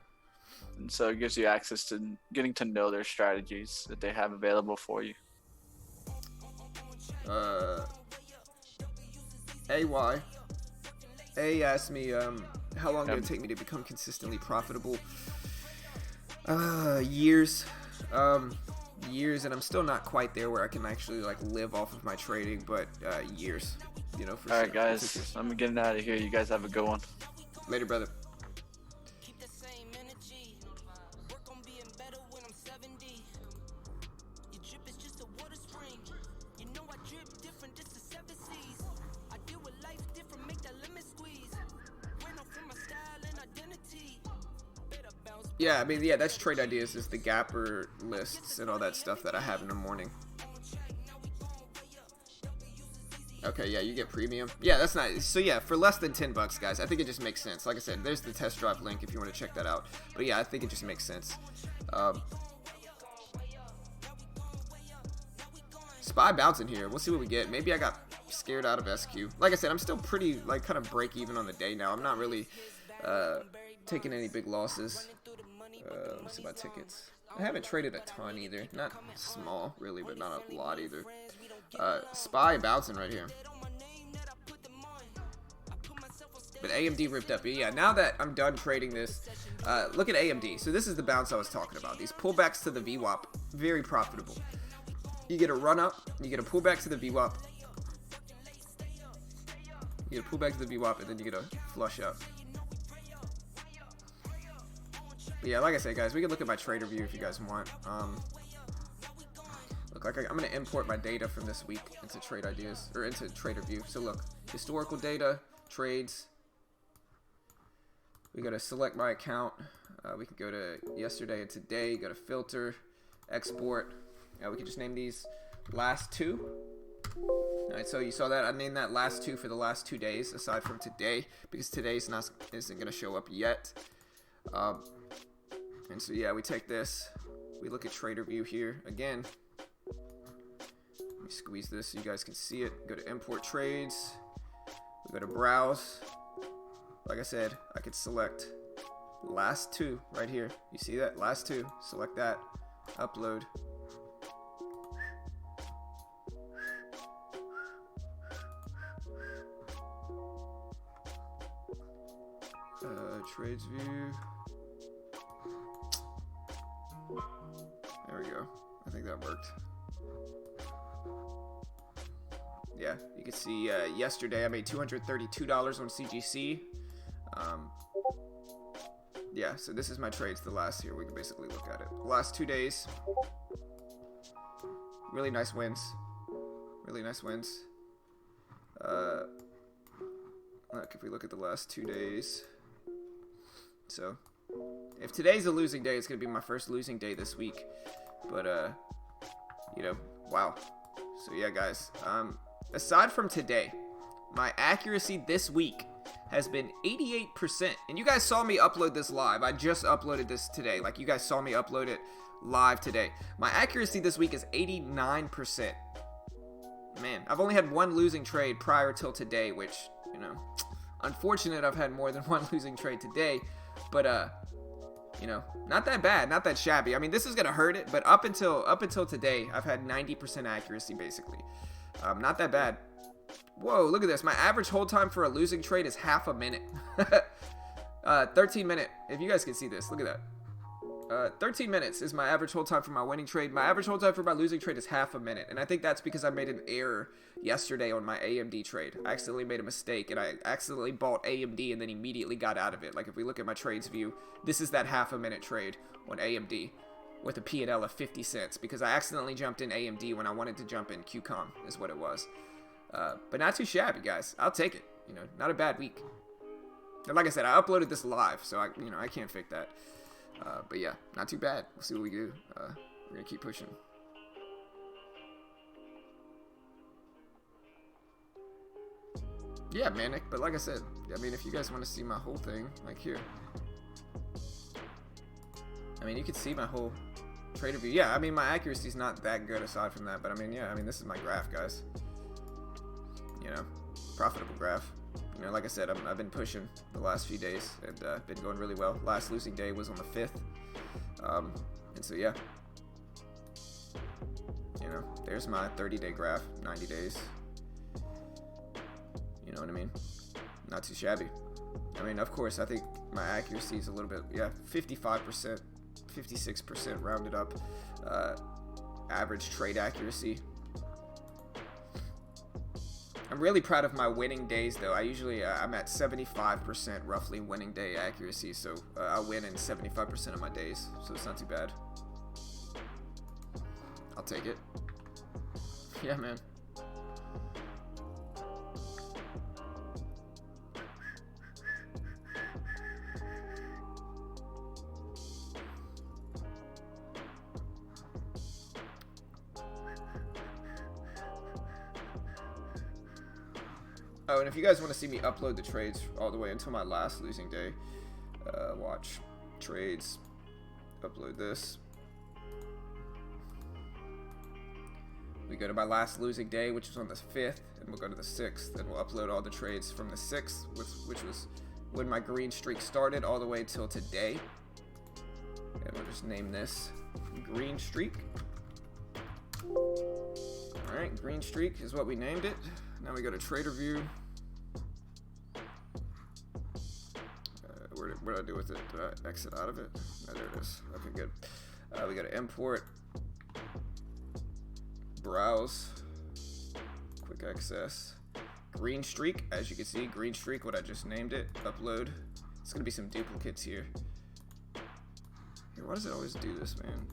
And so it gives you access to getting to know their strategies that they have available for you. AY. A asked me, how long did it take me to become consistently profitable? Years. Years, and I'm still not quite there where I can actually like live off of my trading, but years. You know, for All sure. right, guys, I'm getting out of here. You guys have a good one. Later, brother. Keep the same energy. Work on being better when I'm 70. Your drip is just a water spring. You know I drip different, this is 7 seas. I deal with life different, make that lemon squeeze. Ran off from my style and identity. Better bounce. Yeah, I mean, yeah, that's trade ideas, is the gapper lists and all that stuff that I have in the morning. Okay, yeah, you get premium. Yeah, that's nice. So yeah, for less than $10, guys, I think it just makes sense. Like I said, there's the test drive link if you want to check that out. But yeah, I think it just makes sense. Spy bouncing here. We'll see what we get. Maybe I got scared out of SQ. Like I said, I'm still pretty, like, kind of break even on the day now. I'm not really taking any big losses. Let's see my tickets. I haven't traded a ton either. Not small, really, but not a lot either. Spy bouncing right here. But AMD ripped up. But yeah, now that I'm done trading this, look at AMD. So this is the bounce I was talking about. These pullbacks to the VWAP, very profitable. You get a run up, you get a pullback to the VWAP. You get a pullback to the VWAP, and then you get a flush up. But yeah, like I said, guys, we can look at my trader view if you guys want. Look, like I'm going to import my data from this week into trade ideas, or into trader view. So look, historical data, trades. We got to select my account. We can go to yesterday and today, go to filter, export. We can just name these last two. Alright, so you saw that I named that last two for the last 2 days, aside from today, because today's isn't going to show up yet. And so yeah, we take this, we look at trader view here again. Let me squeeze this so you guys can see it. Go to import trades, we go to browse. Like I said, I could select last two right here. You see that? Last two. Select that, upload. Trades view. There we go. I think that worked. Yeah, you can see yesterday I made $232 on CGC. Yeah, so this is my trades the last year. We can basically look at it. The last 2 days. Really nice wins. Really nice wins. Look, if we look at the last 2 days. So, if today's a losing day, it's going to be my first losing day this week. But, you know, wow. So, yeah, guys. Aside from today, my accuracy this week has been 88%. And you guys saw me upload this live. I just uploaded this today. Like, you guys saw me upload it live today. My accuracy this week is 89%. Man, I've only had one losing trade prior till today, which, you know, unfortunate I've had more than one losing trade today. But, you know, not that bad, not that shabby. I mean, this is going to hurt it, but up until today, I've had 90% accuracy, basically. Not that bad. Whoa, look at this. My average hold time for a losing trade is half a minute. 13 minute. If you guys can see this, look at that. 13 minutes is my average hold time for my winning trade. My average hold time for my losing trade is half a minute. And I think that's because I made an error yesterday on my AMD trade. I accidentally made a mistake and I accidentally bought AMD and then immediately got out of it. Like if we look at my trades view, this is that half a minute trade on AMD with a P&L of 50 cents because I accidentally jumped in AMD when I wanted to jump in QCOM is what it was. But not too shabby, guys. I'll take it. You know, not a bad week. And like I said, I uploaded this live, so I can't fake that. But yeah, not too bad. We'll see what we do. We're gonna keep pushing. Yeah, Manic. But like I said, I mean, if you guys want to see my whole thing, like here. I mean, you can see my whole trader view. Yeah, I mean, my accuracy is not that good aside from that. But I mean, yeah, I mean, this is my graph, guys. You know, profitable graph. You know, like I said, I've been pushing the last few days and been going really well. Last losing day was on the 5th. And so, yeah. You know, there's my 30-day graph, 90 days. You know what I mean? Not too shabby. I mean, of course, I think my accuracy is a little bit, 55%, 56% rounded up. Average trade accuracy. I'm really proud of my winning days, though. I'm at 75% roughly winning day accuracy, so I win in 75% of my days, so it's not too bad. I'll take it. Yeah, man. Oh, and if you guys want to see me upload the trades all the way until my last losing day, watch trades, upload this. We go to my last losing day, which was on the 5th, and we'll go to the 6th, and we'll upload all the trades from the 6th, which was when my green streak started, all the way till today. And we'll just name this green streak. Alright, green streak is what we named it. Now we go to trader view. What did I do with it? Did I exit out of it? Oh, there it is. Okay, good. We go to import, browse, quick access, green streak. As you can see, green streak, what I just named it. Upload. It's gonna be some duplicates here. Here, why does it always do this, man?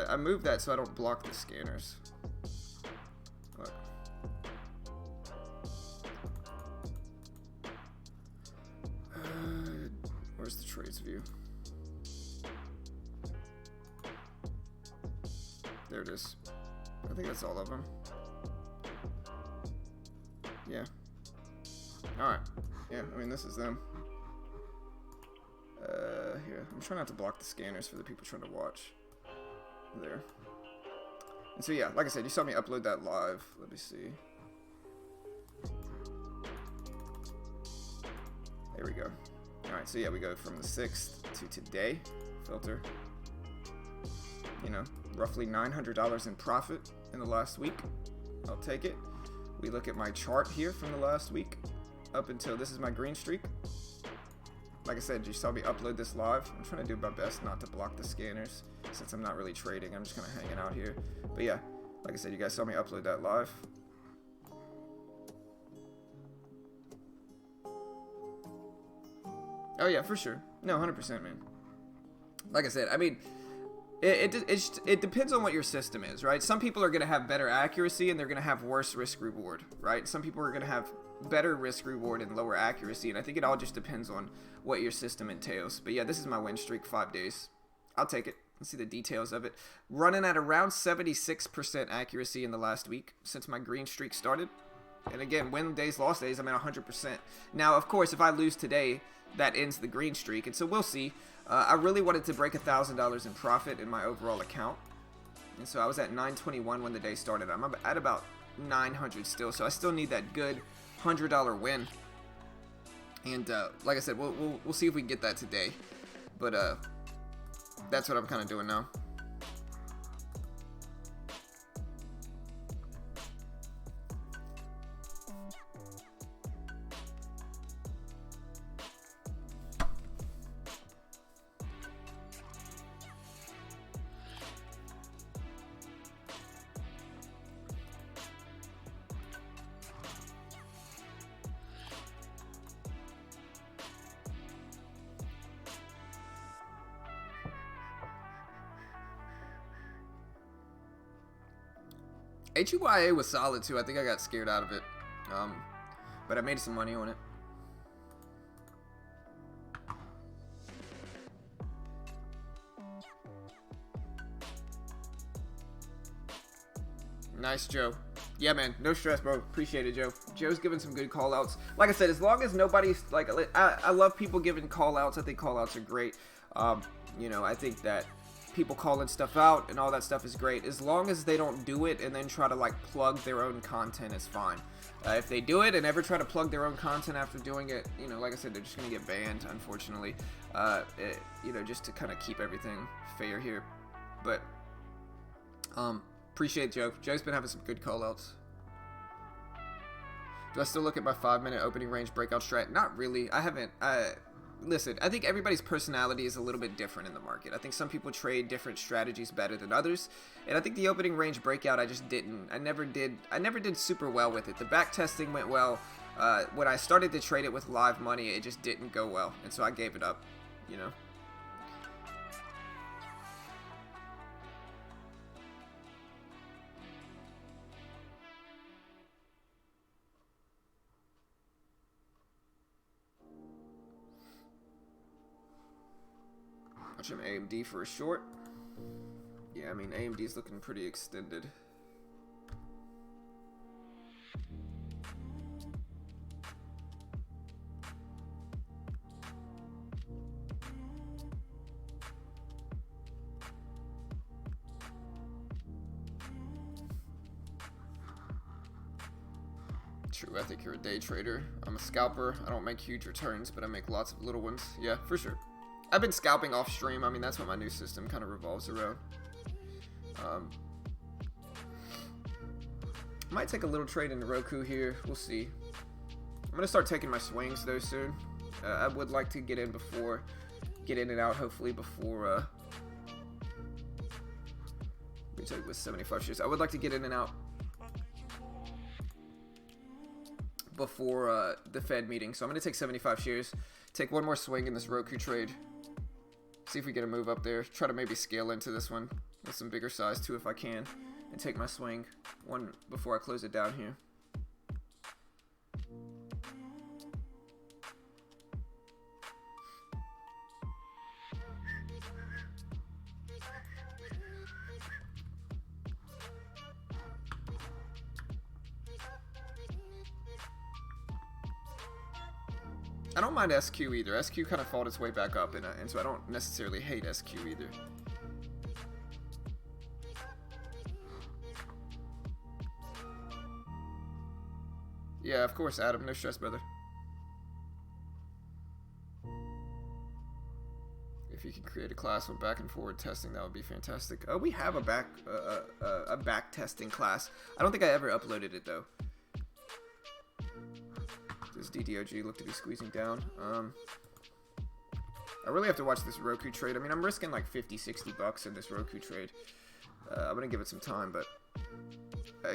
I moved that so I don't block the scanners. Look. Where's the trades view? There it is. I think that's all of them. Yeah. Alright. Yeah, I mean, this is them. Here. I'm trying not to block the scanners for the people trying to watch. There. And so, yeah, like I said, you saw me upload that live. Let me see. There we go. Alright, so yeah, we go from the 6th to today. Filter. You know, roughly $900 in profit in the last week. I'll take it. We look at my chart here from the last week up until this is my green streak. Like I said, you saw me upload this live. I'm trying to do my best not to block the scanners since I'm not really trading. I'm just kind of hanging out here. But yeah, like I said, you guys saw me upload that live. Oh yeah, for sure. No, 100%, man. Like I said, I mean, it depends on what your system is, right? Some people are going to have better accuracy and they're going to have worse risk reward, right? Some people are going to have better risk reward and lower accuracy, and I think it all just depends on what your system entails. But yeah, this is my win streak, 5 days. I'll take it. Let's see the details of it. Running at around 76% accuracy in the last week since my green streak started. And again, win days, lost days, I'm at 100%. Now, of course, if I lose today, that ends the green streak, and so we'll see. I really wanted to break $1,000 in profit in my overall account, and so I was at 921 when the day started. I'm at about 900 still, so I still need that good $100 win. And like I said, we'll see if we can get that today. But that's what I'm kind of doing now. HUYA was solid too. I think I got scared out of it. But I made some money on it. Nice, Joe. Yeah, man. No stress, bro. Appreciate it, Joe. Joe's giving some good call outs. Like I said, as long as nobody's I love people giving call outs. I think call outs are great. You know, I think that people calling stuff out and all that stuff is great. As long as they don't do it and then try to like plug their own content, is fine. If they do it and ever try to plug their own content after doing it, you know, like I said, they're just gonna get banned, unfortunately. You know, just to kind of keep everything fair here. But appreciate Joe. Joe's been having some good callouts. Do I still look at my 5-minute opening range breakout strat? Not really. I haven't. Listen, I think everybody's personality is a little bit different in the market. I think some people trade different strategies better than others, and I think the opening range breakout I just didn't. I never did super well with it. The back testing went well. When I started to trade it with live money, it just didn't go well, and so I gave it up. You know. Watch him AMD for a short. Yeah, I mean, AMD's looking pretty extended. True, I think you're a day trader. I'm a scalper. I don't make huge returns, but I make lots of little ones. Yeah, for sure. I've been scalping off stream. I mean, that's what my new system kind of revolves around. Might take a little trade in Roku here. We'll see. I'm gonna start taking my swings though soon. I would like to get in and out hopefully before. Let me take with 75 shares. I would like to get in and out before the Fed meeting. So I'm gonna take 75 shares. Take one more swing in this Roku trade. See if we get a move up there. Try to maybe scale into this one with some bigger size too if I can. And take my swing one before I close it down here. I don't mind SQ either. SQ kind of fought its way back up, and so I don't necessarily hate SQ either. Yeah, of course, Adam. No stress, brother. If you can create a class with back and forward testing, that would be fantastic. Oh, we have a back testing class. I don't think I ever uploaded it though. Does DDOG look to be squeezing down? I really have to watch this Roku trade. I mean, I'm risking like 50-60 bucks in this Roku trade. I'm gonna give it some time, but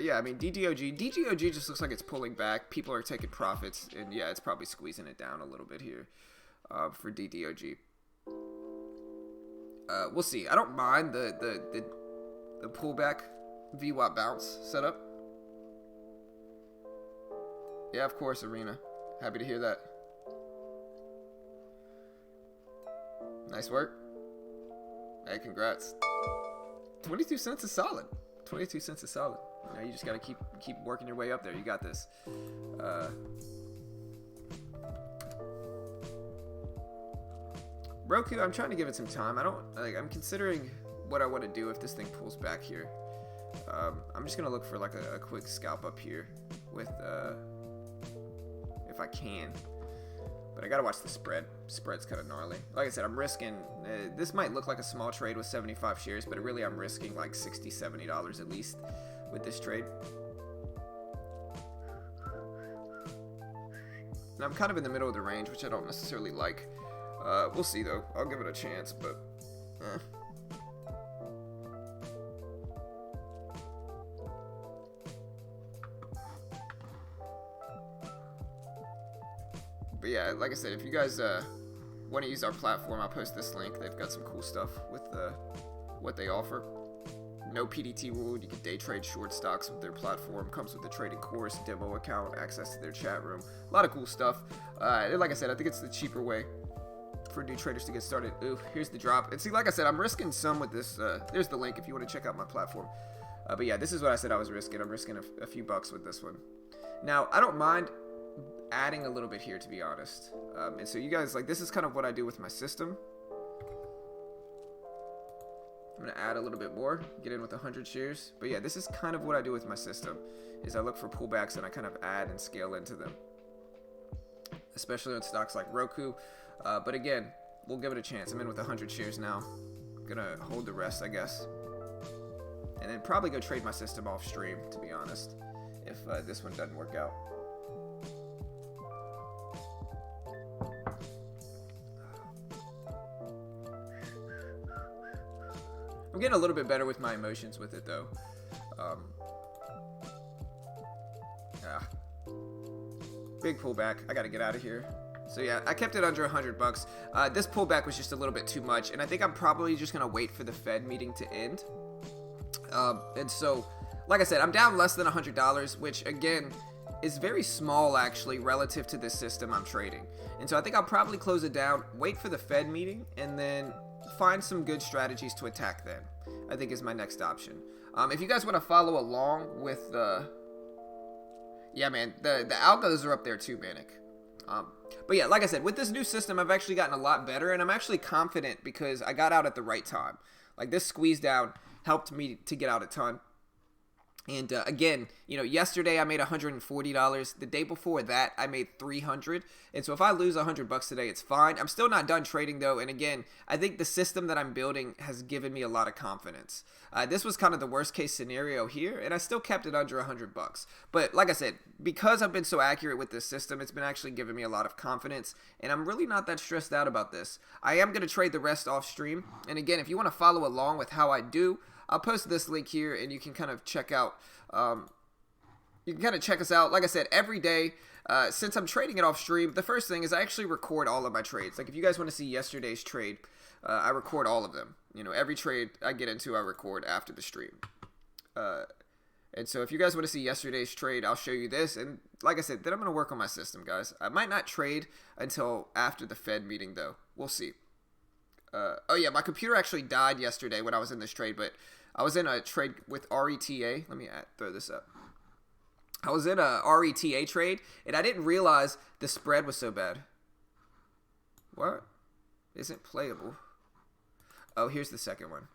yeah, I mean, DDOG just looks like it's pulling back. People are taking profits, and yeah, it's probably squeezing it down a little bit here for DDOG. We'll see. I don't mind the pullback VWAP bounce setup. Yeah, of course, Arena. Happy to hear that. Nice work. Hey, congrats. 22 cents is solid. 22 cents is solid. You know, you just gotta keep working your way up there. You got this. Roku, I'm trying to give it some time. I'm considering what I want to do if this thing pulls back here. I'm just gonna look for like a quick scalp up here with if I can. But I gotta watch the spread. Spread's kind of gnarly. Like I said, I'm risking. This might look like a small trade with 75 shares, but really I'm risking like $60, $70 at least with this trade. And I'm kind of in the middle of the range, which I don't necessarily like. We'll see though. I'll give it a chance, but. But yeah, like I said, if you guys want to use our platform, I'll post this link. They've got some cool stuff with what they offer. No PDT rule. You can day trade short stocks with their platform. Comes with a trading course, demo account, access to their chat room. A lot of cool stuff. Like I said, I think it's the cheaper way for new traders to get started. Ooh, here's the drop. And see, like I said, I'm risking some with this. There's the link if you want to check out my platform. But yeah, this is what I said I was risking. I'm risking a few bucks with this one. Now, I don't mind adding a little bit here, to be honest. And so you guys, like, this is kind of what I do with my system. I'm gonna add a little bit more, get in with 100 shares. But yeah, this is kind of what I do with my system, is I look for pullbacks and I kind of add and scale into them, especially on stocks like Roku. But again, we'll give it a chance. I'm in with 100 shares now. Gonna hold the rest, I guess, and then probably go trade my system off stream, to be honest, if this one doesn't work out. I'm getting a little bit better with my emotions with it, though. Big pullback. I gotta get out of here. So yeah, I kept it under 100 bucks. This pullback was just a little bit too much, and I think I'm probably just gonna wait for the Fed meeting to end. And so, like I said, I'm down less than $100, which again is very small actually relative to this system I'm trading. And so I think I'll probably close it down, wait for the Fed meeting, and then find some good strategies to attack then, I think is my next option. If you guys want to follow along with yeah, man, the algos are up there too, Manic. But yeah, like I said, with this new system, I've actually gotten a lot better, and I'm actually confident because I got out at the right time. Like, this squeeze down helped me to get out a ton. And again, you know, yesterday I made $140. The day before that, I made $300. And so if I lose $100 today, it's fine. I'm still not done trading though. And again, I think the system that I'm building has given me a lot of confidence. This was kind of the worst case scenario here, and I still kept it under $100. But like I said, because I've been so accurate with this system, it's been actually giving me a lot of confidence. And I'm really not that stressed out about this. I am going to trade the rest off stream. And again, if you want to follow along with how I do, I'll post this link here, and you can kind of check out. You can kind of check us out. Like I said, every day, since I'm trading it off stream, the first thing is I actually record all of my trades. Like if you guys want to see yesterday's trade, I record all of them. You know, every trade I get into, I record after the stream. And so if you guys want to see yesterday's trade, I'll show you this. And like I said, then I'm going to work on my system, guys. I might not trade until after the Fed meeting, though. We'll see. Oh yeah, my computer actually died yesterday when I was in this trade, but I was in a trade with RETA. Let me throw this up. I was in a RETA trade, and I didn't realize the spread was so bad. What? Isn't playable. Oh, here's the second one.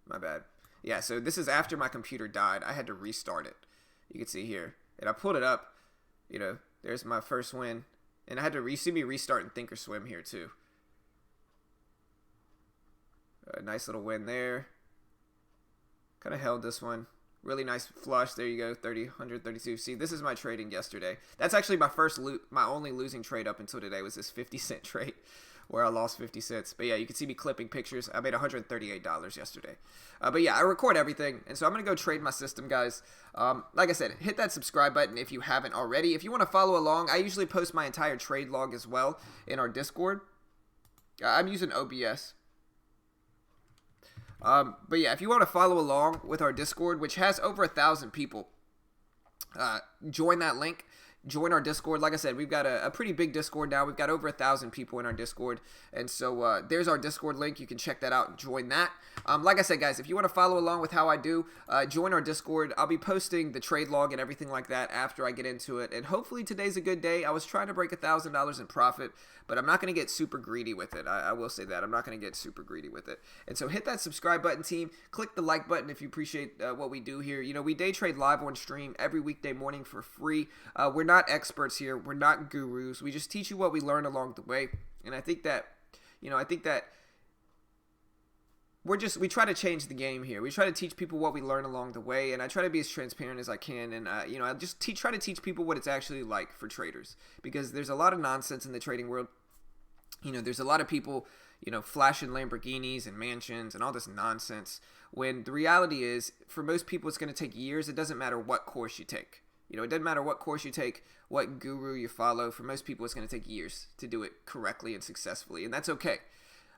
My bad. Yeah, so this is after my computer died. I had to restart it. You can see here. And I pulled it up. You know, there's my first win. And I had to see me restart in Thinkorswim here, too. A nice little win there. Kind of held this one. Really nice flush. There you go. 30, 132. See, this is my trading yesterday. That's actually my only losing trade up until today was this 50-cent trade where I lost 50 cents. But yeah, you can see me clipping pictures. I made $138 yesterday. But yeah, I record everything. And so I'm going to go trade my system, guys. Like I said, hit that subscribe button if you haven't already. If you want to follow along, I usually post my entire trade log as well in our Discord. I'm using OBS. But yeah, if you want to follow along with our Discord, which has over 1,000 people, join that link. Join our Discord. Like I said, we've got a pretty big Discord now. We've got over 1,000 people in our Discord. And so there's our Discord link. You can check that out and join that. Like I said, guys, if you want to follow along with how I do, join our Discord. I'll be posting the trade log and everything like that after I get into it. And hopefully today's a good day. I was trying to break $1,000 in profit, but I'm not going to get super greedy with it. I will say that. I'm not going to get super greedy with it. And so hit that subscribe button, team. Click the like button if you appreciate what we do here. You know, we day trade live on stream every weekday morning for free. We're not experts here. We're not gurus. We just teach you what we learn along the way. And I think that, we try to change the game here. We try to teach people what we learn along the way, and I try to be as transparent as I can. And I just try to teach people what it's actually like for traders, because there's a lot of nonsense in the trading world. You know, there's a lot of people, flashing Lamborghinis and mansions and all this nonsense, when the reality is, for most people, it's going to take years. It doesn't matter what course you take. It doesn't matter what course you take, what guru you follow. For most people, it's going to take years to do it correctly and successfully, and that's okay.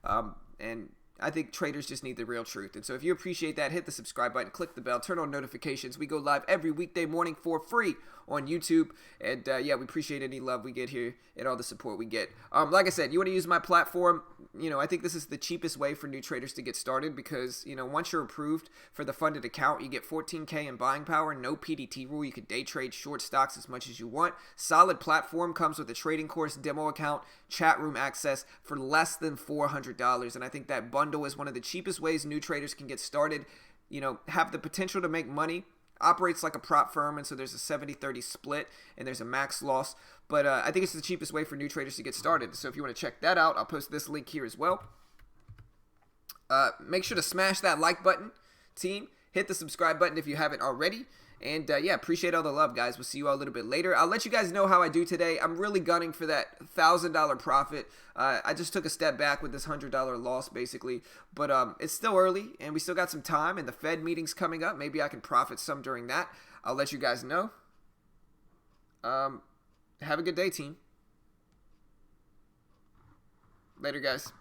And I think traders just need the real truth. And so if you appreciate that, hit the subscribe button, click the bell, turn on notifications. We go live every weekday morning for free on YouTube. And yeah, we appreciate any love we get here and all the support we get. Like I said, you want to use my platform, I think this is the cheapest way for new traders to get started, because, once you're approved for the funded account, you get 14K in buying power, no PDT rule. You can day trade short stocks as much as you want. Solid platform, comes with a trading course, demo account, chat room access for less than $400. And I think that bundle bundle is one of the cheapest ways new traders can get started. You know, have the potential to make money. Operates like a prop firm, and so there's a 70-30 split, and there's a max loss. But I think it's the cheapest way for new traders to get started. So if you want to check that out, I'll post this link here as well. Make sure to smash that like button, team. Hit the subscribe button if you haven't already. And yeah, appreciate all the love, guys. We'll see you all a little bit later. I'll let you guys know how I do today. I'm really gunning for that $1,000 profit. I just took a step back with this $100 loss, basically. But it's still early, and we still got some time, and the Fed meeting's coming up. Maybe I can profit some during that. I'll let you guys know. Have a good day, team. Later, guys.